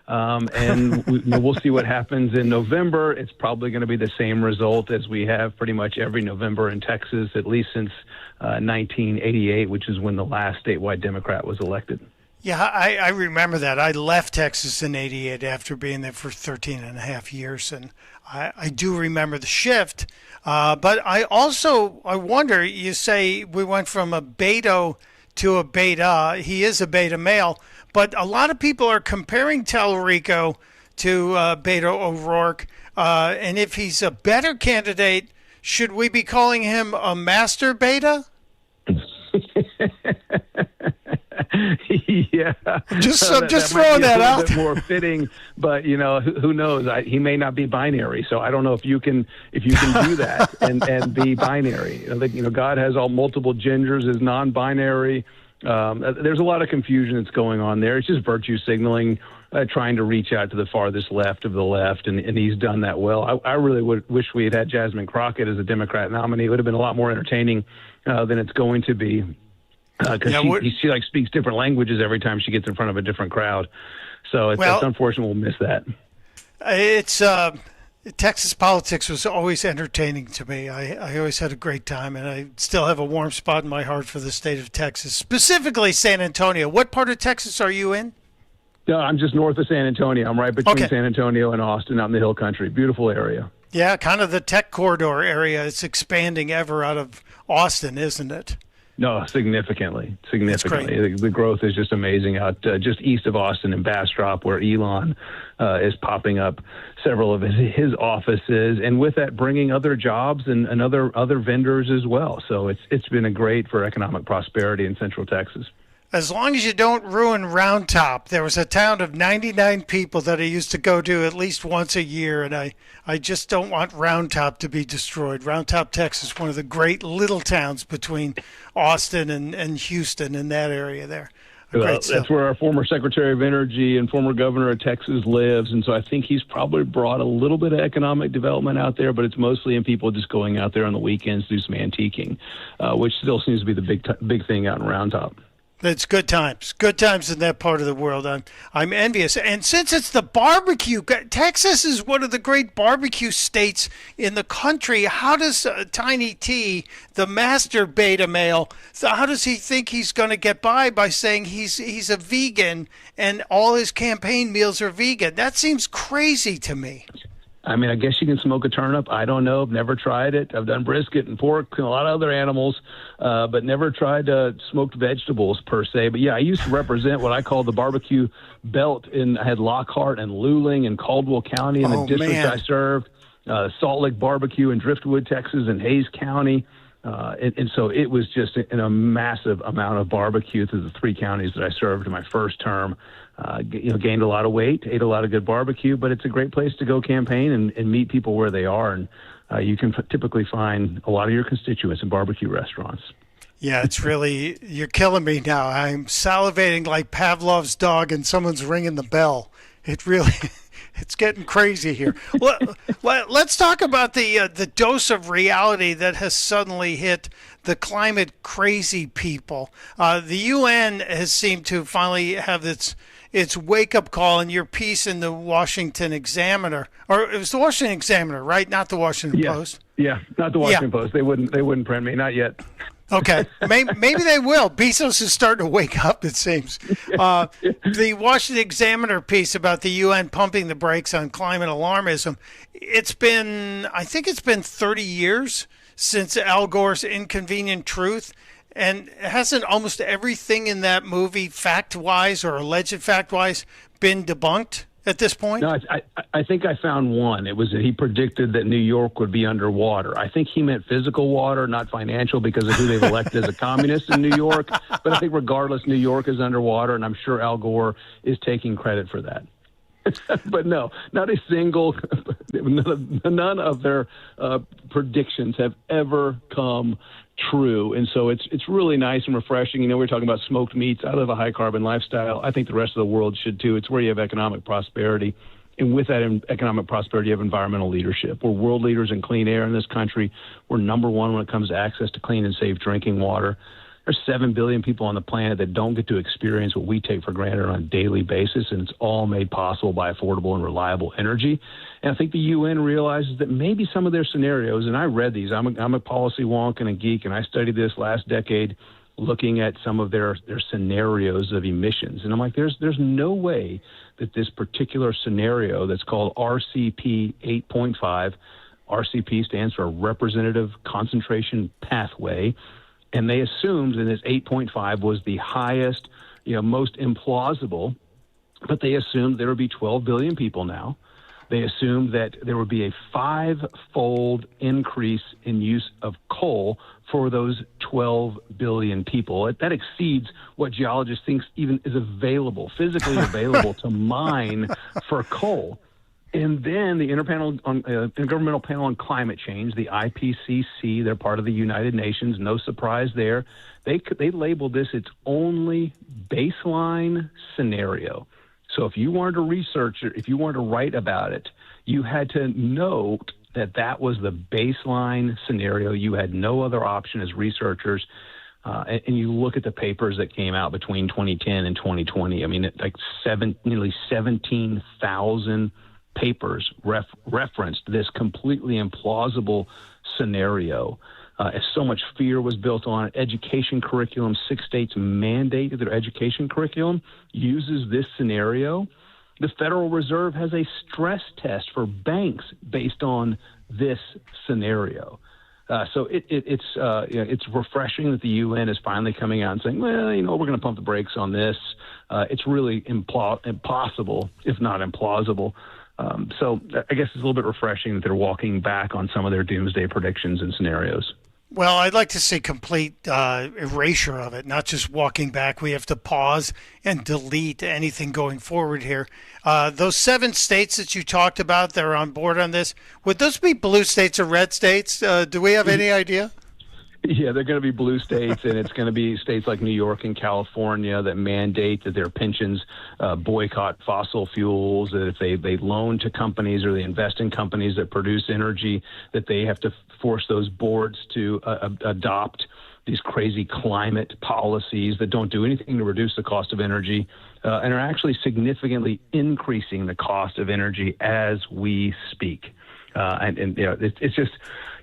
And we'll see what happens in November. It's probably going to be the same result as we have pretty much every November in Texas, at least since 1988, which is when the last statewide Democrat was elected. Yeah, I remember that. I left Texas in 88 after being there for 13 and a half years, and I do remember the shift. But I wonder, you say we went from a Beto to a Beta. He is a Beta male, but a lot of people are comparing Tallarico to Beto O'Rourke. And if he's a better candidate, should we be calling him a master Beta? Yeah, just throwing that out. Bit more fitting, but who knows? He may not be binary, so I don't know if you can do that and be binary. God has all multiple genders as non-binary. There's a lot of confusion that's going on there. It's just virtue signaling, trying to reach out to the farthest left of the left, and he's done that well. I really wish we had Jasmine Crockett as a Democrat nominee. It would have been a lot more entertaining than it's going to be. Because she speaks different languages every time she gets in front of a different crowd. So it's unfortunate we'll miss that. It's Texas politics was always entertaining to me. I always had a great time, and I still have a warm spot in my heart for the state of Texas, specifically San Antonio. What part of Texas are you in? No, I'm just north of San Antonio. I'm right between San Antonio and Austin out in the Hill Country. Beautiful area. Yeah, kind of the tech corridor area. It's expanding ever out of Austin, isn't it? No, significantly. The growth is just amazing out just east of Austin in Bastrop, where Elon is popping up several of his offices, and with that, bringing other jobs and other vendors as well. So it's been great for economic prosperity in Central Texas. As long as you don't ruin Round Top. There was a town of 99 people that I used to go to at least once a year, and I just don't want Round Top to be destroyed. Round Top, Texas, one of the great little towns between Austin and Houston in that area there. That's where our former Secretary of Energy and former Governor of Texas lives, and so I think he's probably brought a little bit of economic development out there, but it's mostly in people just going out there on the weekends to do some antiquing, which still seems to be the big thing out in Round Top. It's good times in that part of the world. I'm envious. And since it's the barbecue, Texas is one of the great barbecue states in the country. How does Tiny T, the master beta male, how does he think he's going to get by saying he's a vegan and all his campaign meals are vegan? That seems crazy to me. I mean, I guess you can smoke a turnip. I don't know. I've never tried it. I've done brisket and pork and a lot of other animals, but never tried smoked vegetables per se. But yeah, I used to represent what I call the barbecue belt, and I had Lockhart and Luling and Caldwell County in the district I served, Salt Lake Barbecue in Driftwood, Texas, and Hayes County. And so it was just a massive amount of barbecue through the three counties that I served in my first term. Gained a lot of weight, ate a lot of good barbecue, but it's a great place to go campaign and meet people where they are. And you can typically find a lot of your constituents in barbecue restaurants. Yeah, it's really, you're killing me now. I'm salivating like Pavlov's dog and someone's ringing the bell. It really, it's getting crazy here. Well, let's talk about the dose of reality that has suddenly hit the climate crazy people. The UN has seemed to finally have its wake-up call in your piece in the Washington Examiner. Or it was the Washington Examiner, right? Not the Washington Post? Yeah, not the Washington Post. They wouldn't print me, not yet. Okay, maybe they will. Bezos is starting to wake up, it seems. The Washington Examiner piece about the UN pumping the brakes on climate alarmism, I think it's been 30 years since Al Gore's Inconvenient Truth. And hasn't almost everything in that movie, fact-wise or alleged fact-wise, been debunked? at this point? No, I think I found one. It was that he predicted that New York would be underwater. I think he meant physical water, not financial, because of who they've elected as a communist in New York. But I think regardless, New York is underwater, and I'm sure Al Gore is taking credit for that. But no, not a single, none of their predictions have ever come true. And so it's really nice and refreshing. You know, we're talking about smoked meats. I live a high carbon lifestyle. I think the rest of the world should too. It's where you have economic prosperity. And with that economic prosperity, you have environmental leadership. We're world leaders in clean air in this country. We're number one when it comes to access to clean and safe drinking water. There's 7 billion people on the planet that don't get to experience what we take for granted on a daily basis, and it's all made possible by affordable and reliable energy. And I think the UN realizes that maybe some of their scenarios, and I read these, I'm a policy wonk and a geek, and I studied this last decade looking at some of their scenarios of emissions. And I'm like, there's no way that this particular scenario that's called RCP 8.5, RCP stands for Representative Concentration Pathway, and they assumed that this 8.5 was the highest, most implausible, but they assumed there would be 12 billion people now. They assumed that there would be a 5-fold increase in use of coal for those 12 billion people. That exceeds what geologists think even is available, physically available to mine for coal. And then the Intergovernmental Panel on Climate Change, the IPCC, they're part of the United Nations, no surprise there. They labeled this its only baseline scenario. So if you wanted to research it, if you wanted to write about it, you had to note that was the baseline scenario. You had no other option as researchers. And you look at the papers that came out between 2010 and 2020. I mean, nearly 17,000 papers referenced this completely implausible scenario. So much fear was built on it. Education curriculum, 6 states mandate that their education curriculum uses this scenario. The Federal Reserve has a stress test for banks based on this scenario. So it's refreshing that the UN is finally coming out and saying, well, we're going to pump the brakes on this. It's really impossible, if not implausible. So I guess it's a little bit refreshing that they're walking back on some of their doomsday predictions and scenarios. Well, I'd like to see complete erasure of it, not just walking back. We have to pause and delete anything going forward here. Those 7 states that you talked about that are on board on this, would those be blue states or red states? Do we have any idea? Yeah, they're going to be blue states, and it's going to be states like New York and California that mandate that their pensions boycott fossil fuels, that if they loan to companies or they invest in companies that produce energy, that they have to force those boards to adopt these crazy climate policies that don't do anything to reduce the cost of energy and are actually significantly increasing the cost of energy as we speak. It's just...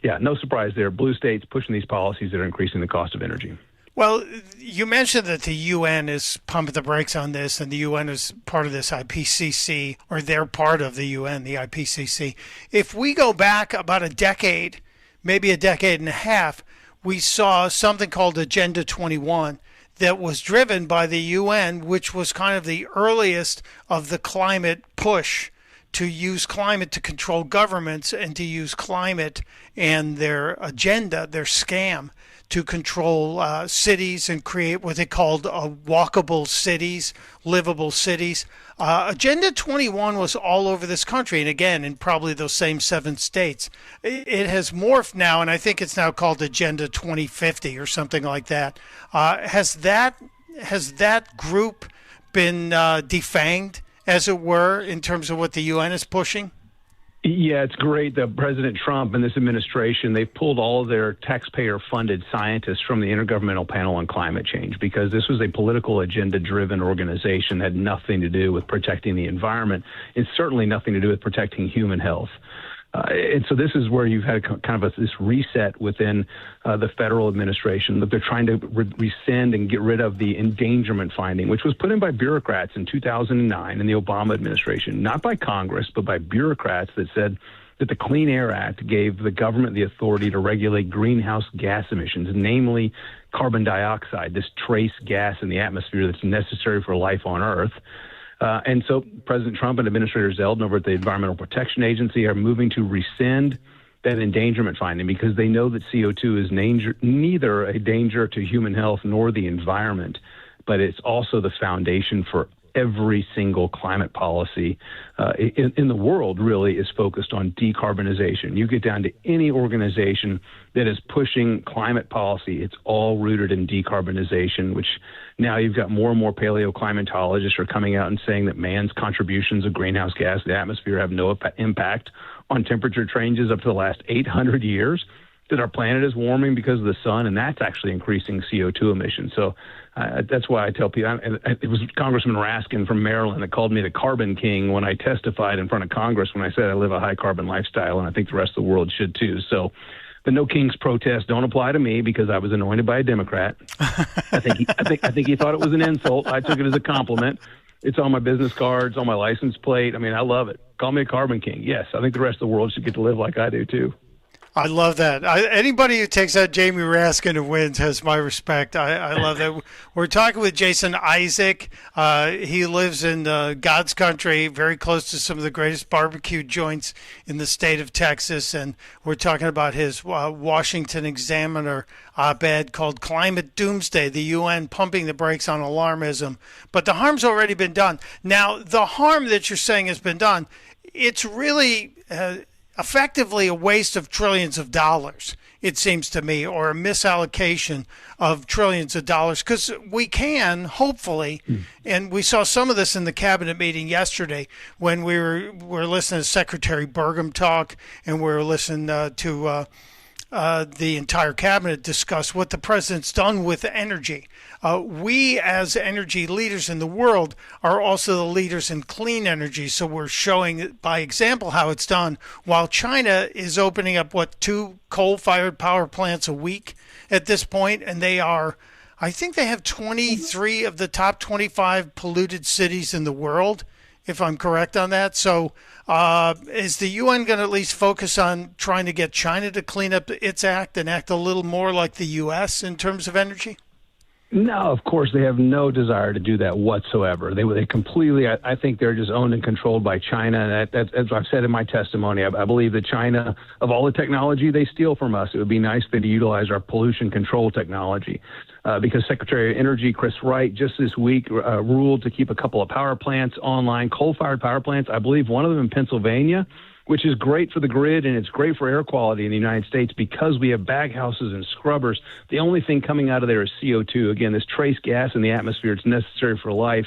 Yeah, no surprise there. Blue states pushing these policies that are increasing the cost of energy. Well, you mentioned that the UN is pumping the brakes on this, and the UN is part of this IPCC, or they're part of the UN, the IPCC. If we go back about a decade, maybe a decade and a half, we saw something called Agenda 21 that was driven by the UN, which was kind of the earliest of the climate push to use climate to control governments and to use climate and their agenda, their scam, to control cities and create what they called walkable cities, livable cities. Agenda 21 was all over this country, and again, in probably those same 7 states. It has morphed now, and I think it's now called Agenda 2050 or something like that. Has that group been defanged, as it were, in terms of what the UN is pushing? Yeah, it's great that President Trump and this administration, they've pulled all of their taxpayer-funded scientists from the Intergovernmental Panel on Climate Change, because this was a political agenda-driven organization that had nothing to do with protecting the environment and certainly nothing to do with protecting human health. And so this is where you've had kind of this reset within the federal administration, that they're trying to rescind and get rid of the endangerment finding, which was put in by bureaucrats in 2009 in the Obama administration, not by Congress, but by bureaucrats that said that the Clean Air Act gave the government the authority to regulate greenhouse gas emissions, namely carbon dioxide, this trace gas in the atmosphere that's necessary for life on Earth. And so President Trump and Administrator Zeldin over at the Environmental Protection Agency are moving to rescind that endangerment finding because they know that CO2 is neither a danger to human health nor the environment, but it's also the foundation for every single climate policy in the world really is focused on decarbonization. You get down to any organization that is pushing climate policy, it's all rooted in decarbonization, which now you've got more and more paleoclimatologists are coming out and saying that man's contributions of greenhouse gas to the atmosphere have no impact on temperature changes up to the last 800 years, that our planet is warming because of the sun, and that's actually increasing CO2 emissions. So that's why I tell people, it was Congressman Raskin from Maryland that called me the carbon king when I testified in front of Congress when I said I live a high carbon lifestyle, and I think the rest of the world should too. So the No Kings protests don't apply to me because I was anointed by a Democrat. I think he thought it was an insult. I took it as a compliment. It's on my business cards, on my license plate. I mean, I love it. Call me a carbon king. Yes, I think the rest of the world should get to live like I do too. I love that. Anybody who takes out Jamie Raskin and wins has my respect. I love that. We're talking with Jason Isaac. He lives in God's country, very close to some of the greatest barbecue joints in the state of Texas. And we're talking about his Washington Examiner op-ed called Climate Doomsday, the UN pumping the brakes on alarmism. But the harm's already been done. Now, the harm that you're saying has been done, it's really effectively a waste of trillions of dollars, it seems to me, or a misallocation of trillions of dollars, because we can, hopefully, and we saw some of this in the cabinet meeting yesterday when we were listening to Secretary Burgum talk, and we were listening to the entire cabinet discuss what the president's done with energy. We, as energy leaders in the world, are also the leaders in clean energy. So we're showing by example how it's done. While China is opening up, 2 coal-fired power plants a week at this point, and I think they have 23 of the top 25 polluted cities in the world, if I'm correct on that. So is the UN going to at least focus on trying to get China to clean up its act and act a little more like the U.S. in terms of energy? No, of course, they have no desire to do that whatsoever. They completely, I think they're just owned and controlled by China. And as I've said in my testimony, I believe that China, of all the technology they steal from us, it would be nice for them to utilize our pollution control technology. Because Secretary of Energy Chris Wright just this week ruled to keep a couple of power plants online, coal-fired power plants, I believe one of them in Pennsylvania, which is great for the grid and it's great for air quality in the United States because we have baghouses and scrubbers. The only thing coming out of there is CO2. Again, this trace gas in the atmosphere, it's necessary for life.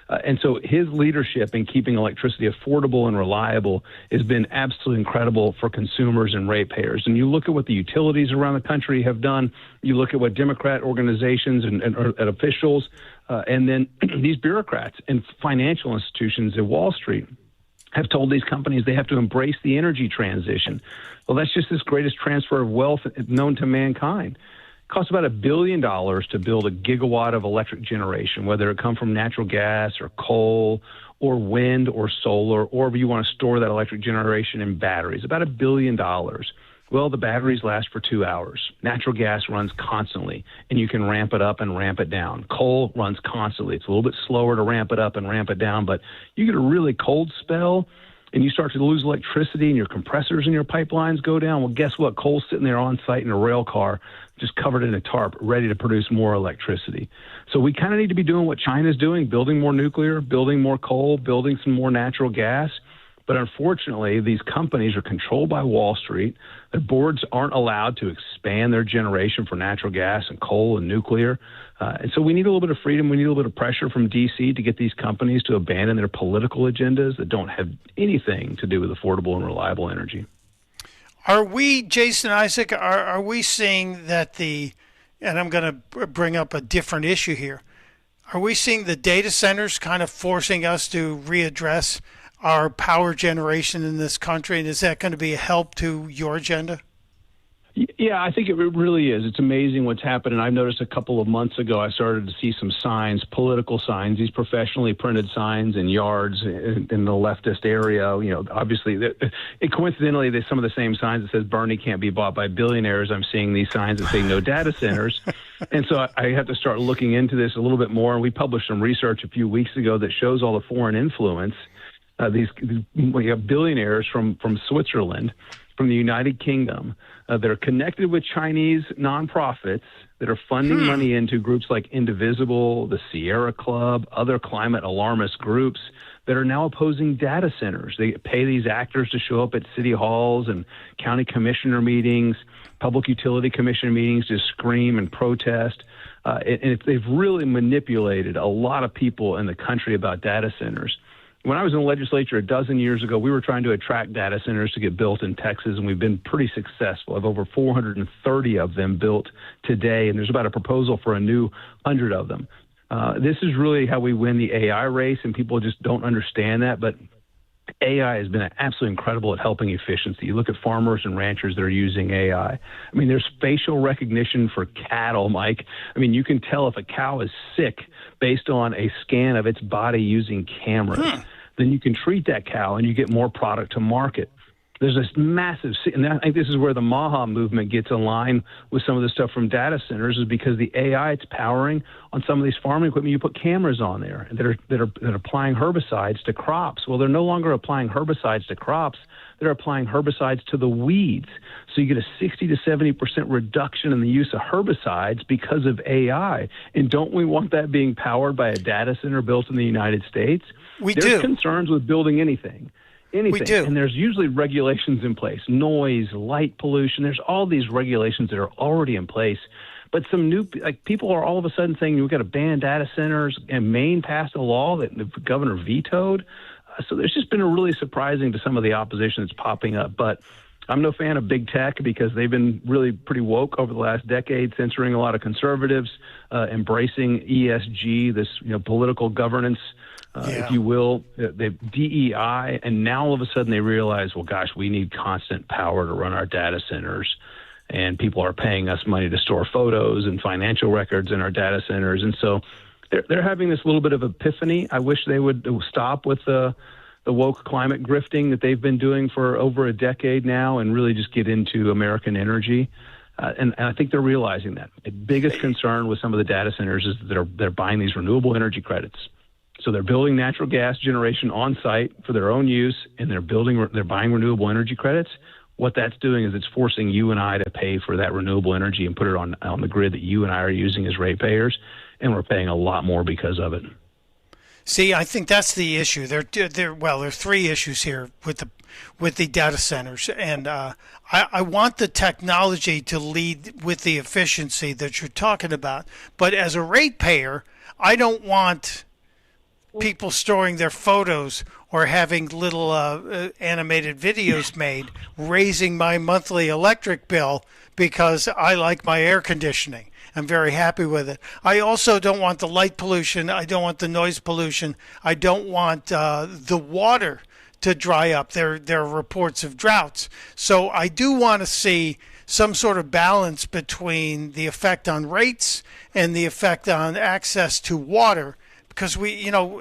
And so his leadership in keeping electricity affordable and reliable has been absolutely incredible for consumers and ratepayers. And you look at what the utilities around the country have done, you look at what Democrat organizations and officials, and then these bureaucrats and financial institutions at Wall Street have told these companies they have to embrace the energy transition. Well, that's just this greatest transfer of wealth known to mankind. It costs about $1 billion to build a gigawatt of electric generation, whether it come from natural gas or coal or wind or solar, or if you want to store that electric generation in batteries, about $1 billion. Well, the batteries last for 2 hours. Natural gas runs constantly, and you can ramp it up and ramp it down. Coal runs constantly. It's a little bit slower to ramp it up and ramp it down, but you get a really cold spell, and you start to lose electricity, and your compressors and your pipelines go down. Well, guess what? Coal's sitting there on site in a rail car, just covered in a tarp, ready to produce more electricity. So we kind of need to be doing what China's doing, building more nuclear, building more coal, building some more natural gas. But unfortunately, these companies are controlled by Wall Street. Their boards aren't allowed to expand their generation for natural gas and coal and nuclear. And so we need a little bit of freedom. We need a little bit of pressure from D.C. to get these companies to abandon their political agendas that don't have anything to do with affordable and reliable energy. Are we, Jason Isaac, are we seeing that and I'm going to bring up a different issue here, are we seeing the data centers kind of forcing us to readdress our power generation in this country, and is that going to be a help to your agenda? Yeah, I think it really is. It's amazing what's happened. And I've noticed a couple of months ago, I started to see some signs, political signs, these professionally printed signs in yards in the leftist area. Obviously, coincidentally, there's some of the same signs that says Bernie can't be bought by billionaires. I'm seeing these signs that say no data centers. And so I have to start looking into this a little bit more. And we published some research a few weeks ago that shows all the foreign influence. We have billionaires from Switzerland, from the United Kingdom, that are connected with Chinese nonprofits that are funding money into groups like Indivisible, the Sierra Club, other climate alarmist groups that are now opposing data centers. They pay these actors to show up at city halls and county commissioner meetings, public utility commission meetings to scream and protest. And they've really manipulated a lot of people in the country about data centers. When I was in the legislature a dozen years ago, we were trying to attract data centers to get built in Texas, and we've been pretty successful. I have over 430 of them built today, and there's about a proposal for a new 100 of them. This is really how we win the AI race, and people just don't understand that, but AI has been absolutely incredible at helping efficiency. You look at farmers and ranchers that are using AI. I mean, there's facial recognition for cattle, Mike. I mean, you can tell if a cow is sick based on a scan of its body using cameras. Then you can treat that cow and you get more product to market. There's this massive, and I think this is where the Maha movement gets in line with some of the stuff from data centers, is because the AI it's powering on some of these farming equipment, you put cameras on there that are applying herbicides to crops. Well, they're no longer applying herbicides to crops; they're applying herbicides to the weeds. So you get a 60 to 70% reduction in the use of herbicides because of AI. And don't we want that being powered by a data center built in the United States? There's concerns with building anything. We do. And there's usually regulations in place, noise, light pollution. There's all these regulations that are already in place. But some new, people are all of a sudden saying we've got to ban data centers, and Maine passed a law that the governor vetoed. So there's just been a really surprising to some of the opposition that's popping up. But I'm no fan of big tech because they've been really pretty woke over the last decade, censoring a lot of conservatives, embracing ESG, this political governance, if you will, the DEI, and now all of a sudden they realize, well, gosh, we need constant power to run our data centers, and people are paying us money to store photos and financial records in our data centers, and so they're having this little bit of epiphany. I wish they would stop with the woke climate grifting that they've been doing for over a decade now, and really just get into American energy. And I think they're realizing that. The biggest concern with some of the data centers is that they're buying these renewable energy credits. So they're building natural gas generation on site for their own use, and they're buying renewable energy credits. What that's doing is it's forcing you and I to pay for that renewable energy and put it on the grid that you and I are using as ratepayers, and we're paying a lot more because of it. See, I think that's the issue. There are three issues here with the data centers, and I want the technology to lead with the efficiency that you're talking about. But as a ratepayer, I don't want people storing their photos or having little animated videos made, raising my monthly electric bill because I like my air conditioning. I'm very happy with it. I also don't want the light pollution. I don't want the noise pollution. I don't want the water to dry up. There are reports of droughts. So I do want to see some sort of balance between the effect on rates and the effect on access to water. Because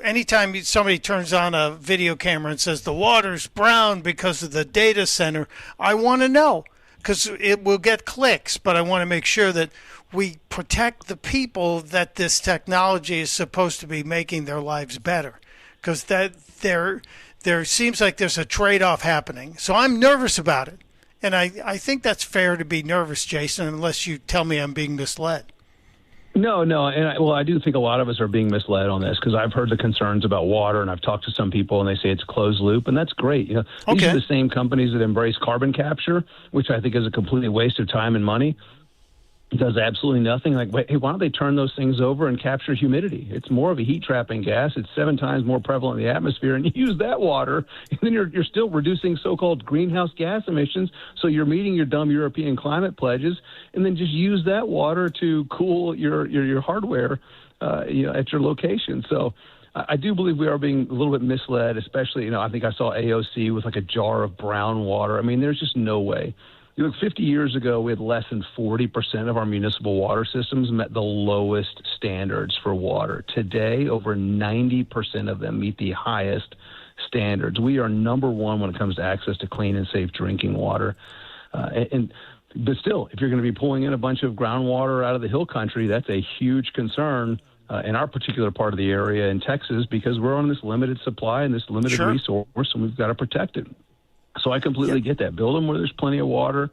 anytime somebody turns on a video camera and says the water's brown because of the data center, I want to know, because it will get clicks, but I want to make sure that we protect the people that this technology is supposed to be making their lives better, because that there seems like there's a trade-off happening. So I'm nervous about it, and I think that's fair to be nervous, Jason, unless you tell me I'm being misled. No, and I do think a lot of us are being misled on this, because I've heard the concerns about water, and I've talked to some people, and they say it's closed loop, and that's great. These are the same companies that embrace carbon capture, which I think is a complete waste of time and money. It does absolutely nothing. Hey, why don't they turn those things over and capture humidity? It's more of a heat-trapping gas. It's 7 times more prevalent in the atmosphere, and you use that water, and then you're still reducing so-called greenhouse gas emissions, so you're meeting your dumb European climate pledges, and then just use that water to cool your hardware at your location. So I do believe we are being a little bit misled, especially, I think I saw AOC with like a jar of brown water. I mean, there's just no way You look, 50 years ago, we had less than 40% of our municipal water systems met the lowest standards for water. Today, over 90% of them meet the highest standards. We are number one when it comes to access to clean and safe drinking water. But still, if you're going to be pulling in a bunch of groundwater out of the hill country, that's a huge concern in our particular part of the area in Texas, because we're on this limited supply and this limited resource, and we've got to protect it. So I completely get that. Build them where there's plenty of water,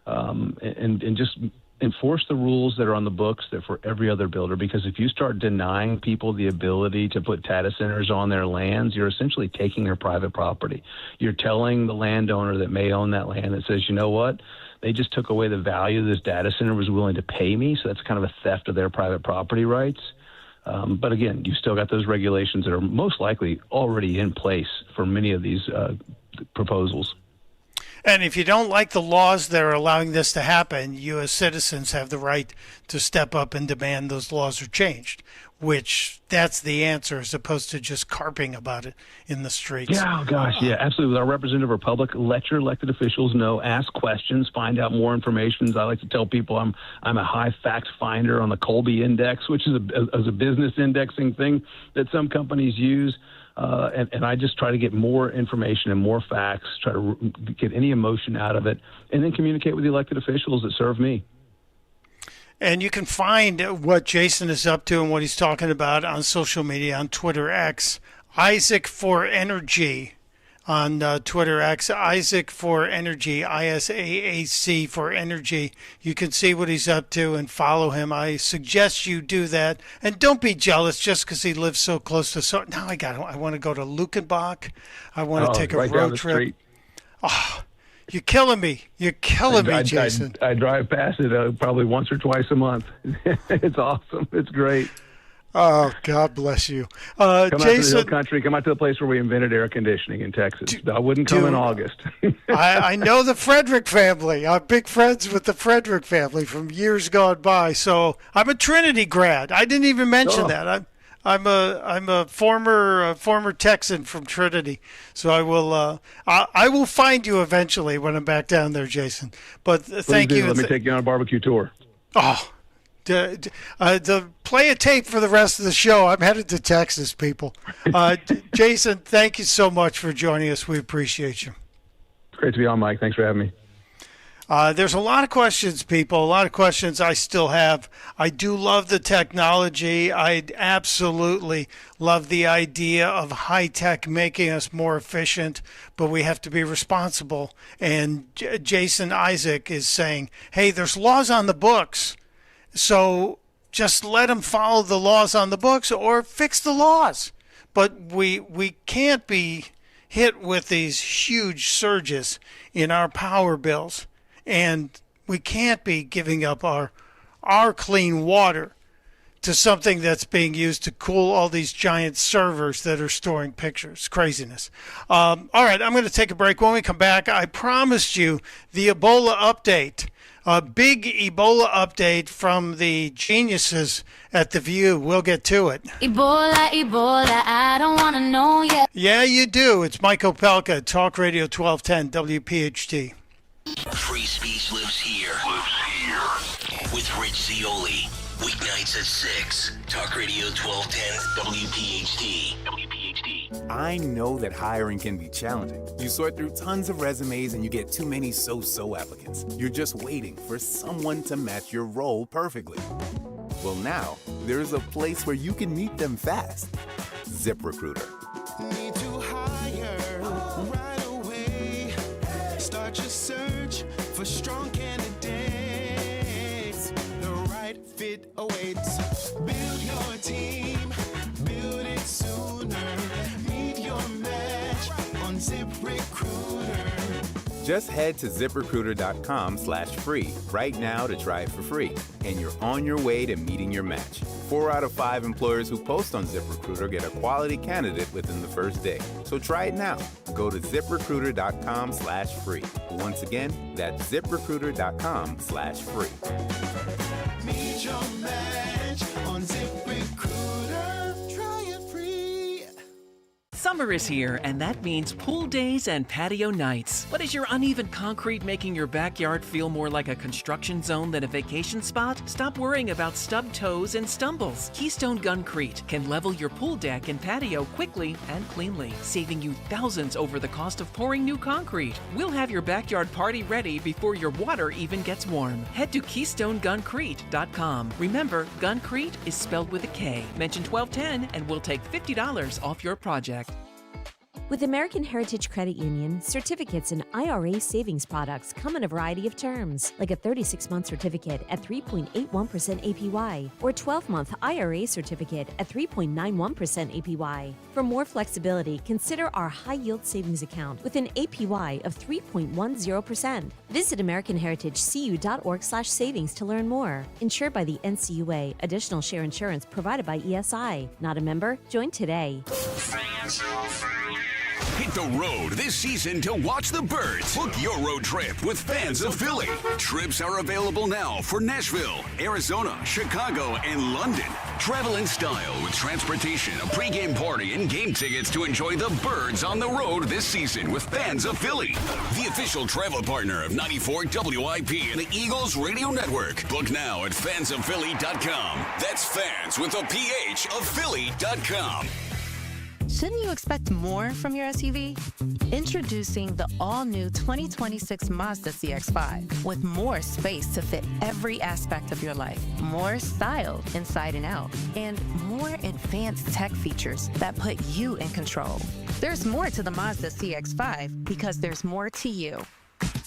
and just enforce the rules that are on the books that for every other builder, because if you start denying people the ability to put data centers on their lands, you're essentially taking their private property. You're telling the landowner that may own that land that says, you know what, they just took away the value this data center was willing to pay me, so that's kind of a theft of their private property rights. But again, you still got those regulations that are most likely already in place for many of these proposals. And if you don't like the laws that are allowing this to happen, you as citizens have the right to step up and demand those laws are changed, which that's the answer, as opposed to just carping about it in the streets. Yeah, oh gosh, yeah, absolutely. With our representative or public, let your elected officials know, ask questions, find out more information. I like to tell people I'm a high fact finder on the Colby Index, which is a business indexing thing that some companies use. And I just try to get more information and more facts, try to get any emotion out of it, and then communicate with the elected officials that serve me. And you can find what Jason is up to and what he's talking about on social media, on Twitter X, Isaac for Energy on Twitter X, Isaac for Energy, ISAAC for Energy. You can see what he's up to and follow him. I suggest you do that. And don't be jealous just because he lives so close to now I want to go to Lukenbach. I want to take a road trip. Street. Oh, you're killing me. You're killing me, Jason. I drive past it probably once or twice a month. It's awesome. It's great. Oh, God bless you. Come out to the hill country. Come out to the place where we invented air conditioning in Texas. I wouldn't come in August. I know the Frederick family. I'm big friends with the Frederick family from years gone by. So I'm a Trinity grad. I didn't even mention that. I'm a former Texan from Trinity. So I will find you eventually when I'm back down there, Jason. But thank you. Let me take you on a barbecue tour. Oh. To play a tape for the rest of the show, I'm headed to Texas, people. Jason, thank you so much for joining us. We appreciate you. It's great to be on, Mike. Thanks for having me. There's a lot of questions, people, a lot of questions I still have. I do love the technology. I absolutely love the idea of high tech making us more efficient, but we have to be responsible. And Jason Isaac is saying, hey, there's laws on the books. So just let them follow the laws on the books or fix the laws. But we can't be hit with these huge surges in our power bills. And we can't be giving up our clean water to something that's being used to cool all these giant servers that are storing pictures. Craziness. All right, I'm going to take a break. When we come back, I promised you the Ebola update. A big Ebola update from the geniuses at The View. We'll get to it. Ebola, Ebola, I don't want to know yet. Yeah, you do. It's Mike Opelka, Talk Radio 1210, WPHT. Free speech lives here. With Rich Zioli. Weeknights at 6. Talk Radio 1210, WPHT. I know that hiring can be challenging. You sort through tons of resumes and you get too many so-so applicants. You're just waiting for someone to match your role perfectly. Well, now, there's a place where you can meet them fast. ZipRecruiter. Need to hire right away. Start your search for strong candidates. The right fit awaits. Build your team. Build it sooner. Meet your match on ZipRecruiter. Just head to ZipRecruiter.com/free right now to try it for free. And you're on your way to meeting your match. 4 out of 5 employers who post on ZipRecruiter get a quality candidate within the first day. So try it now. Go to ZipRecruiter.com/free. Once again, that's ZipRecruiter.com/free. Meet your match on ZipRecruiter. Try it free. Summer is here, and that means pool days and patio nights. But is your uneven concrete making your backyard feel more like a construction zone than a vacation spot? Stop worrying about stubbed toes and stumbles. Keystone Guncrete can level your pool deck and patio quickly and cleanly, saving you thousands over the cost of pouring new concrete. We'll have your backyard party ready before your water even gets warm. Head to KeystoneGuncrete.com. Remember, Guncrete is spelled with a K. Mention 1210 and we'll take $50 off your project. With American Heritage Credit Union, certificates and IRA savings products come in a variety of terms, like a 36-month certificate at 3.81% APY or a 12-month IRA certificate at 3.91% APY. For more flexibility, consider our high-yield savings account with an APY of 3.10%. Visit AmericanHeritageCU.org/savings to learn more. Insured by the NCUA, additional share insurance provided by ESI. Not a member? Join today. Hit the road this season to watch the Birds. Book your road trip with Fans of Philly. Trips are available now for Nashville, Arizona, Chicago, and London. Travel in style with transportation, a pregame party, and game tickets to enjoy the Birds on the road this season with Fans of Philly. The official travel partner of 94 WIP and the Eagles Radio Network. Book now at fansofphilly.com. That's fans with a PH of Philly.com. Shouldn't you expect more from your SUV? Introducing the all-new 2026 Mazda CX-5 with more space to fit every aspect of your life, more style inside and out, and more advanced tech features that put you in control. There's more to the Mazda CX-5 because there's more to you.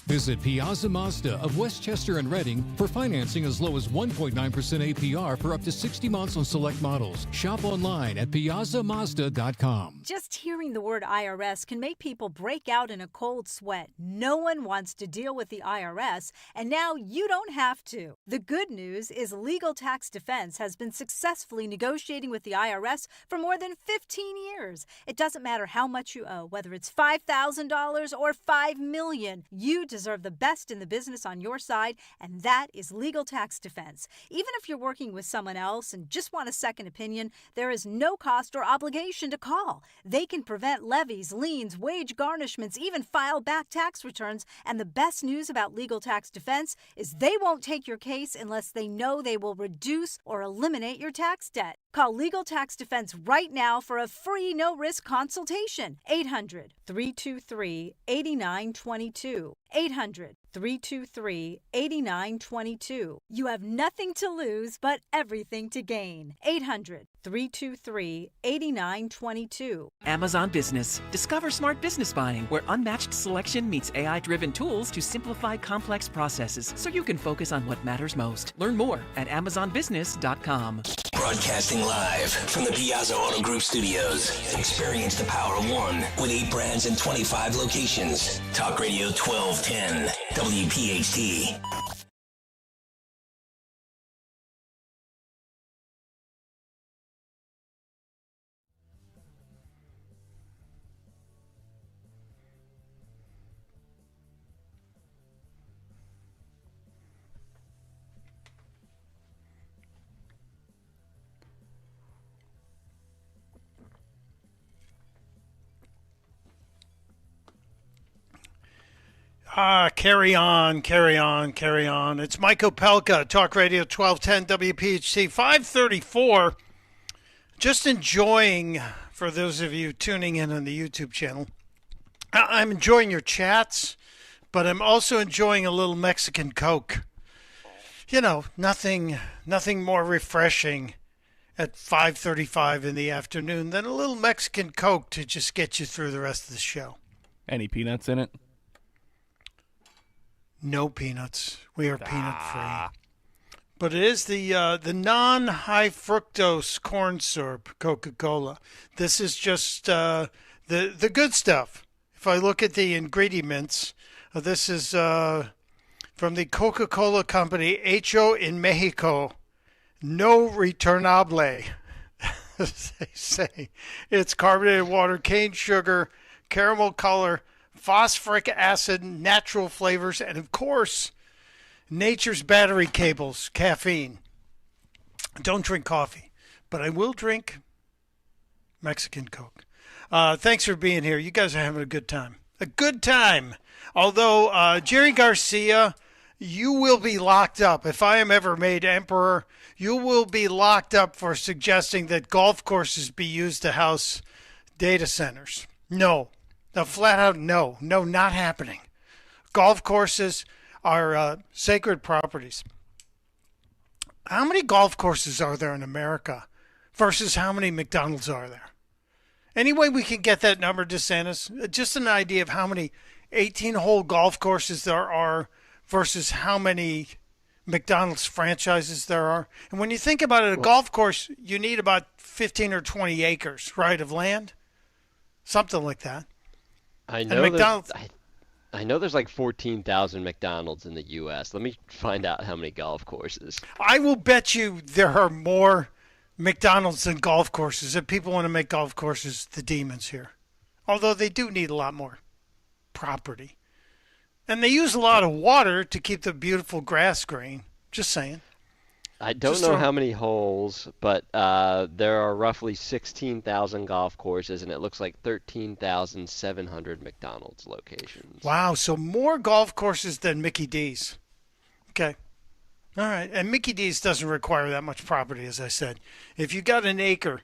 Visit Piazza Mazda of Westchester and Reading for financing as low as 1.9% APR for up to 60 months on select models. Shop online at piazzamazda.com. Just hearing the word IRS can make people break out in a cold sweat. No one wants to deal with the IRS, and now you don't have to. The good news is Legal Tax Defense has been successfully negotiating with the IRS for more than 15 years. It doesn't matter how much you owe, whether it's $5,000 or $5 million. You deserve the best in the business on your side, and that is Legal Tax Defense. Even if you're working with someone else and just want a second opinion, there is no cost or obligation to call. They can prevent levies, liens, wage garnishments, even file back tax returns. And the best news about Legal Tax Defense is they won't take your case unless they know they will reduce or eliminate your tax debt. Call Legal Tax Defense right now for a free no-risk consultation. 800-323-8922. 800-323-8922. You have nothing to lose but everything to gain. 800-323-8922. Amazon Business. Discover smart business buying, where unmatched selection meets AI-driven tools to simplify complex processes so you can focus on what matters most. Learn more at amazonbusiness.com. Broadcasting live from the Piazza Auto Group studios. Experience the power of one with 8 brands and 25 locations. Talk Radio 1210, WPHT. Carry on, carry on, carry on. It's Mike Opelka, Talk Radio 1210 WPHT 534. Just enjoying, for those of you tuning in on the YouTube channel, I'm enjoying your chats, but I'm also enjoying a little Mexican Coke. You know, nothing more refreshing at 5:35 in the afternoon than a little Mexican Coke to just get you through the rest of the show. Any peanuts in it? No peanuts. We are peanut free. But it is the non-high fructose corn syrup Coca-Cola. This is just the good stuff. If I look at the ingredients, this is from the Coca-Cola company, Hecho in Mexico. No returnable. As they say. It's carbonated water, cane sugar, caramel color, phosphoric acid, natural flavors, and of course, nature's battery cables, caffeine. Don't drink coffee, but I will drink Mexican Coke. Thanks for being here. You guys are having a good time. A good time. Although, Jerry Garcia, you will be locked up. If I am ever made emperor, you will be locked up for suggesting that golf courses be used to house data centers. No. No, flat out no. No, not happening. Golf courses are sacred properties. How many golf courses are there in America versus how many McDonald's are there? Any way we can get that number, DeSantis? Just an idea of how many 18-hole golf courses there are versus how many McDonald's franchises there are. And when you think about it, a golf course, you need about 15 or 20 acres, right, of land? Something like that. I know McDonald's... I know there's like 14,000 McDonald's in the U.S. Let me find out how many golf courses. I will bet you there are more McDonald's than golf courses. If people want to make golf courses the demons here. Although they do need a lot more property. And they use a lot of water to keep the beautiful grass green. Just saying. I don't know how many holes, but there are roughly 16,000 golf courses, and it looks like 13,700 McDonald's locations. Wow, so more golf courses than Mickey D's. Okay. All right. And Mickey D's doesn't require that much property, as I said. If you got an acre,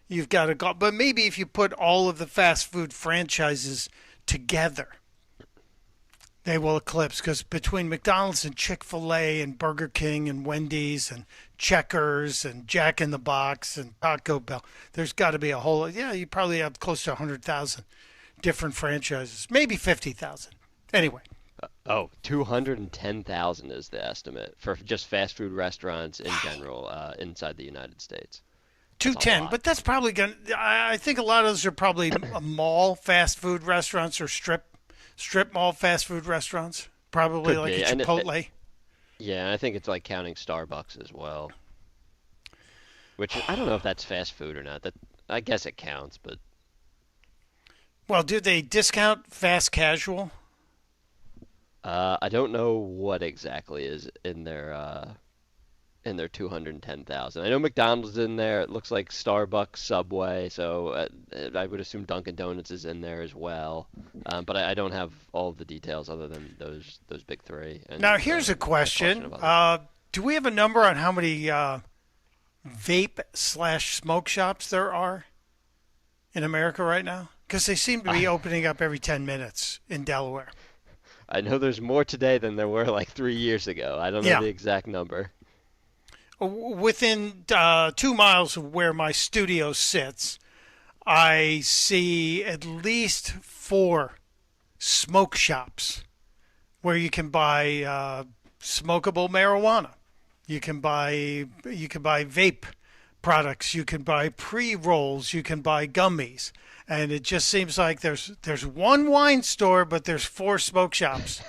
you've got a golf. But maybe if you put all of the fast food franchises together, they will eclipse, because between McDonald's and Chick-fil-A and Burger King and Wendy's and Checkers and Jack in the Box and Taco Bell, there's got to be a whole, you probably have close to 100,000 different franchises, maybe 50,000. Anyway. 210,000 is the estimate for just fast food restaurants in general inside the United States. 210, but that's probably going to, I think a lot of those are probably mall fast food restaurants or strip mall fast food restaurants, probably. Could like be. A Chipotle. Yeah, I think it's like counting Starbucks as well. Which I don't know if that's fast food or not. That I guess it counts, but. Well, do they discount fast casual? I don't know what exactly is in their 210,000. I know McDonald's is in there. It looks like Starbucks, Subway. So I would assume Dunkin' Donuts is in there as well. But I don't have all of the details other than those big three. And, now, here's a question. Do we have a number on how many vape/smoke shops there are in America right now? Because they seem to be opening up every 10 minutes in Delaware. I know there's more today than there were like 3 years ago. I don't know the exact number. Within 2 miles of where my studio sits, I see at least 4 smoke shops where you can buy smokable marijuana. You can buy vape products. You can buy pre-rolls. You can buy gummies. And it just seems like there's one wine store, but there's 4 smoke shops.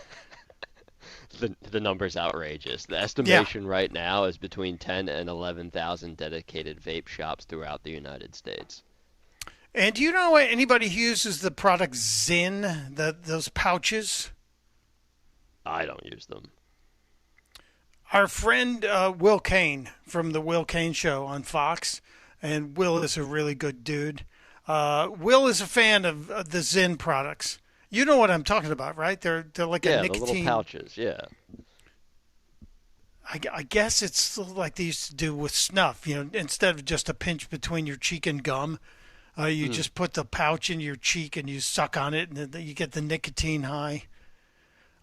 The number's outrageous. The estimation right now is between 10 and 11,000 dedicated vape shops throughout the United States. And do you know anybody who uses the product Zyn, those pouches? I don't use them. Our friend Will Kane from the Will Kane Show on Fox, and Will is a really good dude. Will is a fan of the Zyn products. You know what I'm talking about, right? They're like a nicotine. The little pouches, yeah. I guess it's like they used to do with snuff. Instead of just a pinch between your cheek and gum, you just put the pouch in your cheek and you suck on it, and then you get the nicotine high.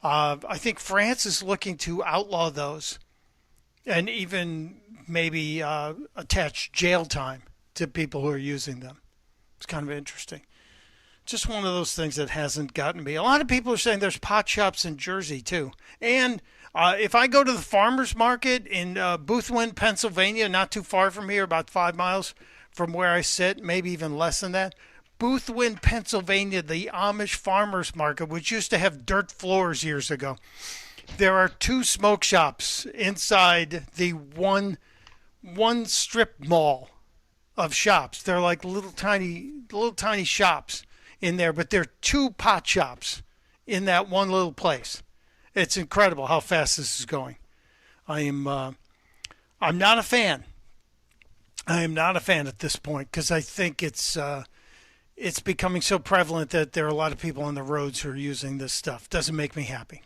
I think France is looking to outlaw those, and even maybe attach jail time to people who are using them. It's kind of interesting. Just one of those things that hasn't gotten me. A lot of people are saying there's pot shops in Jersey, too. And if I go to the farmer's market in Boothwyn, Pennsylvania, not too far from here, about 5 miles from where I sit, maybe even less than that, Boothwyn, Pennsylvania, the Amish farmer's market, which used to have dirt floors years ago. There are 2 smoke shops inside the one strip mall of shops. They're like little tiny shops in there, but there are 2 pot shops in that one little place. It's incredible how fast this is going. I'm not a fan. I am not a fan at this point because I think it's it's becoming so prevalent that there are a lot of people on the roads who are using this stuff. Doesn't make me happy.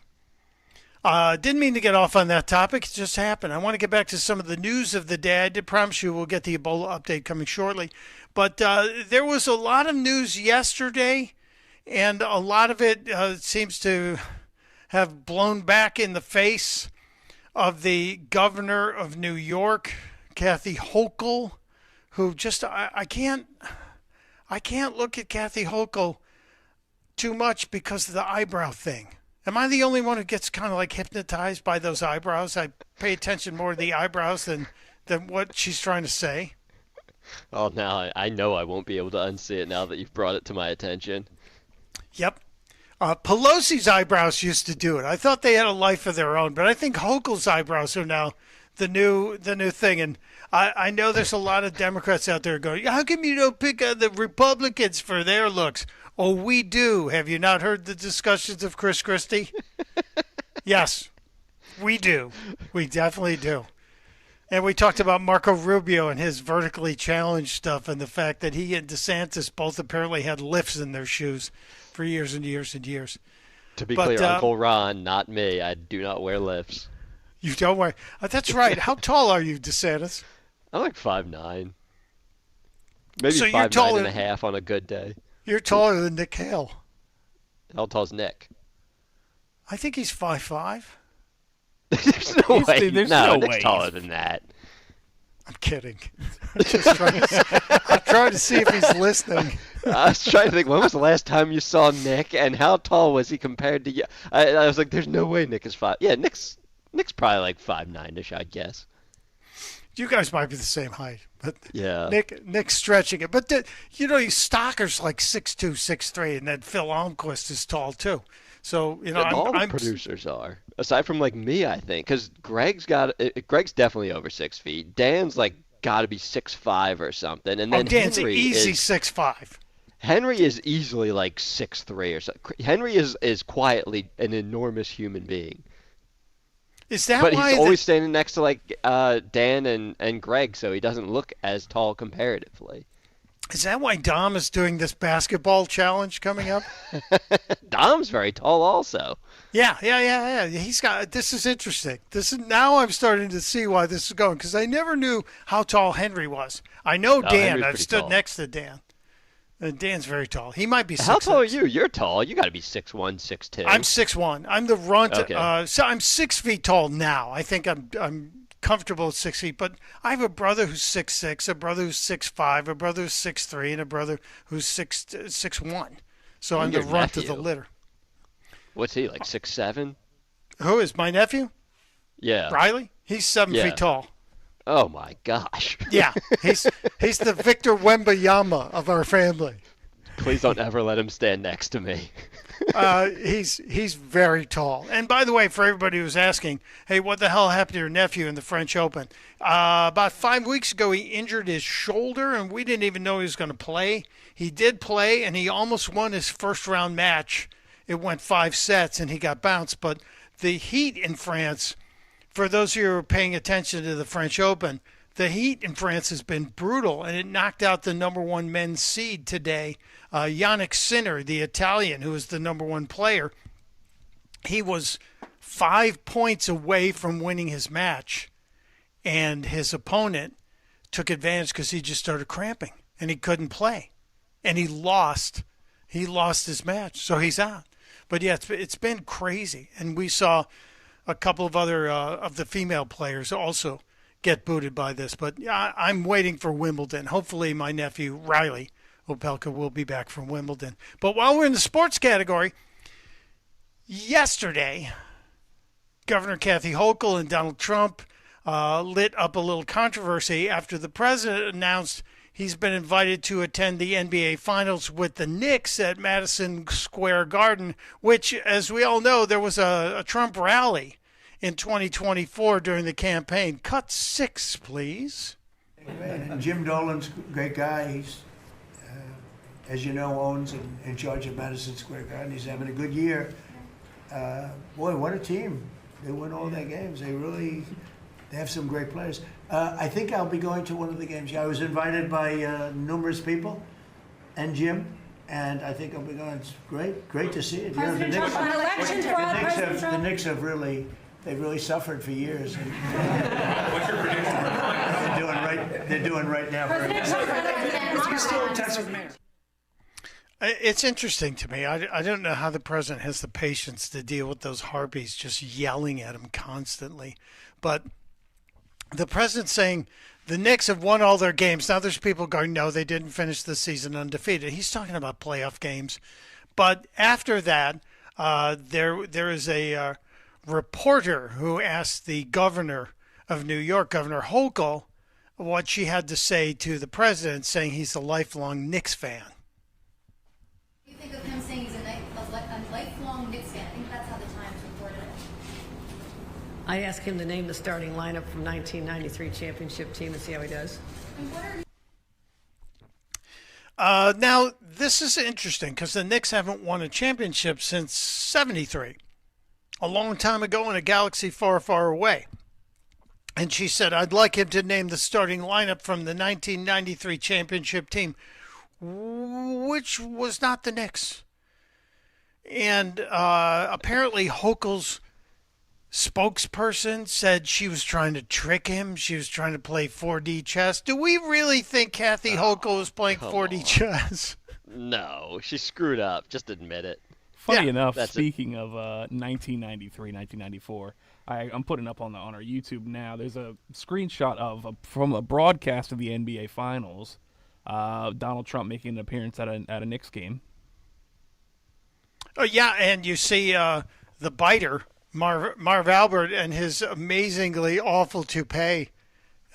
Didn't mean to get off on that topic. It just happened. I want to get back to some of the news of the day. I did promise you we'll get the Ebola update coming shortly. But there was a lot of news yesterday, and a lot of it seems to have blown back in the face of the governor of New York, Kathy Hochul, who just, I can't look at Kathy Hochul too much because of the eyebrow thing. Am I the only one who gets kind of like hypnotized by those eyebrows? I pay attention more to the eyebrows than what she's trying to say. Oh, now I know I won't be able to unsee it now that you've brought it to my attention. Yep. Pelosi's eyebrows used to do it. I thought they had a life of their own, but I think Hochul's eyebrows are now the new thing. And I know there's a lot of Democrats out there going, how come you don't pick on the Republicans for their looks? Oh, we do. Have you not heard the discussions of Chris Christie? Yes, we do. We definitely do. And we talked about Marco Rubio and his vertically challenged stuff and the fact that he and DeSantis both apparently had lifts in their shoes for years and years and years. To be clear, Uncle Ron, not me. I do not wear lifts. You don't wear... that's right. How tall are you, DeSantis? I'm like 5'9". Maybe so 5'9" and a half on a good day. You're taller than Nick Hale. How tall's Nick? I think he's 5'5". There's no way. No, Nick's taller than that. I'm kidding. I'm trying to see if he's listening. I was trying to think, when was the last time you saw Nick, and how tall was he compared to you? I was like, there's no way Nick is 5. Yeah, Nick's probably like 5'9"-ish, I guess. You guys might be the same height, but yeah, Nick's stretching it. But Stocker's like 6'2", 6'3", and then Phil Almquist is tall too. So all the producers are, aside from like me, I think, because Greg's definitely over 6 feet. Dan's like got to be 6'5" or something, and then Dan's Henry easy is 6'5". Henry is easily like 6'3" or something. Henry is quietly an enormous human being. Is that but why he's always standing next to like Dan and Greg, so he doesn't look as tall comparatively. Is that why Dom is doing this basketball challenge coming up? Dom's very tall also. Yeah. He's got. This is interesting. Now I'm starting to see why this is going, because I never knew how tall Henry was. I know Dan. I've stood next to Dan. And Dan's very tall. He might be 6'6". How tall are you? You're tall. You got to be 6'1", 6'2". I'm 6'1". I'm the runt. Okay. So I'm 6 feet tall now. I think I'm comfortable at 6 feet. But I have a brother who's 6'6", a brother who's 6'5", a brother who's 6'3", and a brother who's 6'1". So I'm the runt of the litter. What's he, like 6'7"? Who is my nephew? Yeah. Riley? He's 7 feet tall. Oh my gosh. Yeah, he's the Victor Wembanyama of our family. Please don't ever let him stand next to me. He's very tall. And by the way, for everybody who's asking, hey, what the hell happened to your nephew in the French Open? About 5 weeks ago, he injured his shoulder, and we didn't even know he was going to play. He did play, and he almost won his first-round match. It went 5 sets, and he got bounced. But the heat in France, for those of you who are paying attention to the French Open, the heat in France has been brutal, and it knocked out the number 1 men's seed today, Yannick Sinner, the Italian, who is the number 1 player. He was 5 points away from winning his match, and his opponent took advantage because he just started cramping, and he couldn't play. And he lost his match, so he's out. But yeah, it's been crazy, and we saw a couple of other of the female players also get booted by this. But I'm waiting for Wimbledon. Hopefully my nephew, Riley Opelka, will be back from Wimbledon. But while we're in the sports category, yesterday, Governor Kathy Hochul and Donald Trump lit up a little controversy after the president announced he's been invited to attend the NBA Finals with the Knicks at Madison Square Garden, which, as we all know, there was a Trump rally in 2024 during the campaign. Cut 6, please. And Jim Dolan's a great guy. He's, as you know, owns and in charge of Madison Square Garden. He's having a good year. Boy, what a team. They win all their games. They have some great players. I think I'll be going to one of the games. I was invited by numerous people, and Jim, and I think it'll be going. It's great to see it. President Trump on election fraud. President Trump. The Knicks have really suffered for years. What's your prediction? They're doing right now. President Trump. He's still in touch with mayor. It's interesting to me. I don't know how the president has the patience to deal with those harpies just yelling at him constantly. But the president's saying the Knicks have won all their games. Now there's people going, no, they didn't finish the season undefeated. He's talking about playoff games. But after that, there is a reporter who asked the governor of New York, Governor Hochul, what she had to say to the president, saying he's a lifelong Knicks fan. You think of him saying he's a lifelong Knicks fan? I think that's how the Times reported it. I asked him to name the starting lineup from 1993 championship team and see how he does. Now, this is interesting because the Knicks haven't won a championship since '73, a long time ago in a galaxy far, far away. And she said, I'd like him to name the starting lineup from the 1993 championship team, which was not the Knicks. And apparently Hochul's spokesperson said she was trying to trick him. She was trying to play 4D chess. Do we really think Kathy Hochul was playing 4D chess? No, she screwed up. Just admit it. Funny enough, speaking of 1993, 1994, I'm putting up on our YouTube now. There's a screenshot from a broadcast of the NBA Finals. Donald Trump making an appearance at a Knicks game. Oh yeah, and you see the biter, Marv Albert, and his amazingly awful toupee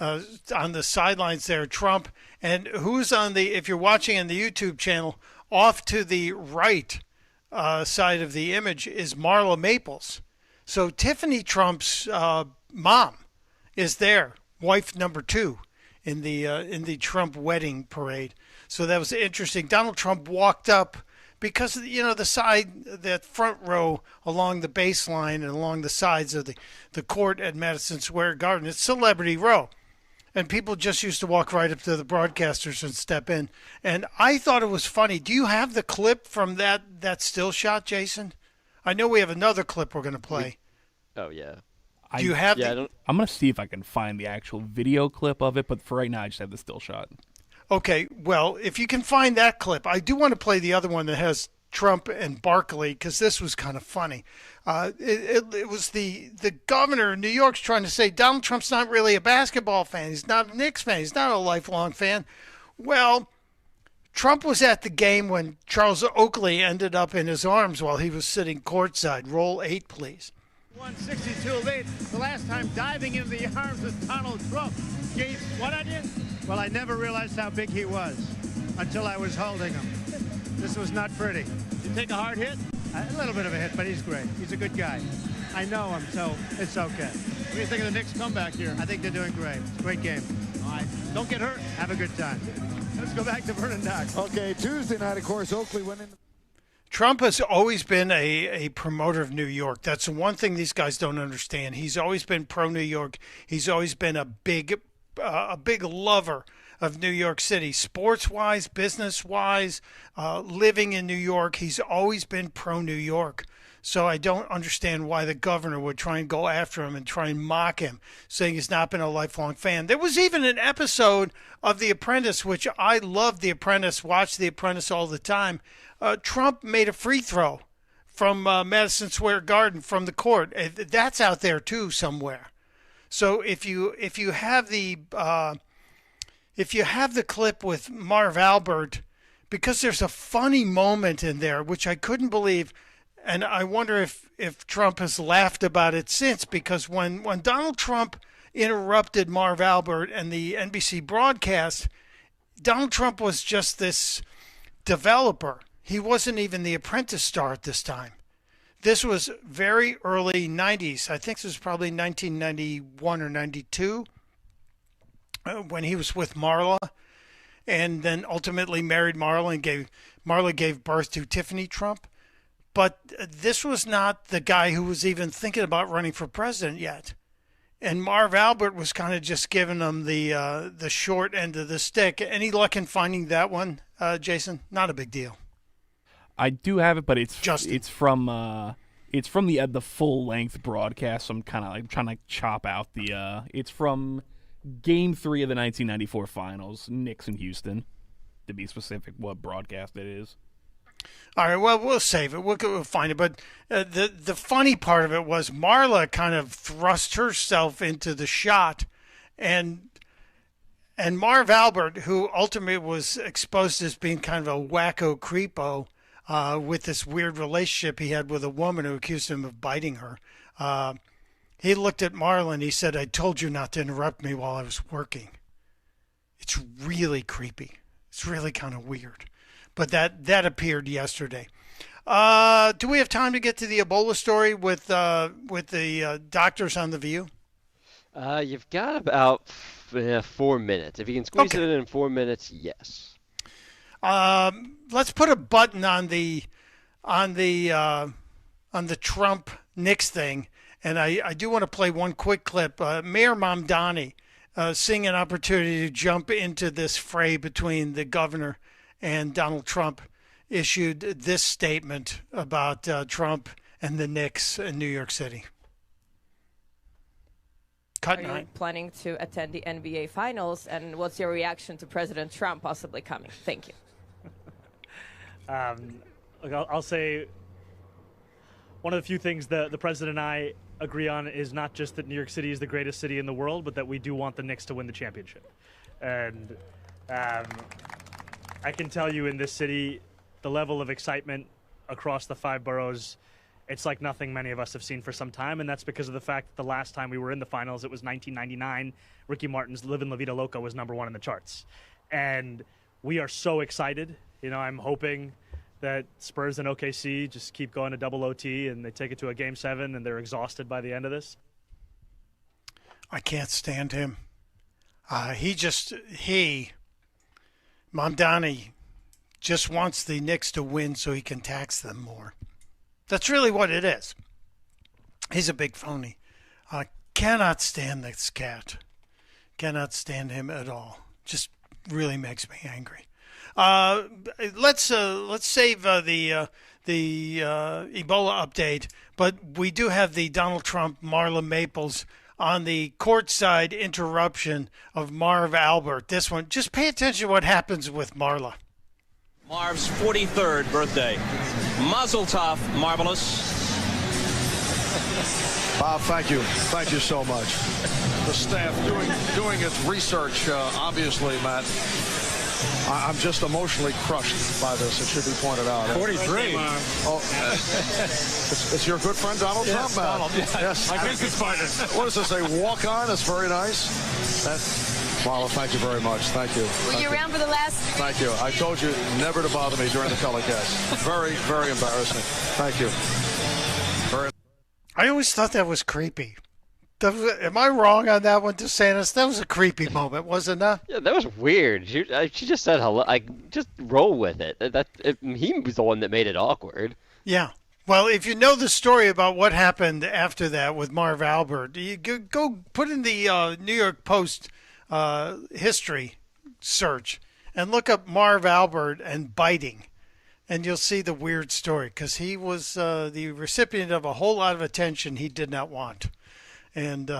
on the sidelines there. Trump, and who's on the? If you're watching on the YouTube channel, off to the right side of the image is Marla Maples. So Tiffany Trump's mom is there, wife number 2 in the Trump wedding parade. So that was interesting. Donald Trump walked up because that front row along the baseline and along the sides of the court at Madison Square Garden. It's Celebrity Row. And people just used to walk right up to the broadcasters and step in. And I thought it was funny. Do you have the clip from that still shot, Jason? I know we have another clip we're going to play. Oh, yeah. Do you have I'm going to see if I can find the actual video clip of it, but for right now, I just have the still shot. Okay, well, if you can find that clip, I do want to play the other one that has Trump and Barkley, because this was kind of funny. It was the governor of New York's trying to say Donald Trump's not really a basketball fan. He's not a Knicks fan. He's not a lifelong fan. Well, Trump was at the game when Charles Oakley ended up in his arms while he was sitting courtside. Roll 8, please. 162 lead. The last time diving into the arms of Donald Trump. Gave what I did? Well, I never realized how big he was until I was holding him. This was not pretty. Did you take a hard hit? A little bit of a hit, but he's great. He's a good guy. I know him, so it's okay. What do you think of the Knicks comeback here? I think they're doing great. It's a great game. All right. Don't get hurt. Have a good time. Let's go back to Vernon Dock. Okay, Tuesday night, of course, Oakley went in. Trump has always been a promoter of New York. That's the one thing these guys don't understand. He's always been pro-New York. He's always been a big lover of New York City, sports-wise, business-wise, living in New York. He's always been pro-New York. So I don't understand why the governor would try and go after him and try and mock him, saying he's not been a lifelong fan. There was even an episode of The Apprentice, which I love The Apprentice, watch The Apprentice all the time. Trump made a free throw from Madison Square Garden from the court. That's out there too somewhere. So if you have the clip with Marv Albert, because there's a funny moment in there which I couldn't believe, and I wonder if Trump has laughed about it since, because when Donald Trump interrupted Marv Albert and the NBC broadcast, Donald Trump was just this developer. He wasn't even the Apprentice star at this time. This was very early 90s. I think this was probably 1991 or 92 when he was with Marla, and then ultimately married Marla, and Marla gave birth to Tiffany Trump. But this was not the guy who was even thinking about running for president yet. And Marv Albert was kind of just giving him the short end of the stick. Any luck in finding that one, Jason? Not a big deal. I do have it, but it's from the full length broadcast. So I'm kind of like trying to chop out the. It's from Game 3 of the 1994 Finals, Knicks and Houston, to be specific. What broadcast it is. All right, well, we'll save it. We'll find it. But the funny part of it was Marla kind of thrust herself into the shot, and Marv Albert, who ultimately was exposed as being kind of a wacko creepo with this weird relationship he had with a woman who accused him of biting her, he looked at Marla and he said, "I told you not to interrupt me while I was working." It's really creepy. It's really kind of weird. But that appeared yesterday. Do we have time to get to the Ebola story with the doctors on The View? You've got about 4 minutes. If you can squeeze it in 4 minutes, yes. Let's put a button on the Trump Nix thing, and I do want to play one quick clip. Mayor Mamdani seeing an opportunity to jump into this fray between the governor and Donald Trump, issued this statement about Trump and the Knicks in New York City. Are you planning to attend the NBA Finals, and what's your reaction to President Trump possibly coming? Thank you. Look, I'll say one of the few things that the president and I agree on is not just that New York City is the greatest city in the world, but that we do want the Knicks to win the championship. And I can tell you in this city, the level of excitement across the 5 boroughs, it's like nothing many of us have seen for some time, and that's because of the fact that the last time we were in the finals, it was 1999. Ricky Martin's Livin' La Vida Loca was #1 in the charts. And we are so excited. You know, I'm hoping that Spurs and OKC just keep going to double OT and they take it to a Game 7 and they're exhausted by the end of this. I can't stand him. Mamdani just wants the Knicks to win so he can tax them more. That's really what it is. He's a big phony. Cannot stand this cat. Cannot stand him at all. Just really makes me angry. Let's save the Ebola update, but we do have the Donald Trump Marla Maples on the courtside interruption of Marv Albert. This one, just pay attention to what happens with Marla. Marv's 43rd birthday. Mazel tov, marvelous. Bob, thank you. Thank you so much. The staff doing its research, obviously, Matt. I'm just emotionally crushed by this. It should be pointed out. 43. Oh, it's your good friend Donald Trump, Matt. Donald, yes. My business partner. What does this say? Walk on. That's very nice. Marla, thank you very much. Thank you. Were you around for the last? Thank you. I told you never to bother me during the telecast. Very, very embarrassing. Thank you. I always thought that was creepy. Am I wrong on that one, DeSantis? That was a creepy moment, wasn't that? Yeah, that was weird. She just said hello. Just roll with it. He was the one that made it awkward. Yeah. Well, if you know the story about what happened after that with Marv Albert, you go put in the New York Post history search and look up Marv Albert and biting, and you'll see the weird story because he was the recipient of a whole lot of attention he did not want. And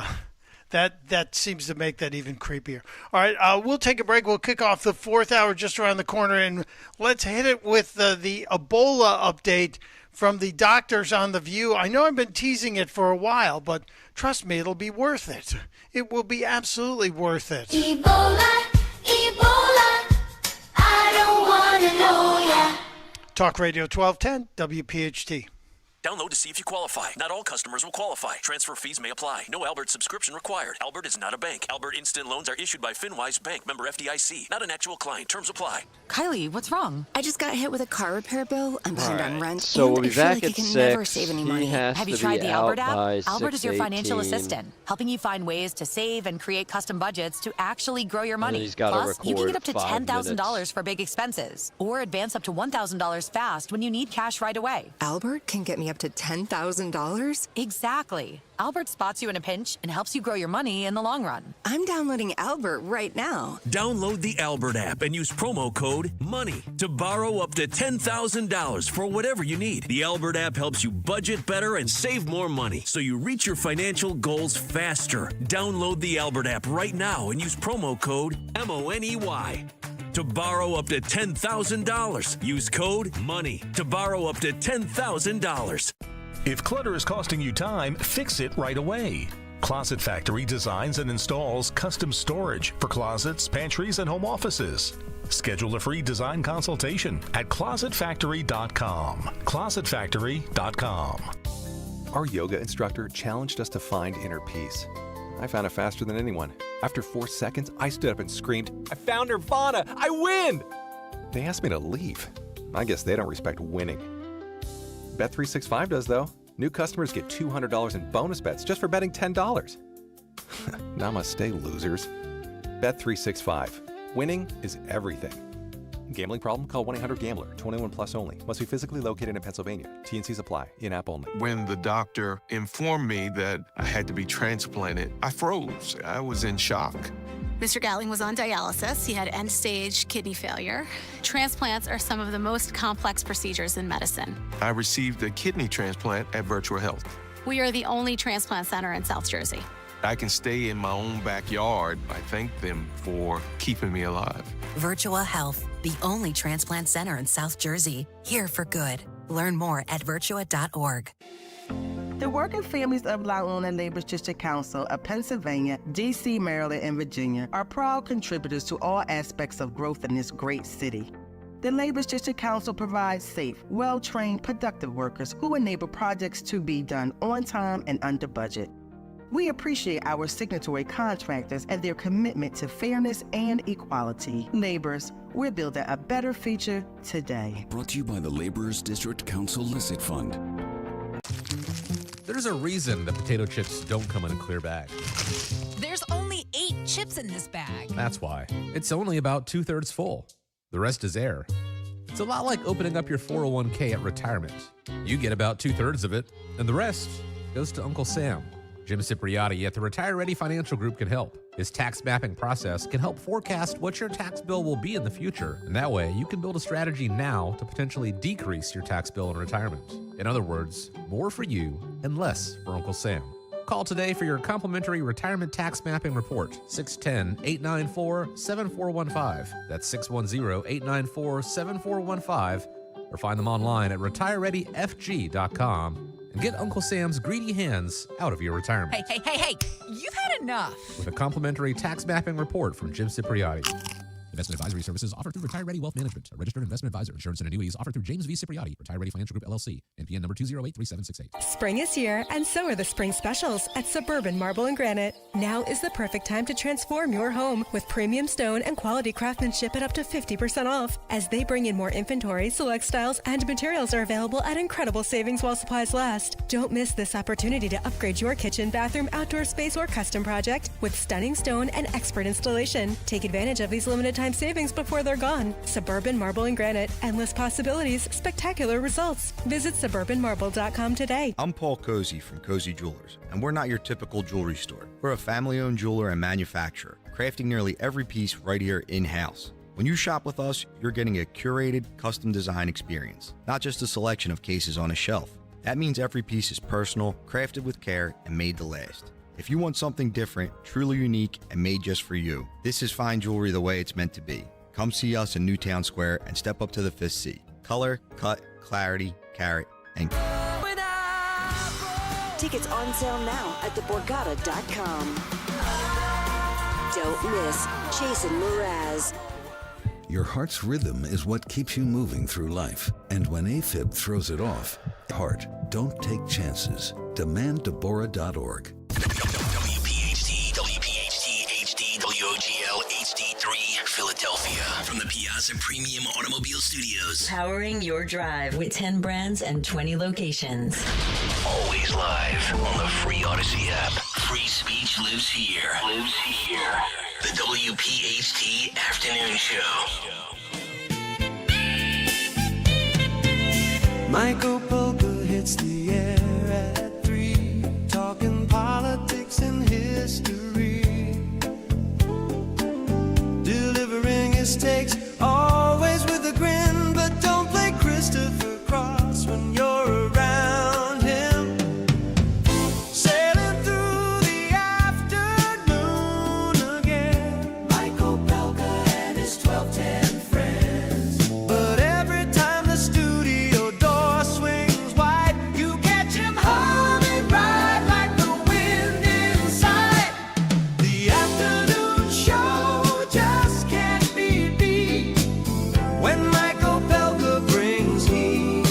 that seems to make that even creepier. All right, we'll take a break. We'll kick off the 4th hour just around the corner, and let's hit it with the Ebola update from the doctors on The View. I know I've been teasing it for a while, but trust me, it'll be worth it. It will be absolutely worth it. Ebola, Ebola, I don't want to know ya. Talk Radio 1210, WPHT. Download to see if you qualify. Not all customers will qualify. Transfer fees may apply. No Albert subscription required. Albert is not a bank. Albert Instant Loans are issued by FinWise Bank, member FDIC. Not an actual client. Terms apply. Kylie, what's wrong? I just got hit with a car repair bill. I'm behind on rent. So and we'll be I feel back like at I can 6. never save any money. Have you tried the Albert app? Albert is your financial 6:18. assistant, helping you find ways to save and create custom budgets to actually grow your money. He's gotta Plus, you can get up to record 5 $10,000 for big expenses, or advance up to $1,000 fast when you need cash right away. Albert can get me up to $10,000? Exactly. Albert spots you in a pinch and helps you grow your money in the long run. I'm downloading Albert right now. Download the Albert app and use promo code MONEY to borrow up to $10,000 for whatever you need. The Albert app helps you budget better and save more money so you reach your financial goals faster. Download the Albert app right now and use promo code MONEY to borrow up to $10,000. Use code MONEY to borrow up to $10,000. If clutter is costing you time, fix it right away. Closet Factory designs and installs custom storage for closets, pantries, and home offices. Schedule a free design consultation at closetfactory.com. Closetfactory.com. Our yoga instructor challenged us to find inner peace. I found it faster than anyone. After 4 seconds, I stood up and screamed, "I found Nirvana! I win!" They asked me to leave. I guess they don't respect winning. Bet365 does, though. New customers get $200 in bonus bets just for betting $10. Namaste, losers. Bet365. Winning is everything. Gambling problem? Call 1-800-GAMBLER. 21 plus only. Must be physically located in Pennsylvania. T&Cs apply. In-app only. When the doctor informed me that I had to be transplanted, I froze. I was in shock. Mr. Gatling was on dialysis. He had end-stage kidney failure. Transplants are some of the most complex procedures in medicine. I received a kidney transplant at Virtual Health. We are the only transplant center in South Jersey. I can stay in my own backyard. I thank them for keeping me alive. Virtual Health, the only transplant center in South Jersey. Here for good. Learn more at virtua.org. The working families of La Una Labor District Council of Pennsylvania, D.C., Maryland, and Virginia are proud contributors to all aspects of growth in this great city. The Labor District Council provides safe, well-trained, productive workers who enable projects to be done on time and under budget. We appreciate our signatory contractors and their commitment to fairness and equality. Laborers, we're building a better future today. Brought to you by the Laborers District Council Licit Fund. There's a reason the potato chips don't come in a clear bag. There's only 8 chips in this bag. That's why. It's only about 2/3 full. The rest is air. It's a lot like opening up your 401k at retirement. You get about 2/3 of it, and the rest goes to Uncle Sam. Jim Cipriotti at the Retire Ready Financial Group can help. His tax mapping process can help forecast what your tax bill will be in the future, and that way you can build a strategy now to potentially decrease your tax bill in retirement. In other words, more for you and less for Uncle Sam. Call today for your complimentary retirement tax mapping report, 610-894-7415. That's 610-894-7415, or find them online at retirereadyfg.com. And get Uncle Sam's greedy hands out of your retirement. Hey, you've had enough. With a complimentary tax mapping report from Jim Cipriotti. Investment advisory services offered through Retire Ready Wealth Management, a registered investment advisor. Insurance and annuities offered through James V. Cipriotti, Retire Ready Financial Group, LLC, NPN number 2083768. Spring is here, and so are the spring specials at Suburban Marble and Granite. Now is the perfect time to transform your home with premium stone and quality craftsmanship at up to 50% off. As they bring in more inventory, select styles and materials are available at incredible savings while supplies last. Don't miss this opportunity to upgrade your kitchen, bathroom, outdoor space, or custom project with stunning stone and expert installation. Take advantage of these limited time savings before they're gone. Suburban Marble and Granite. Endless possibilities, spectacular results. Visit suburbanmarble.com today. I'm Paul Cozy from Cozy Jewelers, and we're not your typical jewelry store. We're a family-owned jeweler and manufacturer, crafting nearly every piece right here in-house. When you shop with us, you're getting a curated, custom design experience, not just a selection of cases on a shelf. That means every piece is personal, crafted with care, and made to last. If you want something different, truly unique, and made just for you, this is fine jewelry the way it's meant to be. Come see us in Newtown Square and step up to the 5th C. Color, cut, clarity, carat, and... Tickets on sale now at theborgata.com. Don't miss Jason Mraz. Your heart's rhythm is what keeps you moving through life. And when AFib throws it off, heart, don't take chances. DemandDeborah.org. WPHT, HD, WOGL, HD3, Philadelphia. From the Piazza Premium Automobile Studios. Powering your drive with 10 brands and 20 locations. Always live on the free Odyssey app. Free speech lives here. The WPHT Afternoon Show. Mike Opelka hits the air at 3, talking politics and history, delivering his takes, always with a grin, but don't play Christopher Cross when you're around him. Sailing through the afternoon again, Michael Opelka and his 1210 friends. But every time the studio door swings wide, you catch him humming right like the wind inside. The afternoon show just can't be beat when Michael Opelka brings heat.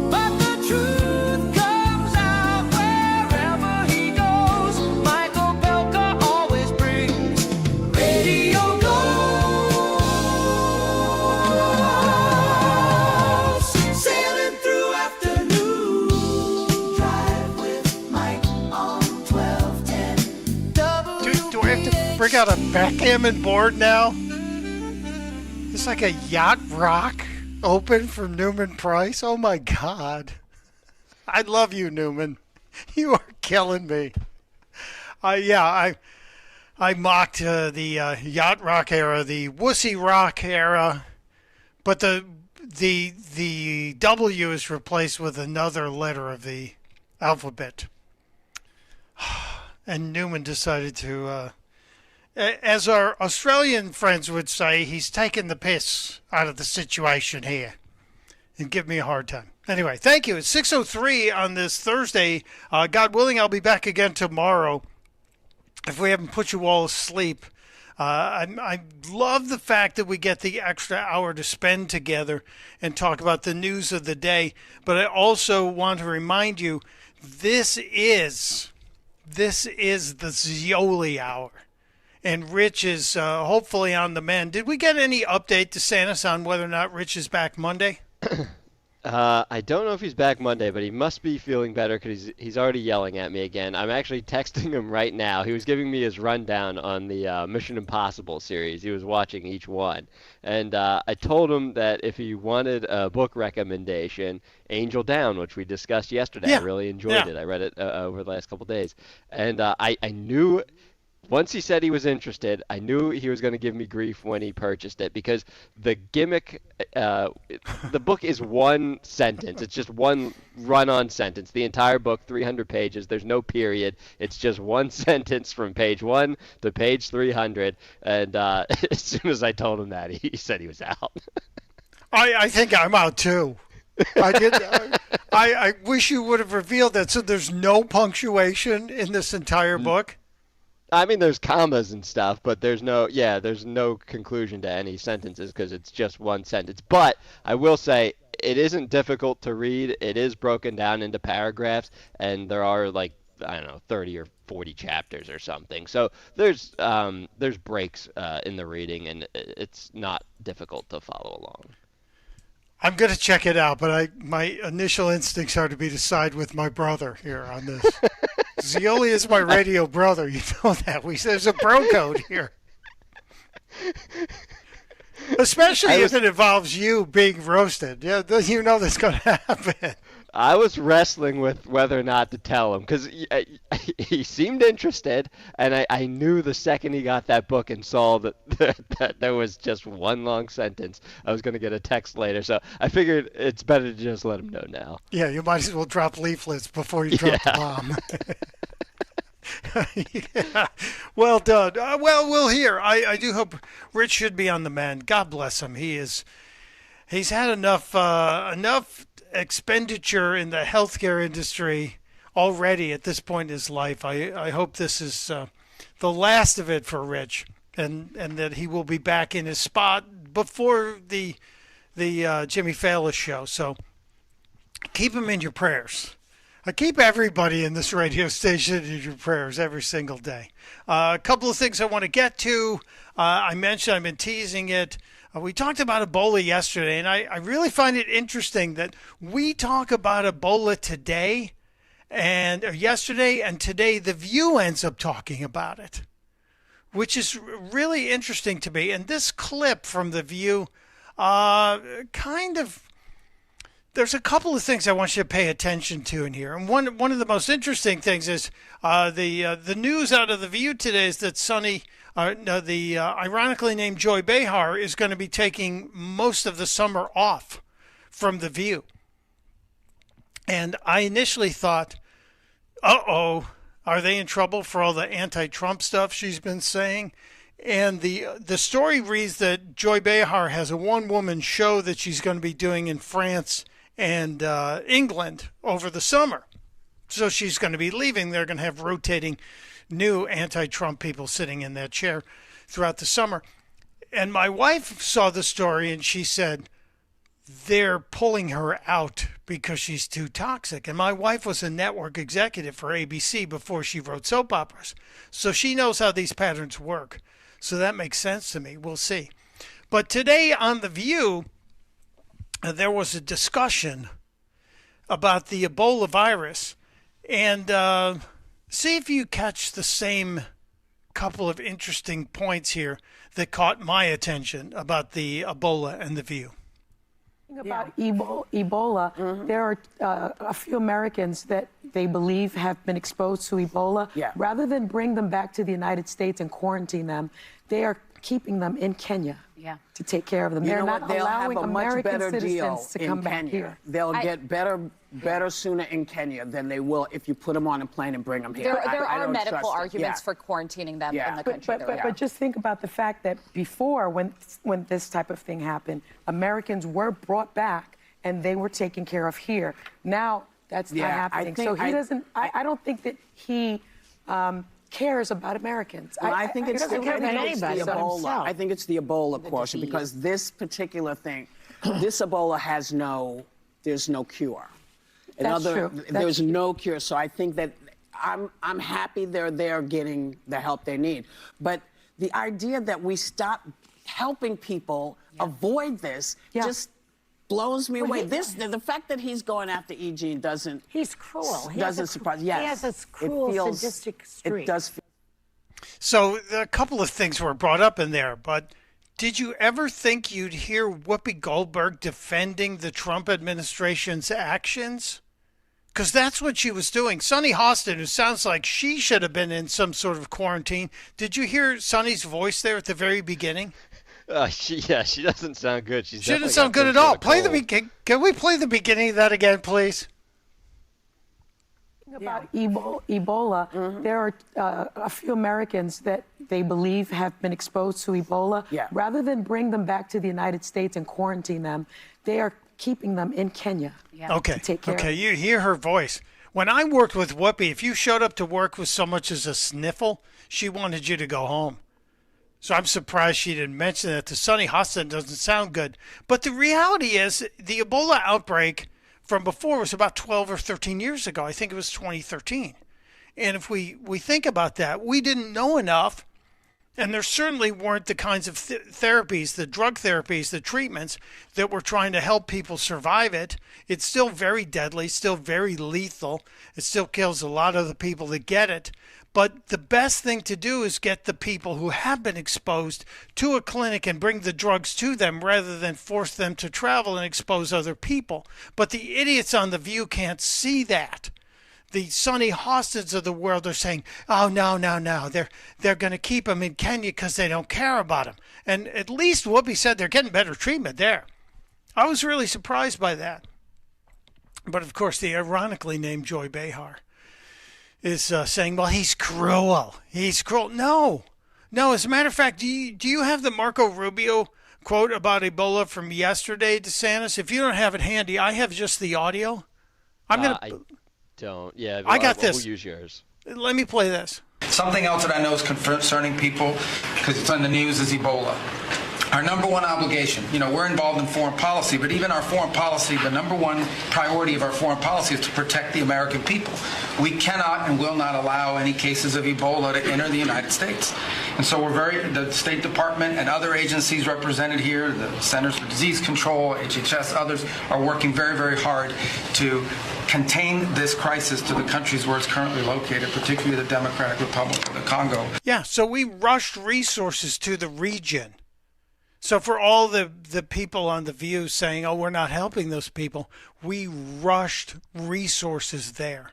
But the truth comes out wherever he goes. Michael Opelka always brings radio gold. Sailing through afternoon drive with Mike on 1210. Do I have to bring out a backgammon board now? It's like a yacht rock open from Newman Price. Oh my God. I love you, Newman. You are killing me. I mocked the yacht rock era, the wussy rock era, but the W is replaced with another letter of the alphabet. And Newman decided to, as our Australian friends would say, he's taken the piss out of the situation here and give me a hard time. Anyway, thank you. It's 6:03 on this Thursday. God willing, I'll be back again tomorrow if we haven't put you all asleep. I love the fact that we get the extra hour to spend together and talk about the news of the day. But I also want to remind you, this is the Zioli Hour. And Rich is hopefully on the mend. Did we get any update to Sanus on whether or not Rich is back Monday? I don't know if he's back Monday, but he must be feeling better because he's already yelling at me again. I'm actually texting him right now. He was giving me his rundown on the Mission Impossible series. He was watching each one. And I told him that if he wanted a book recommendation, Angel Down, which we discussed yesterday. I really enjoyed it. I read it over the last couple of days. And I knew... Once he said he was interested, I knew he was going to give me grief when he purchased it because the gimmick, the book is one sentence. It's just one run-on sentence. The entire book, 300 pages. There's no period. It's just one sentence from page 1 to page 300. And as soon as I told him that, he said he was out. I think I'm out too. I wish you would have revealed that. So there's no punctuation in this entire book? I mean, there's commas and stuff, but there's no conclusion to any sentences because it's just one sentence. But I will say it isn't difficult to read. It is broken down into paragraphs, and there are 30 or 40 chapters or something. So there's breaks in the reading, and it's not difficult to follow along. I'm going to check it out, but my initial instincts are to side with my brother here on this. Zioli is my radio brother. You know that. There's a bro code here. Especially if it involves you being roasted. Yeah, you know that's going to happen. I was wrestling with whether or not to tell him because he seemed interested, and I knew the second he got that book and saw that there was just one long sentence, I was going to get a text later. So I figured it's better to just let him know now. Yeah, you might as well drop leaflets before you drop the bomb. Yeah. Well done. We'll hear. I do hope Rich should be on the mend. God bless him. He's had enough expenditure in the healthcare industry already at this point in his life. I hope this is the last of it for Rich, and that he will be back in his spot before the Jimmy Fallon show. So keep him in your prayers. I keep everybody in this radio station in your prayers every single day. A couple of things I want to get to. I mentioned, I've been teasing it. We talked about Ebola yesterday, and I really find it interesting that we talk about Ebola today, or yesterday, and today The View ends up talking about it, which is really interesting to me. And this clip from The View kind of there's a couple of things I want you to pay attention to in here. And one of the most interesting things is the news out of The View today is that the ironically named Joy Behar is going to be taking most of the summer off from The View. And I initially thought, are they in trouble for all the anti-Trump stuff she's been saying? And the story reads that Joy Behar has a one-woman show that she's going to be doing in France and England over the summer. So she's going to be leaving. They're going to have rotating new anti-Trump people sitting in that chair throughout the summer. And my wife saw the story and she said, they're pulling her out because she's too toxic. And my wife was a network executive for ABC before she wrote soap operas. So she knows how these patterns work. So that makes sense to me. We'll see. But today on The View, there was a discussion about the Ebola virus. And see if you catch the same couple of interesting points here that caught my attention about the Ebola and The View. About Ebola, there are a few Americans that they believe have been exposed to Ebola. Rather than bring them back to the United States and quarantine them, they are keeping them in Kenya to take care of them. They're not They'll allowing have a much American better deal citizens to in come back Kenya. here. They'll get better sooner in Kenya than they will if you put them on a plane and bring them here. There I are don't medical trust it. arguments for quarantining them in the country. But just think about the fact that before, when this type of thing happened, Americans were brought back and they were taken care of here. Now that's not happening. So he doesn't. I don't think that he cares about Americans. Well, I think it's the Ebola. I think it's the Ebola portion because this particular thing, this Ebola has there's no cure. There's no cure. So I think that I'm happy they're getting the help they need. But the idea that we stop helping people avoid this just blows me away. The fact that he's going after E. Jean doesn't. He's cruel. Doesn't surprise. Yes, he has a cruel, sadistic streak. It does. So a couple of things were brought up in there, but did you ever think you'd hear Whoopi Goldberg defending the Trump administration's actions? Because that's what she was doing. Sunny Hostin, who sounds like she should have been in some sort of quarantine. Did you hear Sunny's voice there at the very beginning? She doesn't sound good. She doesn't sound good at all. Play the beginning. Can we play the beginning of that again, please? About Ebola, there are a few Americans that they believe have been exposed to Ebola. Rather than bring them back to the United States and quarantine them, they are keeping them in Kenya. Okay. To take care of them. You hear her voice. When I worked with Whoopi, if you showed up to work with so much as a sniffle, she wanted you to go home. So I'm surprised she didn't mention that to Sunny Hostin. Doesn't sound good. But the reality is the Ebola outbreak from before was about 12 or 13 years ago. I think it was 2013. And if we think about that, we didn't know enough. And there certainly weren't the kinds of therapies, the drug therapies, the treatments that were trying to help people survive it. It's still very deadly, still very lethal. It still kills a lot of the people that get it. But the best thing to do is get the people who have been exposed to a clinic and bring the drugs to them rather than force them to travel and expose other people. But the idiots on The View can't see that. The Sunny Hostins of the world are saying, oh, no. They're going to keep them in Kenya because they don't care about them. And at least Whoopi said they're getting better treatment there. I was really surprised by that. But, of course, the ironically named Joy Behar is saying, well, he's cruel. He's cruel. No. As a matter of fact, do you have the Marco Rubio quote about Ebola from yesterday, DeSantis? If you don't have it handy, I have just the audio. I don't. Yeah, I got this. We'll use yours. Let me play this. Something else that I know is concerning people, because it's on the news, is Ebola. Our number one obligation, we're involved in foreign policy, but even our foreign policy, the number one priority of our foreign policy is to protect the American people. We cannot and will not allow any cases of Ebola to enter the United States. And so the State Department and other agencies represented here, the Centers for Disease Control, HHS, others, are working very, very hard to contain this crisis to the countries where it's currently located, particularly the Democratic Republic of the Congo. Yeah, so we rushed resources to the region So for all the people on The View saying, oh, we're not helping those people, we rushed resources there.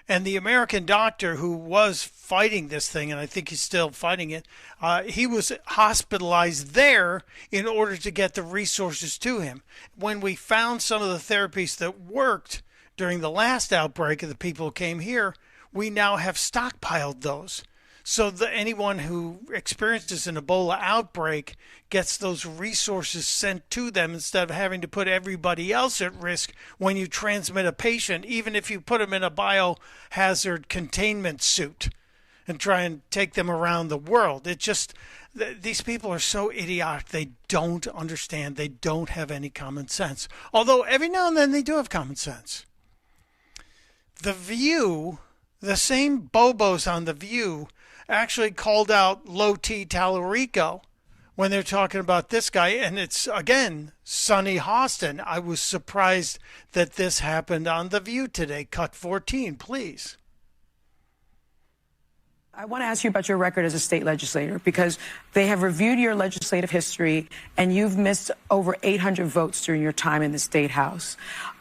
And the American doctor who was fighting this thing, and I think he's still fighting it, he was hospitalized there in order to get the resources to him. When we found some of the therapies that worked during the last outbreak of the people who came here, we now have stockpiled those. So anyone who experiences an Ebola outbreak gets those resources sent to them instead of having to put everybody else at risk when you transmit a patient, even if you put them in a biohazard containment suit and try and take them around the world. It just, these people are so idiotic. They don't understand. They don't have any common sense. Although every now and then they do have common sense. The View, the same bobos on The View, actually called out Low T Tallarico when they're talking about this guy. And it's, again, Sonny Hostin. I was surprised that this happened on The View today. Cut 14, please. I want to ask you about your record as a state legislator, because they have reviewed your legislative history and you've missed over 800 votes during your time in the State House.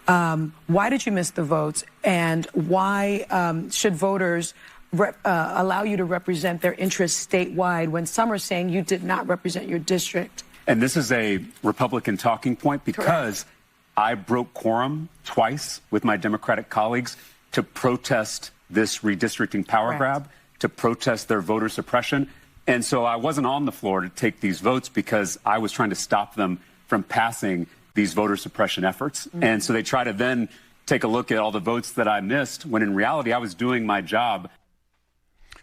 Why did you miss the votes, and why should voters allow you to represent their interests statewide when some are saying you did not represent your district? And this is a Republican talking point because Correct. I broke quorum twice with my Democratic colleagues to protest this redistricting power Correct. grab, to protest their voter suppression. And so I wasn't on the floor to take these votes because I was trying to stop them from passing these voter suppression efforts. Mm-hmm. And so they try to then take a look at all the votes that I missed, when in reality I was doing my job.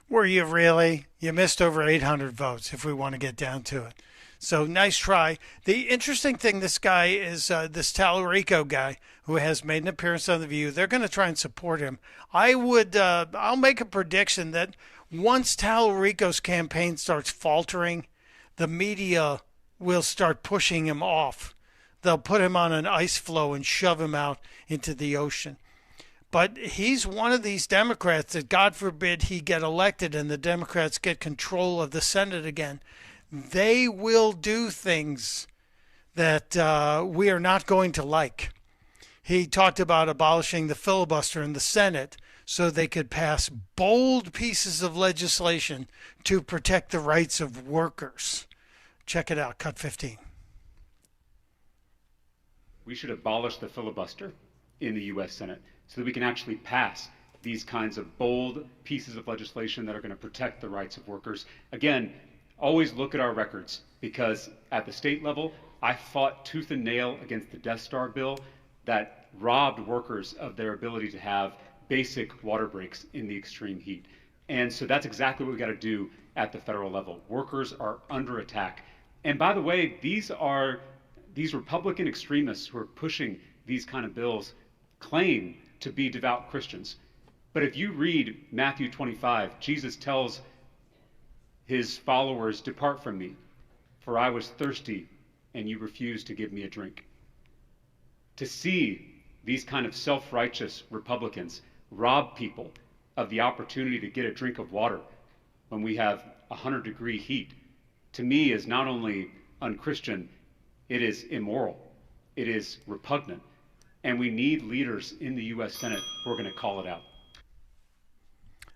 Were you really? You missed over 800 votes, if we want to get down to it. So nice try. The interesting thing, this guy is this Tallarico guy who has made an appearance on The View. They're going to try and support him. I'll make a prediction that once Tallarico's campaign starts faltering, the media will start pushing him off. They'll put him on an ice floe and shove him out into the ocean. But he's one of these Democrats that, God forbid, he get elected and the Democrats get control of the Senate again. They will do things that we are not going to like. He talked about abolishing the filibuster in the Senate so they could pass bold pieces of legislation to protect the rights of workers. Check it out, cut 15. We should abolish the filibuster in the U.S. Senate so that we can actually pass these kinds of bold pieces of legislation that are going to protect the rights of workers. Again, always look at our records, because at the state level, I fought tooth and nail against the Death Star bill that robbed workers of their ability to have basic water breaks in the extreme heat. And so that's exactly what we got to do at the federal level. Workers are under attack. And by the way, these Republican extremists who are pushing these kind of bills claim to be devout Christians. But if you read Matthew 25, Jesus tells his followers, "Depart from me, for I was thirsty, and you refused to give me a drink." To see these kind of self-righteous Republicans rob people of the opportunity to get a drink of water when we have 100-degree heat, to me is not only unchristian, it is immoral, it is repugnant, and we need leaders in the U.S. Senate who are going to call it out.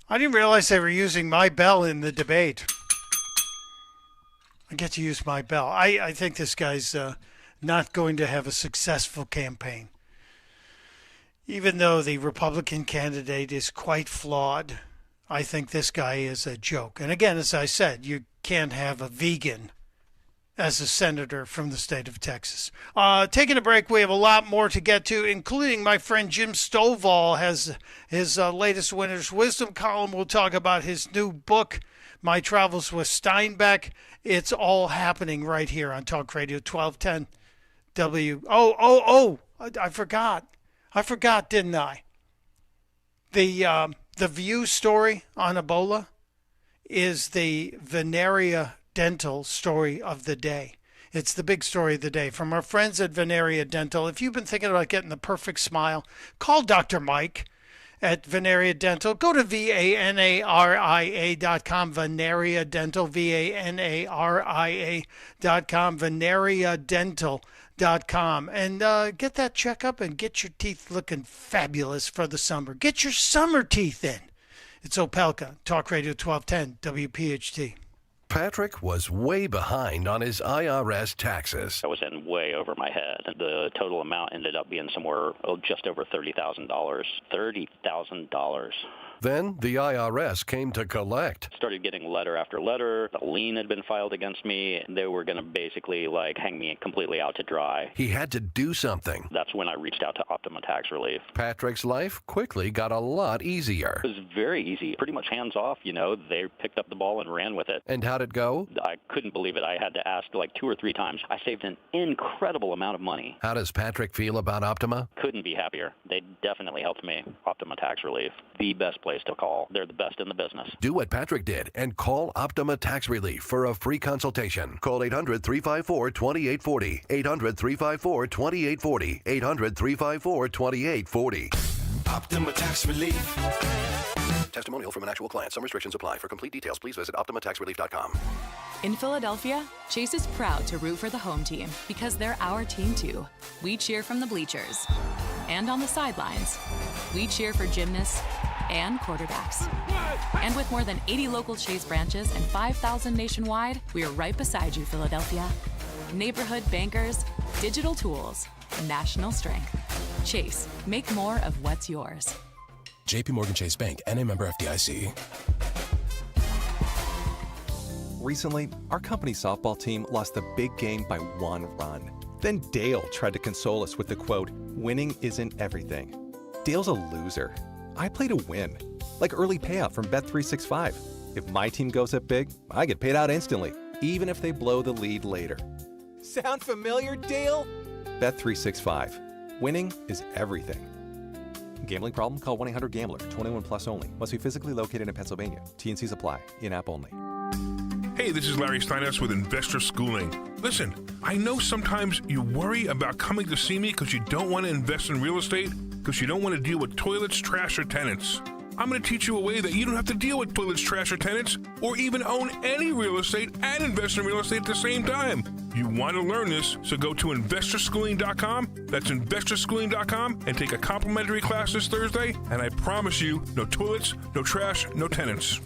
I didn't realize they were using my bell in the debate. I get to use my bell. I think this guy's not going to have a successful campaign. Even though the Republican candidate is quite flawed, I think this guy is a joke. And again, as I said, you can't have a vegan as a senator from the state of Texas. Taking a break, we have a lot more to get to, including my friend Jim Stovall has his latest Winner's Wisdom column. We'll talk about his new book, My Travels with Steinbeck. It's all happening right here on Talk Radio 1210 I forgot, didn't I? The View story on Ebola is the Veneria Dental story of the day. It's the big story of the day from our friends at Veneria Dental. If you've been thinking about getting the perfect smile, call Dr. Mike at Veneria Dental. Go to VANARIA.com, Veneria Dental, VANARIA.com, VeneriaDental.com, and get that checkup and get your teeth looking fabulous for the summer. Get your summer teeth in. It's Opelka, Talk Radio 1210, WPHT. Patrick was way behind on his IRS taxes. I was in way over my head. The total amount ended up being somewhere just over $30,000. $30,000. Then the IRS came to collect. Started getting letter after letter. A lien had been filed against me. They were going to basically hang me completely out to dry. He had to do something. That's when I reached out to Optima Tax Relief. Patrick's life quickly got a lot easier. It was very easy, pretty much hands off. They picked up the ball and ran with it. And how'd it go? I couldn't believe it. I had to ask 2 or 3 times. I saved an incredible amount of money. How does Patrick feel about Optima? Couldn't be happier. They definitely helped me. Optima Tax Relief, the best place to call. They're the best in the business. Do what Patrick did and call Optima Tax Relief for a free consultation. Call 800-354-2840. 800-354-2840. 800-354-2840. Optima Tax Relief. Testimonial from an actual client. Some restrictions apply. For complete details, please visit OptimaTaxRelief.com. In Philadelphia, Chase is proud to root for the home team because they're our team too. We cheer from the bleachers and on the sidelines. We cheer for gymnasts and quarterbacks. And with more than 80 local Chase branches and 5,000 nationwide, we are right beside you, Philadelphia. Neighborhood bankers, digital tools, national strength. Chase, make more of what's yours. JP Morgan Chase Bank, N.A. member FDIC. Recently, our company's softball team lost the big game by 1 run. Then Dale tried to console us with the quote, "Winning isn't everything." Dale's a loser. I play to win, like early payout from Bet365. If my team goes up big, I get paid out instantly, even if they blow the lead later. Sound familiar, Dale? Bet365. Winning is everything. Gambling problem? Call 1-800-GAMBLER. 21 plus only. Must be physically located in Pennsylvania. T&Cs apply. In-app only. Hey, this is Larry Steinhaus with Investor Schooling. Listen, I know sometimes you worry about coming to see me because you don't want to invest in real estate, because you don't want to deal with toilets, trash, or tenants. I'm going to teach you a way that you don't have to deal with toilets, trash, or tenants, or even own any real estate and invest in real estate at the same time. You want to learn this, so go to investorschooling.com. That's investorschooling.com, and take a complimentary class this Thursday, and I promise you, no toilets, no trash, no tenants.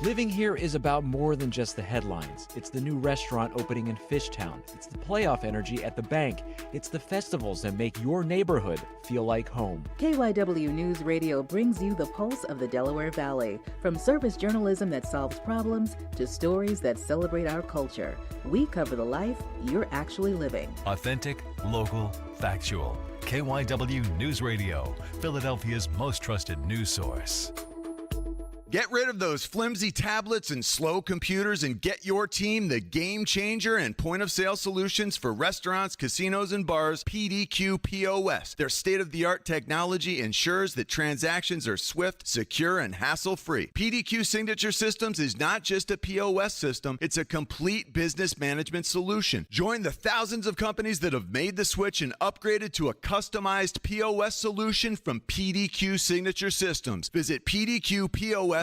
Living here is about more than just the headlines. It's the new restaurant opening in Fishtown. It's the playoff energy at the bank. It's the festivals that make your neighborhood feel like home. KYW News Radio brings you the pulse of the Delaware Valley. From service journalism that solves problems to stories that celebrate our culture, we cover the life you're actually living. Authentic, local, factual. KYW News Radio, Philadelphia's most trusted news source. Get rid of those flimsy tablets and slow computers and get your team the game changer and point-of-sale solutions for restaurants, casinos, and bars, PDQ POS. Their state-of-the-art technology ensures that transactions are swift, secure, and hassle-free. PDQ Signature Systems is not just a POS system, it's a complete business management solution. Join the thousands of companies that have made the switch and upgraded to a customized POS solution from PDQ Signature Systems. Visit PDQPOS.com.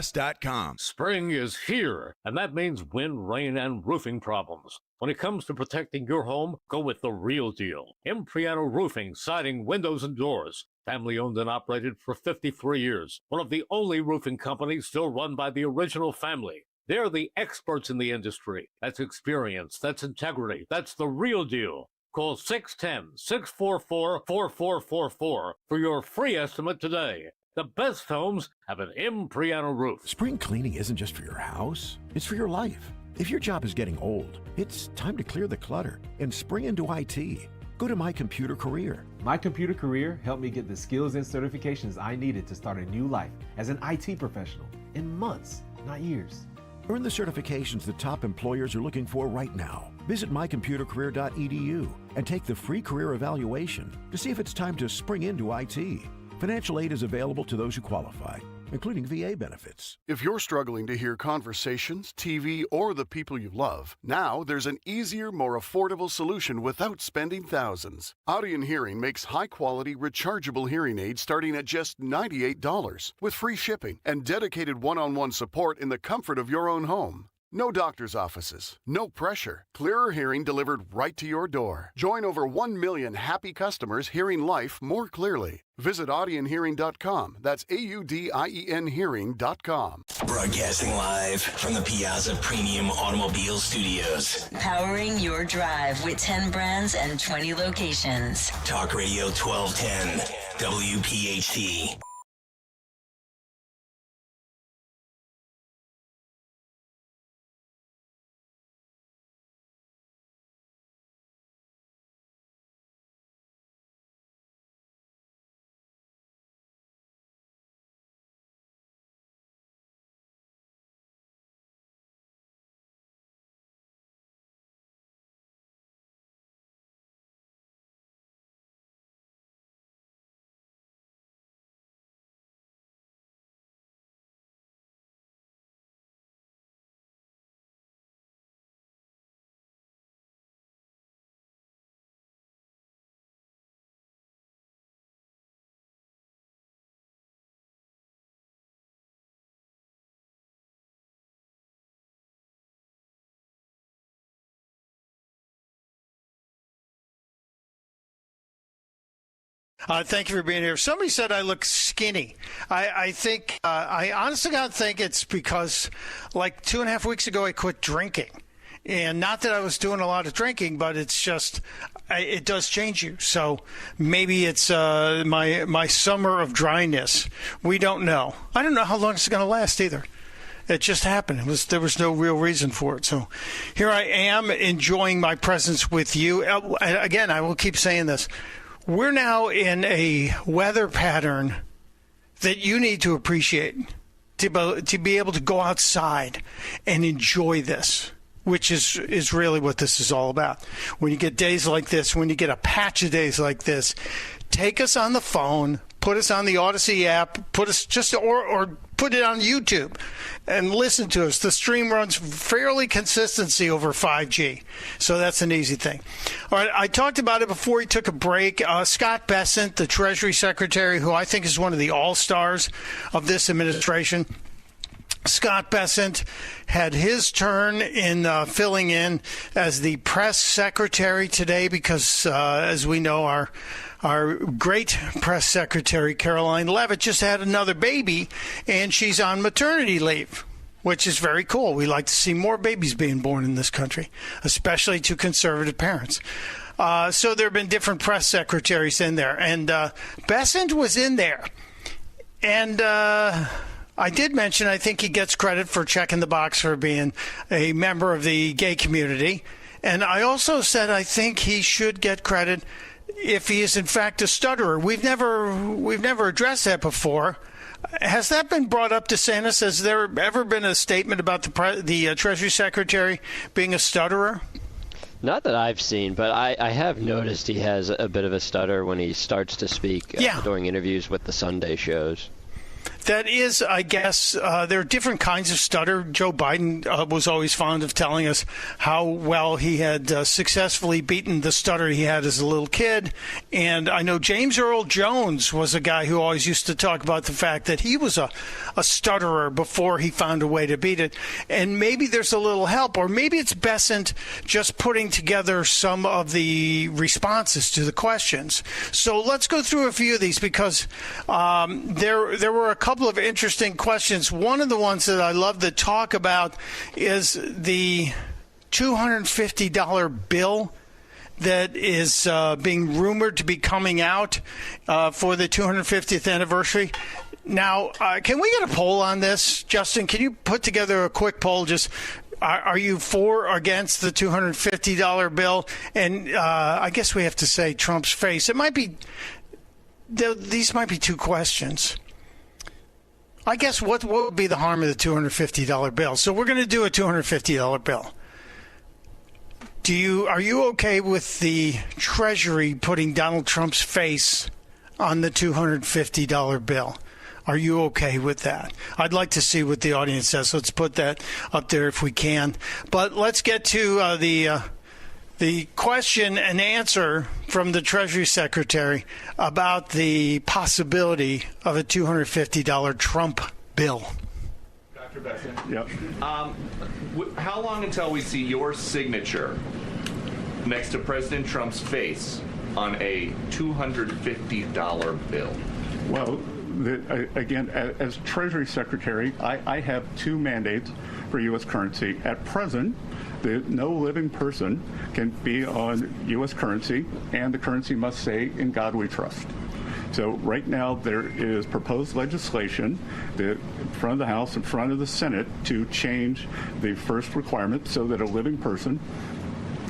Spring is here, and that means wind, rain, and roofing problems. When it comes to protecting your home, go with the real deal. Impriano Roofing, siding, windows, and doors. Family owned and operated for 53 years. One of the only roofing companies still run by the original family. They're the experts in the industry. That's experience, that's integrity, that's the real deal. Call 610-644-4444 for your free estimate today. The best homes have an Impriano roof. Spring cleaning isn't just for your house, it's for your life. If your job is getting old, it's time to clear the clutter and spring into IT. Go to My Computer Career. My Computer Career helped me get the skills and certifications I needed to start a new life as an IT professional in months, not years. Earn the certifications the top employers are looking for right now. Visit mycomputercareer.edu and take the free career evaluation to see if it's time to spring into IT. Financial aid is available to those who qualify. including VA benefits. If you're struggling to hear conversations, TV, or the people you love, now there's an easier, more affordable solution without spending thousands. Audion Hearing makes high-quality, rechargeable hearing aids starting at just $98 with free shipping and dedicated one-on-one support in the comfort of your own home. No doctor's offices, no pressure. Clearer hearing delivered right to your door. Join over 1 million happy customers hearing life more clearly. Visit audionhearing.com. That's AUDIEN hearing.com. Broadcasting live from the Piazza Premium Automobile Studios. Powering your drive with 10 brands and 20 locations. Talk Radio 1210, WPHT. Thank you for being here. Somebody said I look skinny. I think, I honestly God think it's because like 2.5 weeks ago I quit drinking. And not that I was doing a lot of drinking, but it's just, it does change you. So maybe it's my summer of dryness. We don't know. I don't know how long it's going to last either. It just happened. There was no real reason for it. So here I am enjoying my presence with you. Again, I will keep saying this. We're now in a weather pattern that you need to appreciate to be able to go outside and enjoy this, which is really what this is all about. When you get days like this, when you get a patch of days like this, take us on the phone, put us on the Odyssey app, put us just or put it on YouTube and listen to us. The stream runs fairly consistency over 5G, so that's an easy thing. All right, I talked about it before we took a break. Scott Bessent, the Treasury Secretary, who I think is one of the all-stars of this administration. Scott Bessent had his turn in filling in as the press secretary today because, as we know, our great press secretary, Caroline Leavitt, just had another baby, and she's on maternity leave, which is very cool. We like to see more babies being born in this country, especially to conservative parents. So there have been different press secretaries in there, and Bessent was in there. And I did mention I think he gets credit for checking the box for being a member of the gay community. And I also said I think he should get credit if he is in fact a stutterer. We've never addressed that before. Has that been brought up, DeSantis? Has there ever been a statement about the Treasury Secretary being a stutterer? Not that I've seen, but I have noticed he has a bit of a stutter when he starts to speak during interviews with the Sunday shows. That is, I guess, there are different kinds of stutter. Joe Biden was always fond of telling us how well he had successfully beaten the stutter he had as a little kid. And I know James Earl Jones was a guy who always used to talk about the fact that he was a stutterer before he found a way to beat it. And maybe there's a little help, or maybe it's Bessent just putting together some of the responses to the questions. So let's go through a few of these because there were a couple of interesting questions. One of the ones that I love to talk about is the $250 bill that is being rumored to be coming out for the 250th anniversary. Now, can we get a poll on this? Justin, can you put together a quick poll? Just are you for or against the $250 bill? And I guess we have to say Trump's face. It might be these might be two questions. I guess what would be the harm of the $250 bill? So we're going to do a $250 bill. Are you okay with the Treasury putting Donald Trump's face on the $250 bill? Are you okay with that? I'd like to see what the audience says. Let's put that up there if we can. But let's get to the question and answer from the Treasury Secretary about the possibility of a $250 Trump bill. Dr. Besson? Yep. How long until we see your signature next to President Trump's face on a $250 bill? Well, again, as Treasury Secretary, I have two mandates for U.S. currency. At present, no living person can be on U.S. currency, and the currency must say, "In God we trust." So right now there is proposed legislation in front of the House, in front of the Senate, to change the first requirement so that a living person,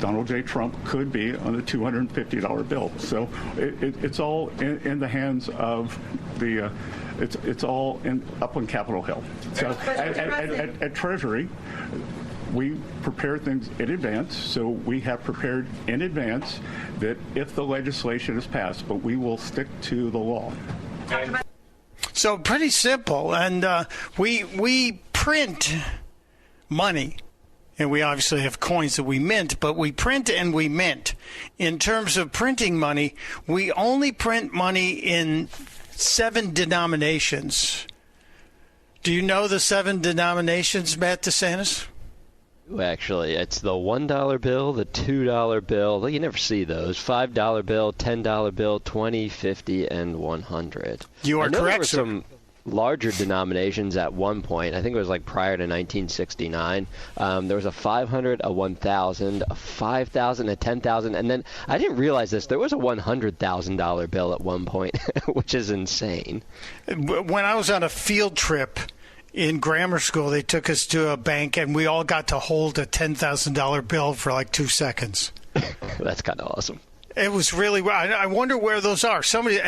Donald J. Trump, could be on a $250 bill. So it's all in the hands of the, it's all up on Capitol Hill. So at Treasury, we prepare things in advance, so we have prepared in advance that if the legislation is passed, but we will stick to the law. So pretty simple, and we print money. And we obviously have coins that we mint, but we print and we mint. In terms of printing money, we only print money in 7 denominations. Do you know the 7 denominations, Matt DeSantis? Actually, it's the $1 bill, the $2 bill. You never see those. $5 bill, $10 bill, 20, 50, and 100. You are correct, there were some larger denominations at one point. I think it was like prior to 1969. There was a 500, a 1,000, a 5,000, a 10,000, and then I didn't realize this. There was a $100,000 bill at one point, which is insane. When I was on a field trip in grammar school, they took us to a bank, and we all got to hold a $10,000 bill for like 2 seconds. That's kind of awesome. It was really. I wonder where those are. Somebody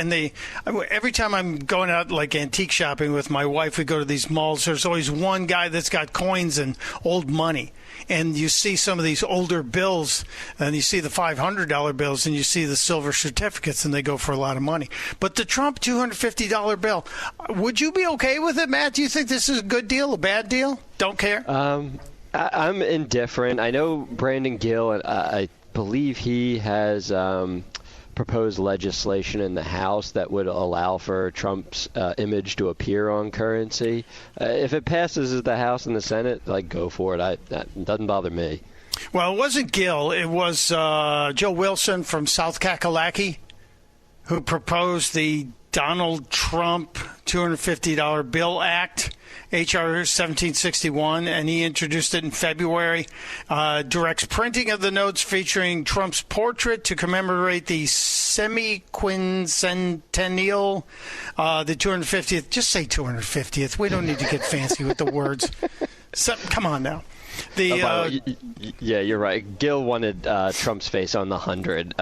every time I'm going out like antique shopping with my wife, we go to these malls. There's always one guy that's got coins and old money, and you see some of these older bills, and you see the $500 bills, and you see the silver certificates, and they go for a lot of money. But the Trump $250 bill, would you be okay with it, Matt? Do you think this is a good deal, a bad deal? Don't care. I'm indifferent. I know Brandon Gill, and I believe he has proposed legislation in the House that would allow for Trump's image to appear on currency. If it passes at the House and the Senate, go for it. That doesn't bother me. Well, it wasn't Gill. It was Joe Wilson from South Kakalaki who proposed the Donald Trump $250 Bill Act, H.R. 1761, and he introduced it in February. Directs printing of the notes featuring Trump's portrait to commemorate the semi-quincentennial, the 250th. Just say 250th. We don't need to get fancy with the words. Come on now. Yeah, you're right. Gill wanted Trump's face on the 100,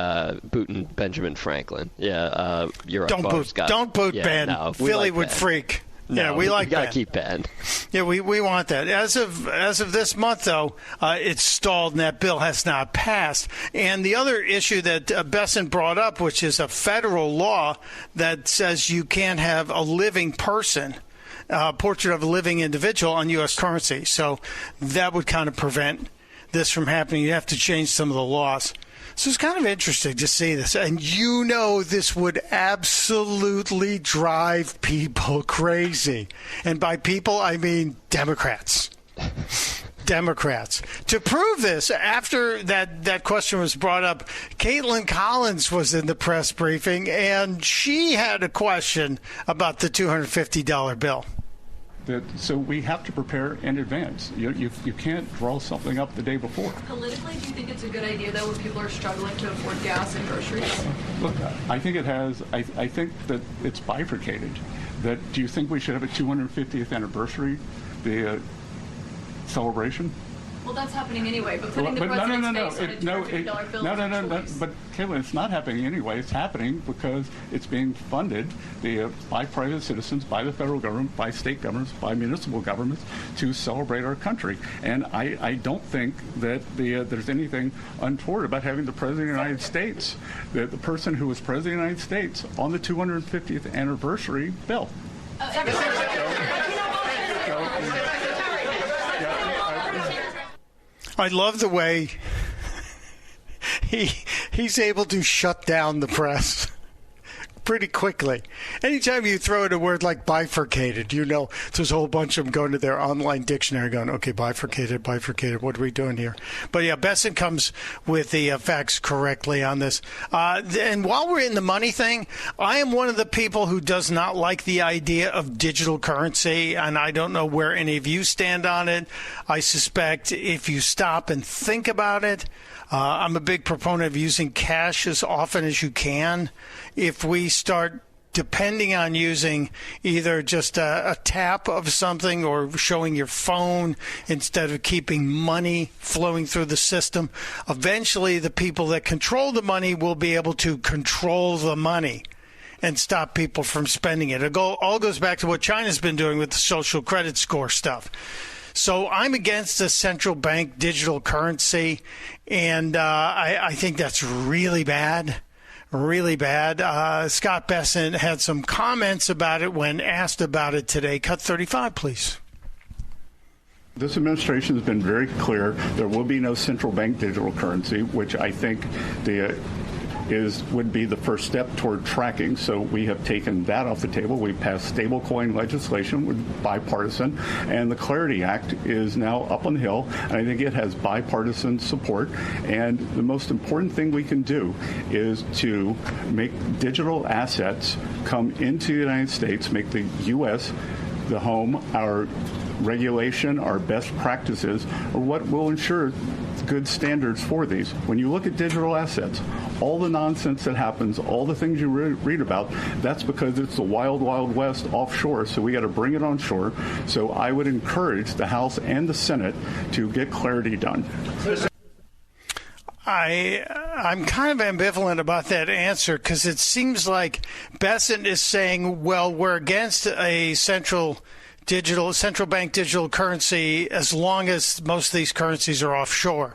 booting Benjamin Franklin. Yeah, you're right. Don't boot Ben. No, Philly like would Ben. freak. No, yeah, we like gotta Ben. keep Ben. Yeah, we want that. As of this month, though, it's stalled and that bill has not passed. And the other issue that Besson brought up, which is a federal law that says you can't have a living person, portrait of a living individual on U.S. currency. So that would kind of prevent this from happening. You have to change some of the laws. So it's kind of interesting to see this. And this would absolutely drive people crazy. And by people, I mean Democrats. Democrats. To prove this, after that question was brought up, Caitlin Collins was in the press briefing, and she had a question about the $250 bill. So we have to prepare in advance. You can't draw something up the day before. Politically, do you think it's a good idea, though, when people are struggling to afford gas and groceries? Look, I think it has. I think that it's bifurcated. Do you think we should have a 250th anniversary, the celebration? Well, that's happening anyway, but putting the president's face on a $250 bill is a choice. But Caitlin, it's not happening anyway. It's happening because it's being funded by private citizens, by the federal government, by state governments, by municipal governments to celebrate our country. And I don't think that there's anything untoward about having the President of the United States, the person who was President of the United States, on the 250th anniversary bill. I love the way he's able to shut down the press pretty quickly. Anytime you throw in a word like bifurcated, there's a whole bunch of them going to their online dictionary going, okay, bifurcated, what are we doing here? But yeah, Besson comes with the facts correctly on this. And while we're in the money thing, I am one of the people who does not like the idea of digital currency, and I don't know where any of you stand on it. I suspect if you stop and think about it, I'm a big proponent of using cash as often as you can. If we start depending on using either just a tap of something or showing your phone instead of keeping money flowing through the system, eventually the people that control the money will be able to control the money and stop people from spending it. It all goes back to what China's been doing with the social credit score stuff. So I'm against a central bank digital currency, and I think that's really bad. Really bad. Scott Besson had some comments about it when asked about it today. Cut 35, please. This administration has been very clear there will be no central bank digital currency, which I think would be the first step toward tracking. So we have taken that off the table. We passed stablecoin legislation with bipartisan, and the Clarity Act is now up on the hill, and I think it has bipartisan support. And the most important thing we can do is to make digital assets come into the United States, make the U.S. the home. Our regulation, our best practices are what will ensure good standards for these. When you look at digital assets, all the nonsense that happens, all the things you read about, that's because it's the wild, wild west offshore, so we got to bring it on shore. So I would encourage the House and the Senate to get clarity done. I'm kind of ambivalent about that answer because it seems like Besson is saying, well, we're against a central bank digital currency as long as most of these currencies are offshore.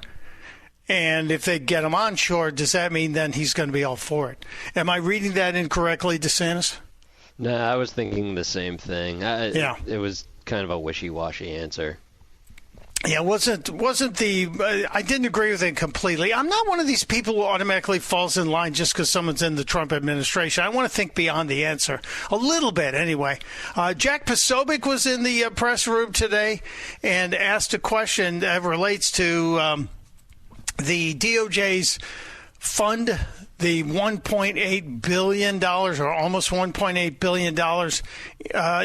And if they get them onshore, does that mean then he's going to be all for it? Am I reading that incorrectly, DeSantis? No, I was thinking the same thing. It was kind of a wishy-washy answer. Yeah, I didn't agree with it completely. I'm not one of these people who automatically falls in line just because someone's in the Trump administration. I want to think beyond the answer a little bit anyway. Jack Posobiec was in the press room today and asked a question that relates to the DOJ's fund, the $1.8 billion or almost $1.8 billion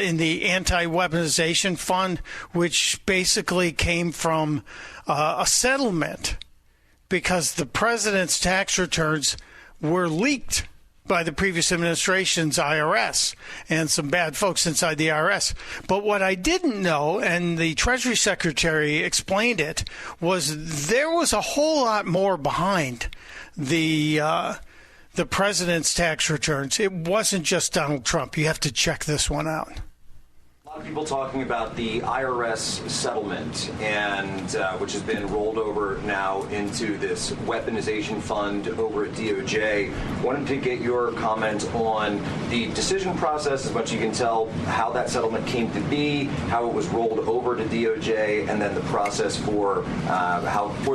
in the anti-weaponization fund, which basically came from a settlement because the president's tax returns were leaked by the previous administration's IRS and some bad folks inside the IRS. But what I didn't know, and the Treasury Secretary explained it, was there was a whole lot more behind the president's tax returns. It wasn't just Donald Trump. You have to check this one out. A lot of people talking about the IRS settlement, and which has been rolled over now into this weaponization fund over at DOJ. Wanted to get your comment on the decision process, as much as you can tell, how that settlement came to be, how it was rolled over to DOJ, and then the process for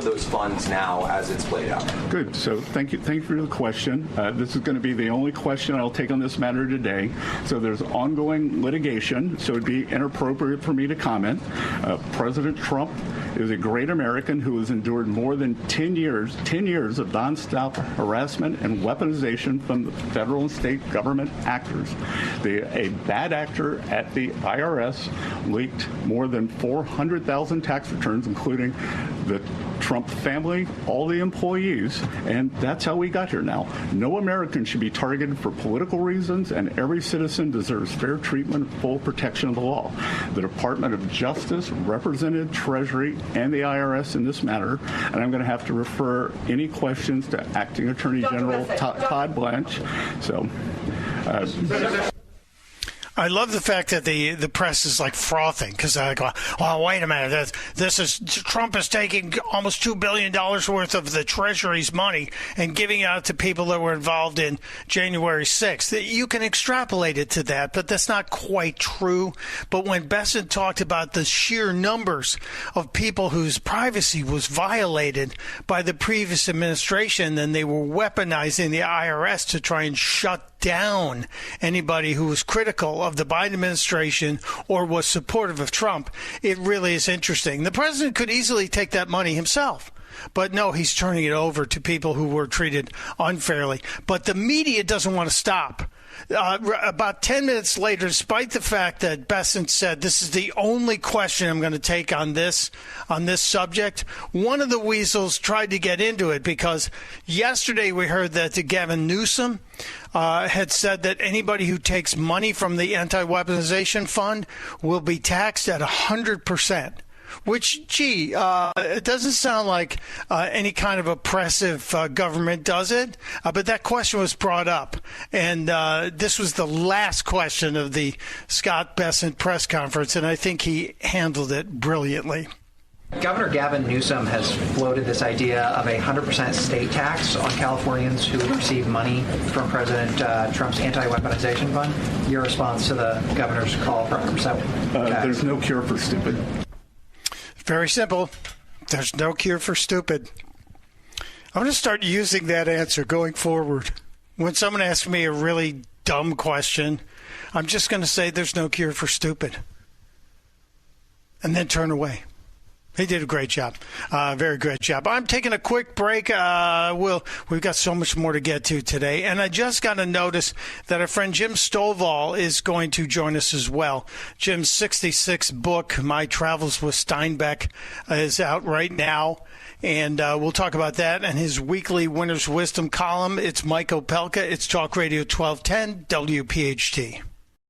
those funds now as it's played out. Good. So thank you for the question. This is going to be the only question I'll take on this matter today. So there's ongoing litigation, so it'd be inappropriate for me to comment. President Trump is a great American who has endured more than 10 years of nonstop harassment and weaponization from the federal and state government actors. A bad actor at the IRS leaked more than 400,000 tax returns, including the Trump family, all the employees, and that's how we got here now. No American should be targeted for political reasons, and every citizen deserves fair treatment and full protection of the law. The Department of Justice represented Treasury and the IRS in this matter, and I'm going to have to refer any questions to Acting Attorney General Todd Blanche. So. I love the fact that the press is like frothing because they're like, oh, wait a minute. Trump is taking almost $2 billion worth of the Treasury's money and giving it out to people that were involved in January 6th. You can extrapolate it to that, but that's not quite true. But when Besson talked about the sheer numbers of people whose privacy was violated by the previous administration, then they were weaponizing the IRS to try and shut down anybody who was critical of the Biden administration or was supportive of Trump. It really is interesting. The president could easily take that money himself. But no, he's turning it over to people who were treated unfairly. But the media doesn't want to stop. About 10 minutes later, despite the fact that Besson said this is the only question I'm going to take on this subject, one of the weasels tried to get into it because yesterday we heard that Gavin Newsom had said that anybody who takes money from the anti-weaponization fund will be taxed at 100%. Which, it doesn't sound like any kind of oppressive government does it. But that question was brought up. And this was the last question of the Scott Besson press conference, and I think he handled it brilliantly. Governor Gavin Newsom has floated this idea of a 100% state tax on Californians who receive money from President Trump's anti-weaponization fund. Your response to the governor's call for 100%? There's no cure for stupid. Very simple. There's no cure for stupid. I'm going to start using that answer going forward. When someone asks me a really dumb question, I'm just going to say there's no cure for stupid. And then turn away. He did a great job. Very great job. I'm taking a quick break. We've got so much more to get to today. And I just got a notice that our friend Jim Stovall is going to join us as well. Jim's 66th book, My Travels with Steinbeck, is out right now. And we'll talk about that and his weekly Winner's Wisdom column. It's Mike Opelka. It's Talk Radio 1210 WPHT.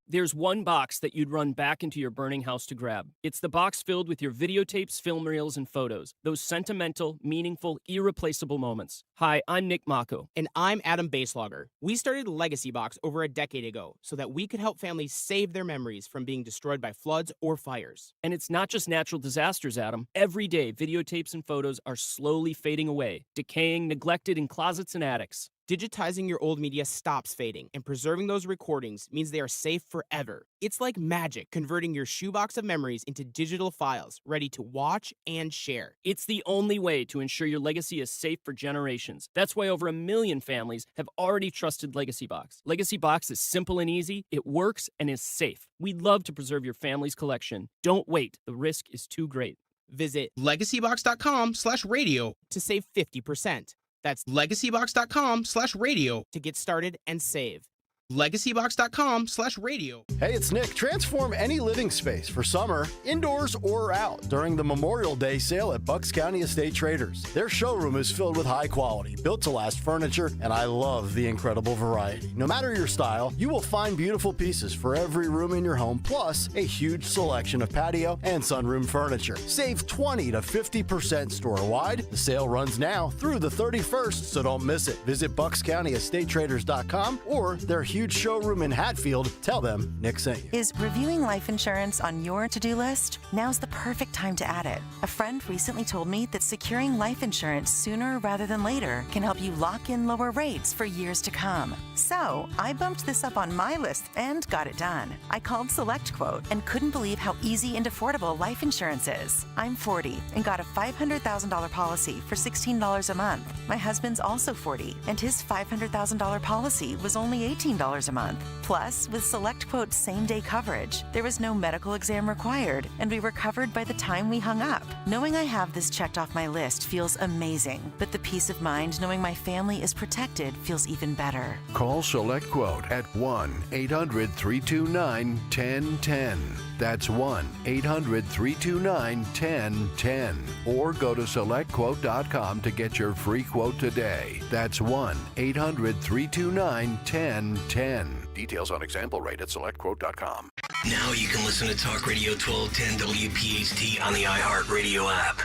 There's one box that you'd run back into your burning house to grab. It's the box filled with your videotapes, film reels, and photos. Those sentimental, meaningful, irreplaceable moments. Hi, I'm Nick Mako. And I'm Adam Baselogger. We started Legacy Box over a decade ago so that we could help families save their memories from being destroyed by floods or fires. And it's not just natural disasters, Adam. Every day, videotapes and photos are slowly fading away, decaying, neglected in closets and attics. Digitizing your old media stops fading, and preserving those recordings means they are safe forever. It's like magic, converting your shoebox of memories into digital files, ready to watch and share. It's the only way to ensure your legacy is safe for generations. That's why over 1 million families have already trusted Legacy Box. Legacy Box is simple and easy, it works, and is safe. We'd love to preserve your family's collection. Don't wait, the risk is too great. Visit legacybox.com/radio to save 50%. That's legacybox.com/radio to get started and save. legacybox.com/radio. Hey, it's Nick. Transform any living space for summer, indoors or out during the Memorial Day sale at Bucks County Estate Traders. Their showroom is filled with high quality, built to last furniture, and I love the incredible variety. No matter your style, you will find beautiful pieces for every room in your home, plus a huge selection of patio and sunroom furniture. Save 20 to 50% store-wide. The sale runs now through the 31st, so don't miss it. Visit BucksCountyEstateTraders.com or their huge showroom in Hatfield. Tell them Nick sent you. Is reviewing life insurance on your to-do list? Now's the perfect time to add it. A friend recently told me that securing life insurance sooner rather than later can help you lock in lower rates for years to come. So I bumped this up on my list and got it done. I called SelectQuote and couldn't believe how easy and affordable life insurance is. I'm 40 and got a $500,000 policy for $16 a month. My husband's also 40 and his $500,000 policy was only $18 a month. Plus, with SelectQuote's same-day coverage, there was no medical exam required, and we were covered by the time we hung up. Knowing I have this checked off my list feels amazing, but the peace of mind knowing my family is protected feels even better. Call SelectQuote at 1-800-329-1010. That's 1-800-329-1010. Or go to SelectQuote.com to get your free quote today. That's 1-800-329-1010. Details on example rate at SelectQuote.com. Now you can listen to Talk Radio 1210 WPHT on the iHeartRadio app.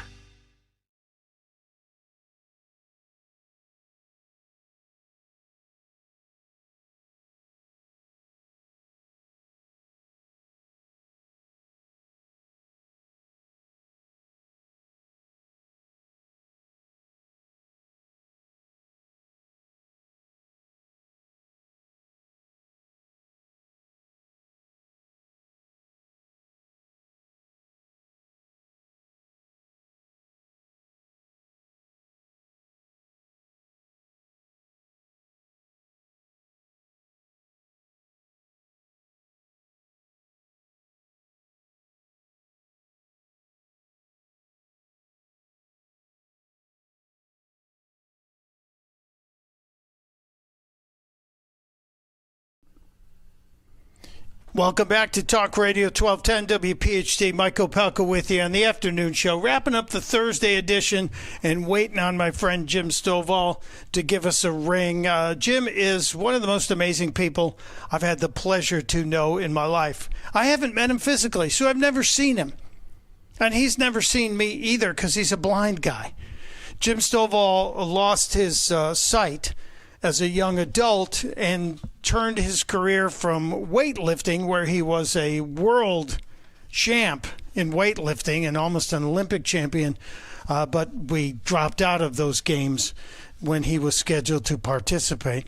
Welcome back to Talk Radio 1210 WPHT. Mike Opelka with you on the afternoon show, wrapping up the Thursday edition and waiting on my friend Jim Stovall to give us a ring. Jim is one of the most amazing people I've had the pleasure to know in my life. I haven't met him physically, so I've never seen him. And he's never seen me either because he's a blind guy. Jim Stovall lost his sight as a young adult and turned his career from weightlifting, where he was a world champ in weightlifting and almost an Olympic champion, but we dropped out of those games when he was scheduled to participate.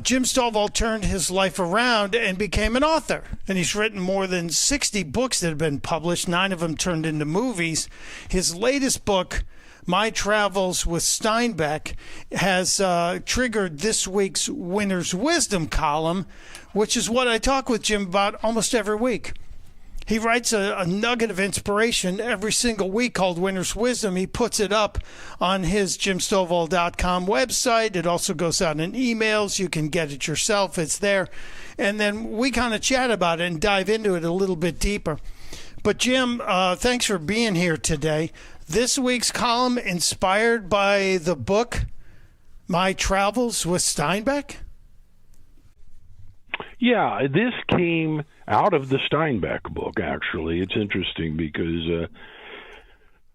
Jim Stovall turned his life around and became an author, and he's written more than 60 books that have been published, 9 of them turned into movies. His latest book, My Travels with Steinbeck, has triggered this week's Winner's Wisdom column, which is what I talk with Jim about almost every week. He writes a nugget of inspiration every single week called Winner's Wisdom. He puts it up on his JimStovall.com website. It also goes out in emails. You can get it yourself. It's there. And then we kind of chat about it and dive into it a little bit deeper. But Jim, thanks for being here today. This week's column inspired by the book, My Travels with Steinbeck? Yeah, this came out of the Steinbeck book, actually. It's interesting because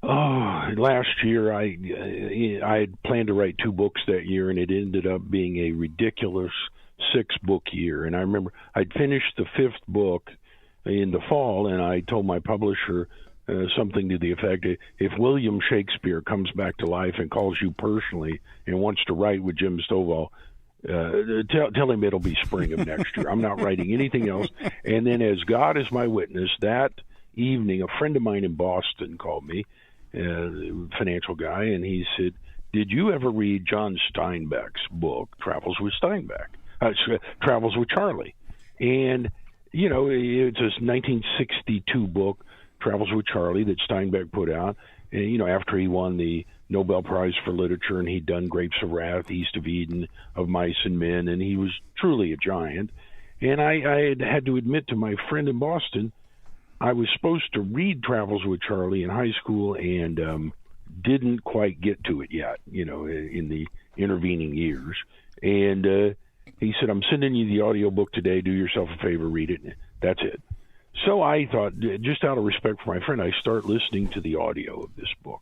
last year I had planned to write 2 books that year, and it ended up being a ridiculous 6-book year. And I remember I'd finished the 5th book in the fall, and I told my publisher something to the effect, if William Shakespeare comes back to life and calls you personally and wants to write with Jim Stovall, tell him it'll be spring of next year. I'm not writing anything else. And then, as God is my witness, that evening, a friend of mine in Boston called me, financial guy, and he said, did you ever read John Steinbeck's book, Travels with Charlie? And, you know, it's a 1962 book, Travels with Charlie, that Steinbeck put out, and, you know, after he won the Nobel Prize for Literature, and he'd done Grapes of Wrath, East of Eden, Of Mice and Men, and he was truly a giant. And I had to admit to my friend in Boston, I was supposed to read Travels with Charlie in high school and didn't quite get to it yet, you know, in the intervening years. And he said, I'm sending you the audiobook today. Do yourself a favor, read it. That's it. So I thought, just out of respect for my friend, I start listening to the audio of this book.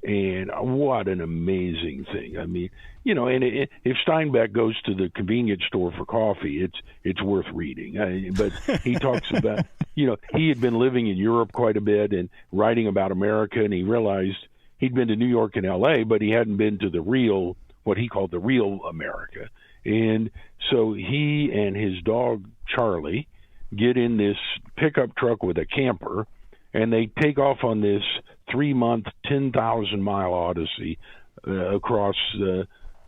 And what an amazing thing. I mean, you know, and if Steinbeck goes to the convenience store for coffee, it's worth reading. But he talks about, you know, he had been living in Europe quite a bit and writing about America, and he realized he'd been to New York and L.A., but he hadn't been to the real, what he called the real America. And so he and his dog, Charlie, get in this pickup truck with a camper, and they take off on this 3-month, 10,000-mile odyssey across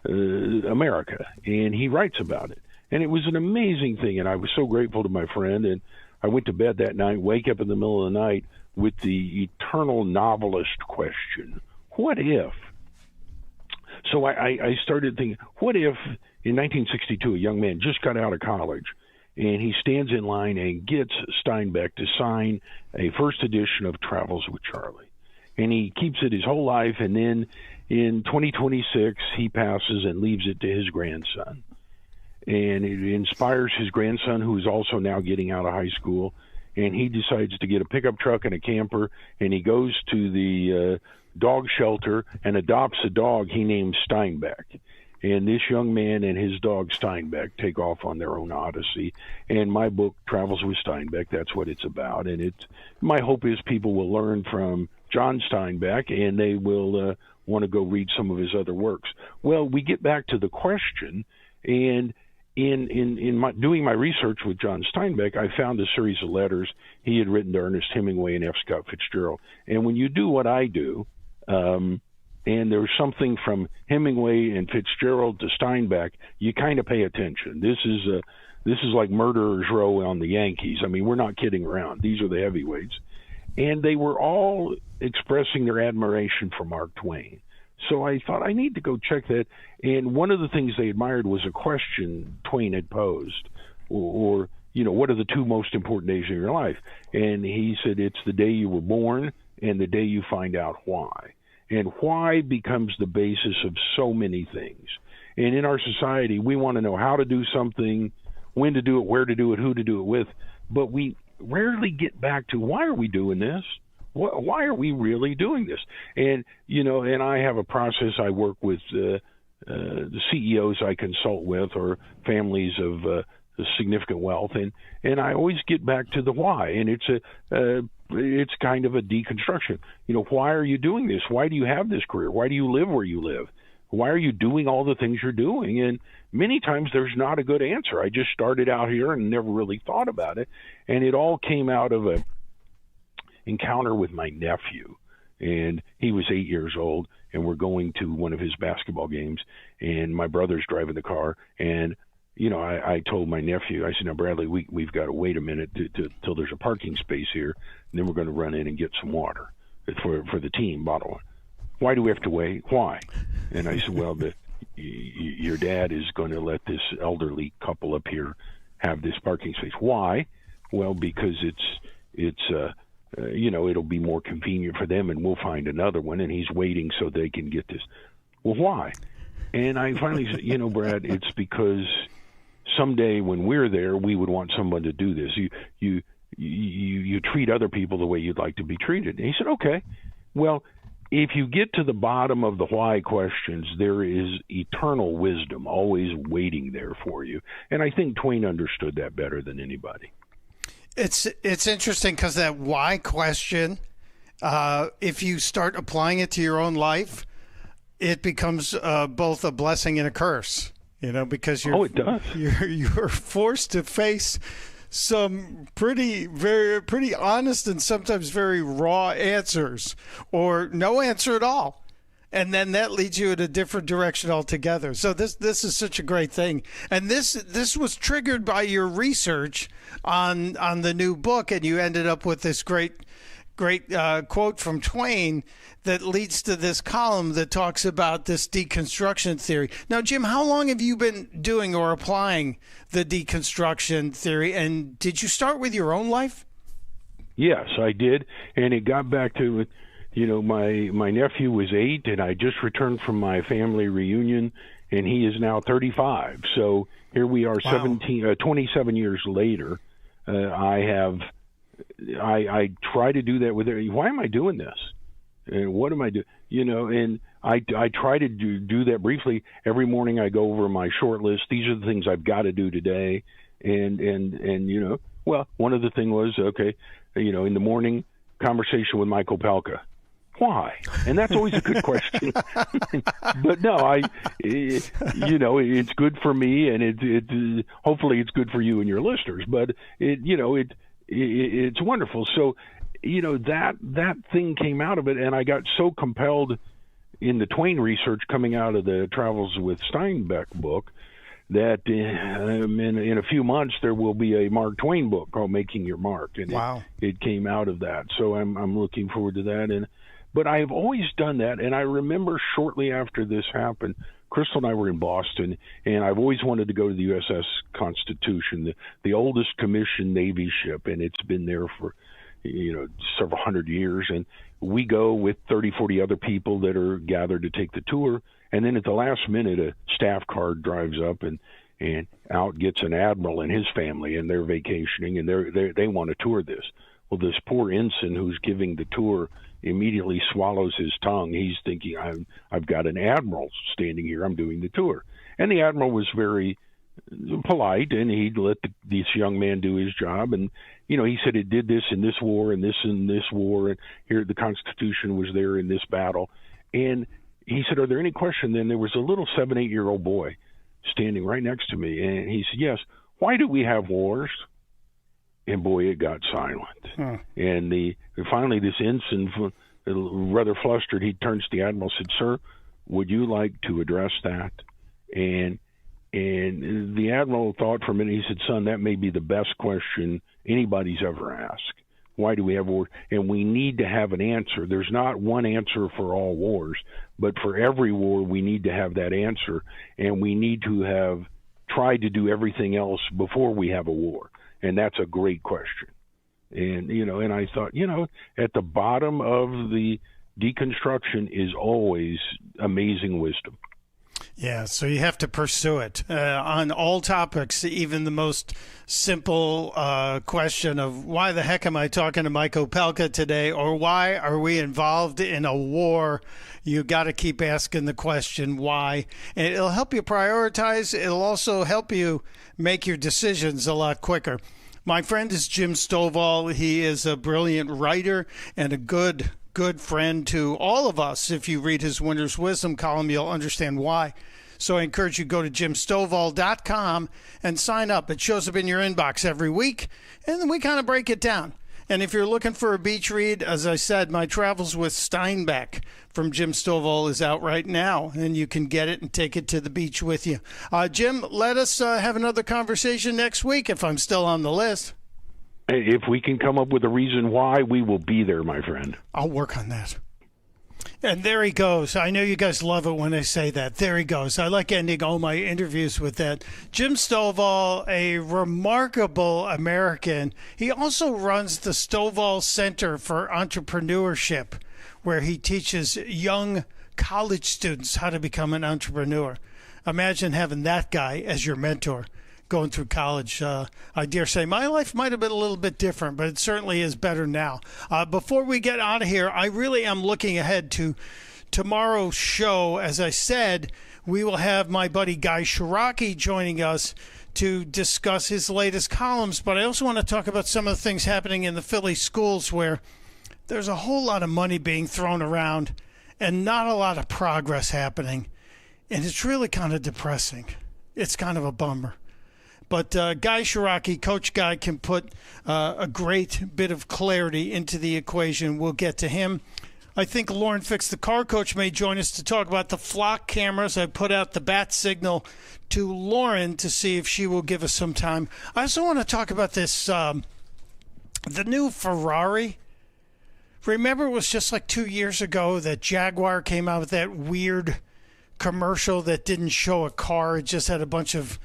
America. And he writes about it. And it was an amazing thing, and I was so grateful to my friend. And I went to bed that night, wake up in the middle of the night with the eternal novelist question, what if? So I started thinking, what if in 1962 a young man just got out of college, and he stands in line and gets Steinbeck to sign a first edition of Travels with Charlie. And he keeps it his whole life, and then in 2026, he passes and leaves it to his grandson. And it inspires his grandson, who is also now getting out of high school, and he decides to get a pickup truck and a camper, and he goes to the dog shelter and adopts a dog he names Steinbeck. And this young man and his dog Steinbeck take off on their own odyssey. And my book, Travels with Steinbeck, that's what it's about. And my hope is people will learn from John Steinbeck, and they will want to go read some of his other works. Well, we get back to the question, and in doing my research with John Steinbeck, I found a series of letters he had written to Ernest Hemingway and F. Scott Fitzgerald. And when you do what I do, and there's something from Hemingway and Fitzgerald to Steinbeck, you kind of pay attention. This is like Murderers Row on the Yankees. I mean, we're not kidding around. These are the heavyweights. And they were all expressing their admiration for Mark Twain. So I thought I need to go check that. And one of the things they admired was a question Twain had posed, or what are the two most important days of your life? And he said, it's the day you were born and the day you find out why. And why becomes the basis of so many things. And in our society, we want to know how to do something, when to do it, where to do it, who to do it with. But we rarely get back to, why are we doing this? Why are we really doing this? And, and I have a process. I work with the CEOs I consult with, or families of significant wealth, and I always get back to the why. And it's kind of a deconstruction. Why are you doing this? Why do you have this career? Why do you live where you live? Why are you doing all the things you're doing? And many times there's not a good answer. I just started out here and never really thought about it. And it all came out of a encounter with my nephew. And he was 8 years old, and we're going to one of his basketball games, and my brother's driving the car. And, I told my nephew, I said, now, Bradley, we've got to wait a minute till there's a parking space here, and then we're going to run in and get some water for the team, bottle water. Why do we have to wait? Why? And I said, well, your dad is going to let this elderly couple up here have this parking space. Why? Well, because it'll be more convenient for them, and we'll find another one, and he's waiting so they can get this. Well, why? And I finally said, Brad, it's because someday when we're there, we would want someone to do this. You treat other people the way you'd like to be treated. And he said, okay. Well, if you get to the bottom of the why questions, there is eternal wisdom always waiting there for you. And I think Twain understood that better than anybody. It's interesting because that why question, if you start applying it to your own life, it becomes both a blessing and a curse. Because it does. You're forced to face some pretty honest and sometimes very raw answers, or no answer at all. And then that leads you in a different direction altogether. So this is such a great thing. And this was triggered by your research on the new book, and you ended up with this great quote from Twain that leads to this column that talks about this deconstruction theory. Now, Jim, how long have you been doing or applying the deconstruction theory, and did you start with your own life? Yes, I did, and it got back to, my nephew was 8, and I just returned from my family reunion, and he is now 35. So here we are, wow. 27 years later. I try to do that with it. Why am I doing this? And what am I doing? And I try to do that briefly. Every morning I go over my short list. These are the things I've got to do today. And well, one of the things was, okay, in the morning, conversation with Mike Opelka. Why? And that's always a good question. But no, it's good for me, and it hopefully it's good for you and your listeners. But it's wonderful. So, that thing came out of it, and I got so compelled in the Twain research coming out of the Travels with Steinbeck book that in a few months there will be a Mark Twain book called Making Your Mark, and wow. it came out of that. So I'm looking forward to that. But I've always done that, and I remember shortly after this happened, Crystal and I were in Boston, and I've always wanted to go to the USS Constitution, the oldest commissioned Navy ship, and it's been there for several hundred years. And we go with 30, 40 other people that are gathered to take the tour, and then at the last minute, a staff car drives up, and out gets an admiral and his family, and they're vacationing, and they want to tour this. Well, this poor ensign who's giving the tour immediately swallows his tongue. He's thinking, I've got an admiral standing here. I'm doing the tour. And the admiral was very polite, and he'd let this young man do his job. And, he said it did this in this war and this in this war. And here the Constitution was there in this battle. And he said, are there any questions? Then there was a little 7, 8-year-old boy standing right next to me. And he said, yes, why do we have wars? And boy, it got silent. Huh. And finally, this ensign, rather flustered, he turns to the admiral and said, sir, would you like to address that? And the admiral thought for a minute. He said, son, that may be the best question anybody's ever asked. Why do we have wars? And we need to have an answer. There's not one answer for all wars, but for every war, we need to have that answer. And we need to have tried to do everything else before we have a war. And that's a great question. And, and I thought, at the bottom of the deconstruction is always amazing wisdom. Yeah, so you have to pursue it on all topics, even the most simple question of why the heck am I talking to Mike Opelka today, or why are we involved in a war? You got to keep asking the question why, and it'll help you prioritize. It'll also help you make your decisions a lot quicker. My friend is Jim Stovall. He is a brilliant writer and a good friend to all of us. If you read his Winter's Wisdom column, you'll understand why. So I encourage you to go to jimstovall.com and sign up. It shows up in your inbox every week, and then we kind of break it down. And if you're looking for a beach read, as I said, My Travels with Steinbeck from Jim Stovall is out right now, and you can get it and take it to the beach with you. Jim, let us have another conversation next week if I'm still on the list. If we can come up with a reason why, we will be there, my friend. I'll work on that. And there he goes. I know you guys love it when I say that. There he goes. I like ending all my interviews with that. Jim Stovall, a remarkable American. He also runs the Stovall Center for Entrepreneurship, where he teaches young college students how to become an entrepreneur. Imagine having that guy as your mentor going through college. I dare say my life might have been a little bit different, but it certainly is better now. Before we get out of here, I really am looking ahead to tomorrow's show. As I said, we will have my buddy Guy Shiraki joining us to discuss his latest columns, but I also want to talk about some of the things happening in the Philly schools where there's a whole lot of money being thrown around and not a lot of progress happening, and it's really kind of depressing. It's kind of a bummer. But Guy Shiraki, Coach Guy, can put a great bit of clarity into the equation. We'll get to him. I think Lauren Fix, the car coach, may join us to talk about the flock cameras. I put out the bat signal to Lauren to see if she will give us some time. I also want to talk about this, the new Ferrari. Remember, it was just like 2 years ago that Jaguar came out with that weird commercial that didn't show a car. It just had a bunch of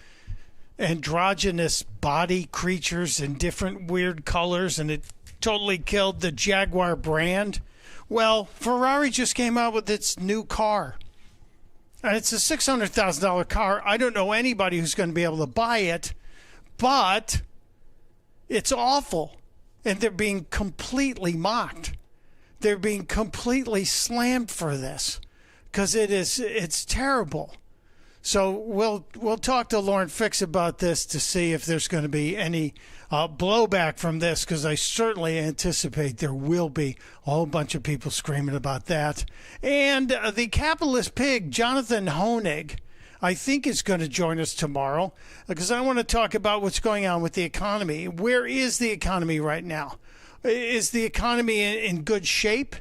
androgynous body creatures in different weird colors, and it totally killed the Jaguar brand. Well, Ferrari just came out with its new car, and it's a $600,000 car. I don't know anybody who's going to be able to buy it, but it's awful, and they're being completely mocked. They're being completely slammed for this because it's terrible. So we'll talk to Lauren Fix about this to see if there's going to be any blowback from this, because I certainly anticipate there will be a whole bunch of people screaming about that. And the capitalist pig, Jonathan Hoenig, I think is going to join us tomorrow, because I want to talk about what's going on with the economy. Where is the economy right now? Is the economy in good shape?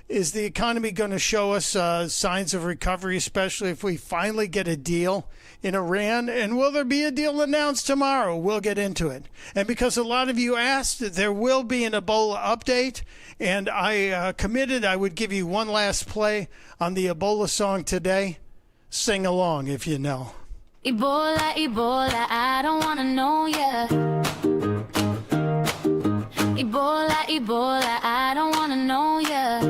Is the economy going to show us signs of recovery, especially if we finally get a deal in Iran? And will there be a deal announced tomorrow? We'll get into it. And because a lot of you asked, there will be an Ebola update. And I committed I would give you one last play on the Ebola song today. Sing along if you know. Ebola, Ebola, I don't want to know ya. Ebola, Ebola, I don't want to know ya.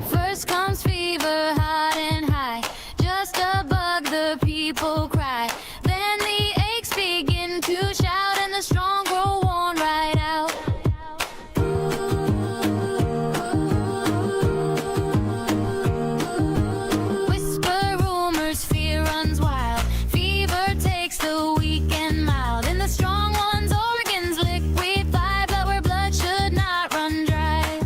First comes fever, hot and high, just a bug, the people cry. Then the aches begin to shout, and the strong grow worn right out. Whisper rumors, fear runs wild, fever takes the weak and mild, and the strong ones organs liquefy, but where blood should not run dry.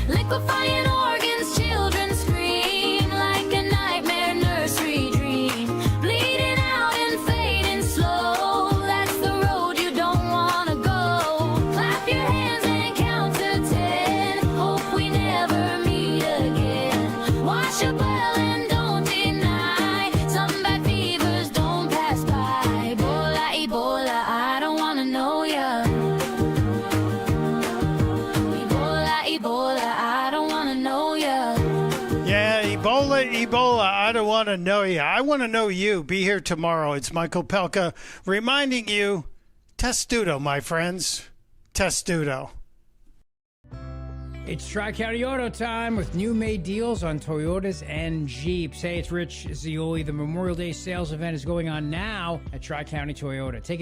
Liquefying organs, children scream like a nightmare nursery dream. Bleeding out and fading slow, that's the road you don't want to go. Clap your hands and count to 10, hope we never meet again. Wash up well and don't deny, some bad fevers don't pass by. Ebola, Ebola, I don't want to know ya. Ebola, Ebola, I don't want to know ya. Ebola, I don't want to know you. I want to know you. Be here tomorrow. It's Michael Opelka reminding you, testudo, my friends. Testudo. It's Tri-County Auto time with new May deals on Toyotas and Jeeps. Hey, it's Rich Zioli. The Memorial Day sales event is going on now at Tri-County Toyota. Take